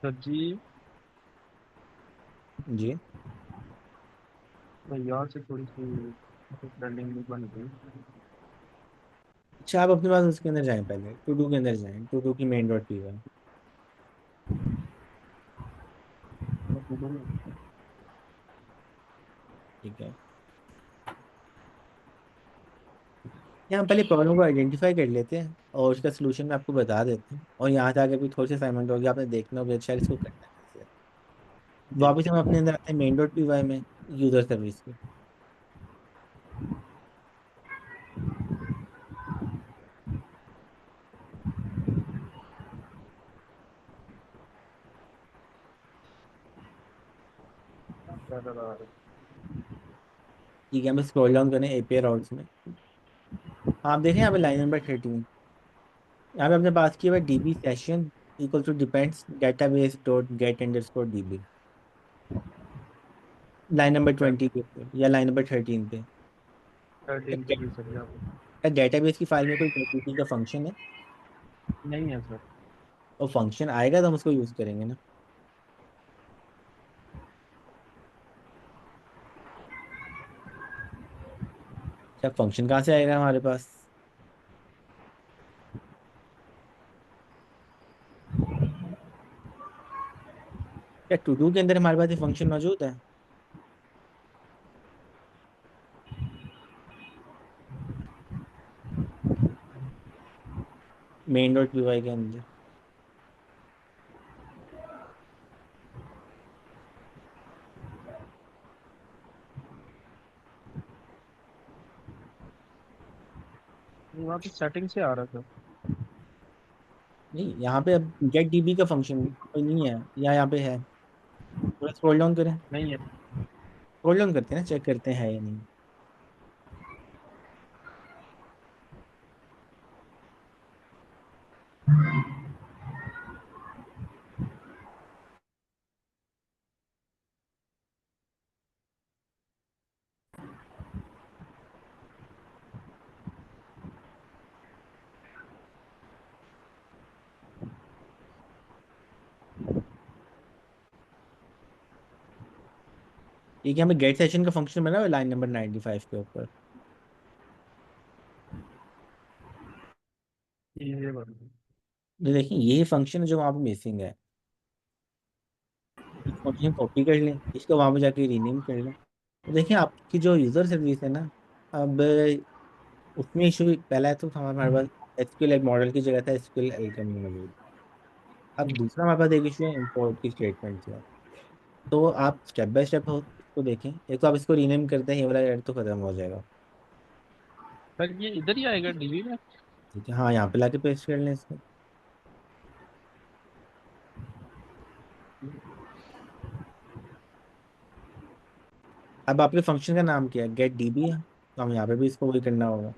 Speaker 9: Sir जी,
Speaker 2: जी।
Speaker 9: मैं यहाँ से थोड़ी सी रनिंग बन गई।
Speaker 2: अच्छा, आप अपने पास उसके अंदर जाएं, पहले टू डू के अंदर जाएं, टू डू की मेन डॉट पी है। ठीक है, यहाँ पहले प्रॉब्लम को आइडेंटिफाई कर लेते हैं और उसका सोल्यूशन मैं आपको बता देता हूँ, और यहाँ से आगे भी थोड़ी सी असाइनमेंट होगी, आपने देखना होगा शायद इसको करना कैसे है।
Speaker 9: जी
Speaker 2: वापस हम अपने अंदर आते हैं मेन डॉट पी वाई में, यूजर सर्विस के। ठीक है, हम स्क्रॉल डाउन करें एपीआई राउट्स में। आप देखें यहाँ पे लाइन नंबर 13, यहाँ पे अपने पास किया हुआ DB session equal to depends database dot get underscore DB, line number 20 पे या लाइन नंबर 13 पे।
Speaker 9: 13 पे भी सर यहाँ पे
Speaker 2: डेटाबेस की फाइल में कोई डीबी का फंक्शन है,
Speaker 9: नहीं है सर।
Speaker 2: और फंक्शन आएगा तो हम उसको यूज करेंगे ना। अच्छा, फंक्शन कहाँ से आएगा हमारे पास। क्या टू डू के अंदर हमारे पास ये फंक्शन मौजूद है? मेन डॉट पी वाई के अंदर?
Speaker 9: वहाँ पे सेटिंग से आ रहा था।
Speaker 2: नहीं, यहाँ पे अब गेट डीबी का फंक्शन कोई नहीं है, या यहाँ पे है? थोड़ा स्क्रॉल डाउन करें,
Speaker 9: नहीं है।
Speaker 2: स्क्रॉल डाउन करते हैं ना, चेक करते हैं या नहीं। ये क्या हमें गेट सेशन का फंक्शन बना हुआ है लाइन नंबर 95 के ऊपर?
Speaker 9: ये बात।
Speaker 2: ये देखिए, यही फंक्शन है जो वहाँ पे मिसिंग है। इस फंक्शन कॉपी कर लें, इसको वहाँ पे जाके रीनेम कर लें, तो देखिए आपकी जो यूज़र सर्विस है ना, अब उसमें इशू पहला है तो हमारे पास एसक्यूएल एक मॉडल की जगह था एसक्यूएल एल का मौजूद। अब दूसरा हमारे पास एक इशू है इंपोर्ट की स्टेटमेंट से। तो आप स्टेप बाय स्टेप इसको देखें। एक तो आप इसको रीनेम करते हैं, ये वाला एरर तो खत्म हो जाएगा।
Speaker 9: सर ये इधर ही आएगा डीबी में?
Speaker 2: ठीक है, हाँ, यहाँ पे लाके पेस्ट कर लें इसको। अब आपके फंक्शन का नाम क्या है? गेट डीबी है, तो हम यहाँ पे भी इसको वही करना होगा।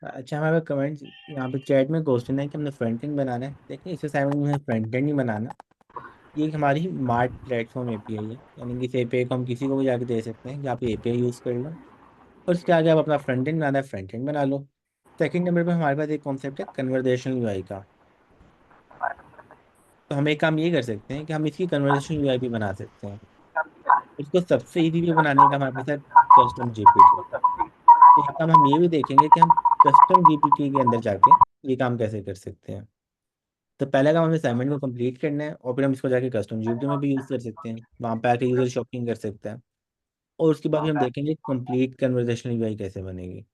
Speaker 2: अच्छा, हमारे कमेंट यहाँ पे चैट में क्वेश्चन है कि हमने फ्रंट एंड बनाना है। देखिए, इस असाइनमेंट में फ्रंट एंड नहीं बनाना। ये हमारी मार्ट प्लेटफॉर्म एपीआई है, यानी कि इस एपीआई को हम किसी को भी जाके दे सकते हैं कि आप एपीआई यूज़ कर लो, और उसके आगे आप अपना फ्रंट एंड बनाना है, फ्रंट एंड बना लो। सेकंड नंबर पे हमारे पास एक कॉन्सेप्ट है कन्वर्जेशनल यूआई का। तो हम एक काम ये कर सकते हैं कि हम इसकी कन्वर्जेशनल यूआई भी बना सकते हैं। इसको सबसे इजी वे बनाने का हमारे पास है कस्टम जीपीटी। तो एक काम हम ये भी देखेंगे कि हम कस्टम जीपीटी के अंदर जाके ये काम कैसे कर सकते हैं। तो पहला काम हमें असाइनमेंट को कंप्लीट करना है, और फिर हम इसको जाके कस्टम जीपीटी में भी यूज़ कर सकते हैं, वहाँ पे आके यूज़र शॉपिंग कर सकता है। और उसके बाद फिर हम देखेंगे कंप्लीट कन्वर्जेशनल यूआई कैसे बनेगी।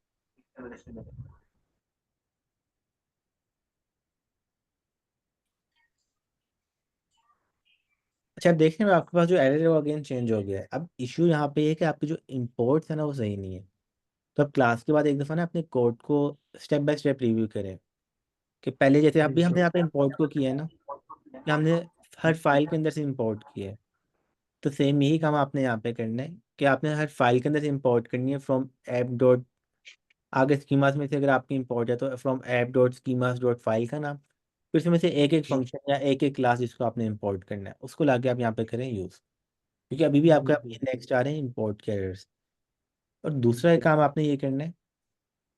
Speaker 2: अच्छा, अब देखने में आपके पास जो एरर है वो अगेन चेंज हो गया है। अब इशू यहाँ पे है कि आपके जो इंपोर्ट्स है ना वो सही नहीं है। तो अब क्लास के बाद एक दफ़ा ना अपने कोड को स्टेप बाय स्टेप रिव्यू करें, कि पहले जैसे
Speaker 9: जी
Speaker 2: अभी हमने
Speaker 9: सर।
Speaker 2: यहाँ पे इंपोर्ट को किया है ना, कि हमने हर फाइल के अंदर से इंपोर्ट किया है, तो सेम यही काम आपने यहाँ पे करना है कि आपने हर फाइल के अंदर से इंपोर्ट करनी है फ्रॉम ऐप डॉट, आगे स्कीमास में से अगर आपकी इंपोर्ट है तो from app dot schemas dot file का नाम, फिर उसमें से एक एक फंक्शन या एक एक क्लास जिसको आपने इंपोर्ट करना है उसको लाके आप यहाँ पे करें यूज़, क्योंकि अभी भी आपका नेक्स्ट आ रहे हैं इंपोर्ट के एरर्स। और दूसरा एक काम आपने ये करना है,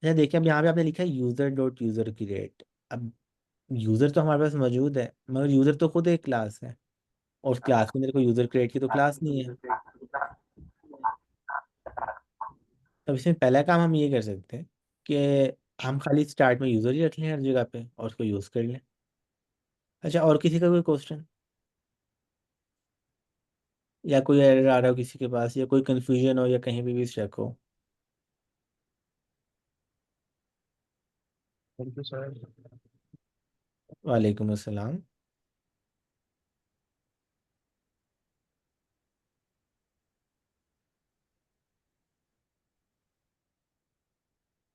Speaker 2: अच्छा देखिए, अब यहाँ पे आपने लिखा है यूज़र डॉट यूज़र की रेट। अब यूज़र तो हमारे पास मौजूद है, मगर यूज़र तो खुद एक क्लास है, और क्लास के अंदर कोई यूज़र क्रिएट की तो क्लास नहीं है। तो इसमें पहला काम हम ये कर सकते हैं कि हम खाली स्टार्ट में यूज़र ही रख लें हर जगह पे और उसको यूज़ कर लें। अच्छा, और किसी का कोई क्वेश्चन या कोई एरर आ रहा हो किसी के पास, या कोई कंफ्यूजन हो, या कहीं भी शक हो?
Speaker 9: Thank you sir.
Speaker 2: वालेकुम अस्सलाम।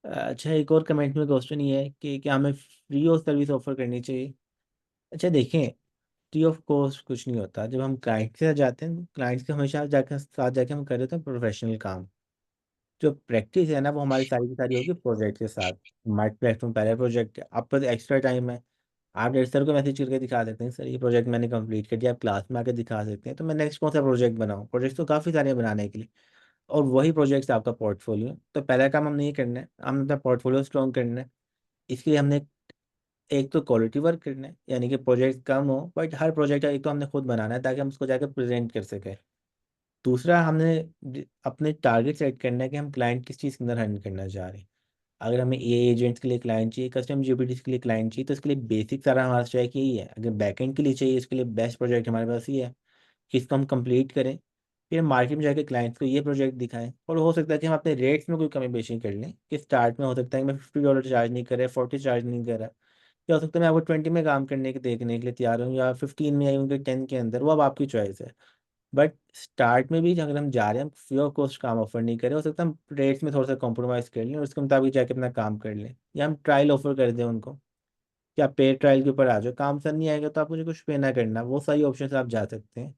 Speaker 2: अच्छा, एक और कमेंट में क्वेश्चन ये है कि क्या हमें फ्री ऑफ सर्विस ऑफर करनी चाहिए? अच्छा देखें, फ्री ऑफ कॉस्ट कुछ नहीं होता। जब हम क्लाइंट के साथ जाते हैं, क्लाइंट्स के हमेशा जाकर साथ जाके हम कर रहे हैं प्रोफेशनल काम। जो प्रैक्टिस है ना, वो हमारी सारी की सारी होगी प्रोजेक्ट के साथ। हमारे प्लेटफॉर्म पहले प्रोजेक्ट है, आप पर एक्स्ट्रा टाइम है। आप डेढ़ सर को मैसेज करके दिखा सकते हैं, सर ये प्रोजेक्ट मैंने कंप्लीट कर दिया। आप क्लास में आकर दिखा सकते हैं, तो मैं नेक्स्ट कौन सा प्रोजेक्ट बनाऊँ? प्रोजेक्ट तो काफ़ी सारे हैं बनाने के लिए, और वही प्रोजेक्ट्स आपका पोर्टफोलियो। तो पहला काम हमने ये करना है, हमने अपना पोर्टफोलियो स्ट्रॉन्ग करना है। इसके लिए हमने एक तो क्वालिटी वर्क करना है, यानी कि प्रोजेक्ट कम हो बट हर प्रोजेक्ट एक तो हमने खुद बनाना है ताकि हम उसको जाकर प्रेजेंट कर सकें। दूसरा, हमने अपने टारगेट सेट करना है कि हम क्लाइंट किस चीज़ के अंदर हैंडल करना चाह रहे हैं। अगर हमें ए एजेंट्स के लिए क्लाइंट चाहिए, कस्टम जीपीटीज के लिए क्लाइंट चाहिए, तो इसके लिए बेसिक सारा हमारा स्ट्रैक यही है। अगर बैकएंड के लिए चाहिए, इसके लिए बेस्ट प्रोजेक्ट हमारे पास ये है कि इसको हम कंप्लीट करें, फिर मार्केट में जाके क्लाइंट्स को ये प्रोजेक्ट दिखाएं। और हो सकता है कि हम अपने रेट्स में कोई कमी पेशी कर लें, कि स्टार्ट में हो सकता है कि मैं $50 चार्ज नहीं कर रहा, 40 चार्ज नहीं कर रहा, या हो सकता है मैं आपको 20 में काम करने के देखने के लिए तैयार हूँ, या 15 में, या उनके 10 के अंदर। वो अब आपकी चॉइस है। बट स्टार्ट में भी अगर हम जा रहे हैं, हम फ्री ऑफ कॉस्ट काम ऑफर नहीं करें। हो सकता है हम रेट्स में थोड़ा सा कॉम्प्रोमाइज़ कर लें और उसके मुताबिक जाके अपना काम कर लें, या हम ट्रायल ऑफर कर दें उनको कि आप पेड ट्रायल के ऊपर आ जाओ, काम सर नहीं आएगा तो आप मुझे कुछ पे ना करना। वो सारी ऑप्शन से आप जा सकते हैं।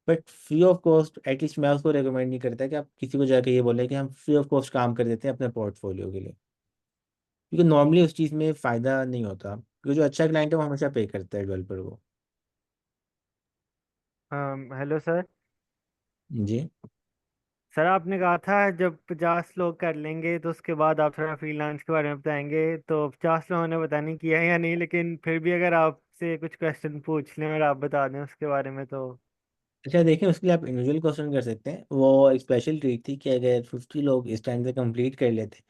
Speaker 2: But free of cost at least मैं उसको रिकमेंड नहीं करता कि आप किसी को जाके ये बोले कि हम फ्री ऑफ कॉस्ट काम कर देते हैं अपने पोर्टफोलियो के लिए, क्योंकि नॉर्मली उस चीज़ में फ़ायदा नहीं होता, क्योंकि जो अच्छा क्लाइंट है वो हमेशा पे करता है डेवलपर को।
Speaker 6: Hello sir.
Speaker 2: जी।
Speaker 6: सर आपने कहा था जब 50 लोग कर लेंगे तो उसके बाद आप थोड़ा फ्रीलांस के बारे में बताएंगे, तो 50 लोगों ने पता नहीं किया है या नहीं, लेकिन फिर भी अगर आपसे कुछ क्वेश्चन पूछ लें और आप बता दें उसके बारे में तो।
Speaker 2: अच्छा देखिए, उसके लिए आप इंडिविजुअल क्वेश्चन कर सकते हैं। वो एक स्पेशल ट्रीट थी कि अगर 50 लोग इस टाइम से कंप्लीट कर लेते,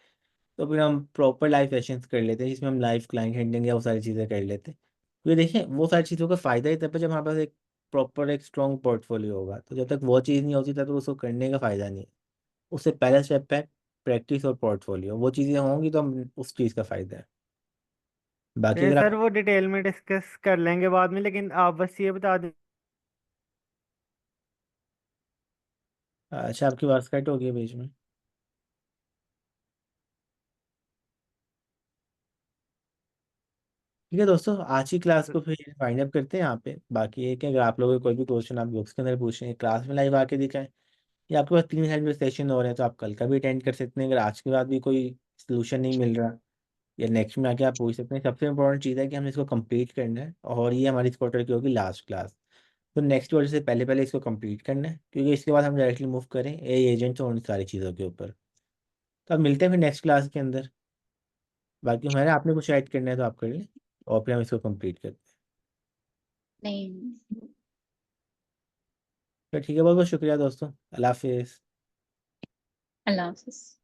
Speaker 2: तो फिर हम प्रॉपर लाइव सेशंस कर लेते हैं जिसमें हम लाइव क्लाइंट हैंडलिंग या वो सारी चीज़ें कर लेते हैं। तो ये देखिए, वो सारी चीज़ों का फ़ायदा ही तब है जब हमारे पास एक प्रॉपर एक स्ट्रॉन्ग पोर्टफोलियो होगा। तो जब तक वो चीज़ नहीं होती तब तक उसको करने का फ़ायदा नहीं है। उससे पहला स्टेप है प्रैक्टिस और पोर्टफोलियो। वो चीज़ें होंगी तो हम उस चीज़ का फ़ायदा है। बाकी अगर
Speaker 6: सर
Speaker 2: आप,
Speaker 6: वो डिटेल में डिस्कस कर लेंगे बाद में, लेकिन आप बस ये बता दें।
Speaker 2: अच्छा, आपकी आवाज़ कट हो गई है बीच में। ठीक है दोस्तों, आज की क्लास को फिर फाइंड अप करते हैं यहाँ पे। बाकी ये कि अगर आप लोगों को कोई भी क्वेश्चन आप ग्रुप्स के अंदर पूछें, क्लास में लाइव आके दिखाएं, या आपके पास 3 सेशन हो रहे हैं तो आप कल का भी अटेंड कर सकते हैं। अगर आज के बाद भी कोई सोल्यूशन नहीं मिल रहा, या नेक्स्ट में आके आप पूछ सकते हैं। सबसे इंपॉर्टेंट चीज़ है कि हमने इसको कंप्लीट करना है, और ये हमारी इस क्वार्टर की होगी लास्ट क्लास। तो नेक्स्ट क्वार्टर से पहले पहले इसको कंप्लीट करना है, क्योंकि इसके बाद हम डायरेक्टली मूव करें ए एजेंट्स और उन सारी चीज़ों के ऊपर। तो अब मिलते हैं फिर नेक्स्ट क्लास के अंदर। बाकी हमारे आपने कुछ ऐड करना है तो आप कर लें, और फिर हम इसको कंप्लीट करते हैं।
Speaker 8: नहीं।
Speaker 2: तो ठीक है, बहुत बहुत शुक्रिया दोस्तों। अल्लाह हाफिज़।
Speaker 8: अल्लाह हाफिज।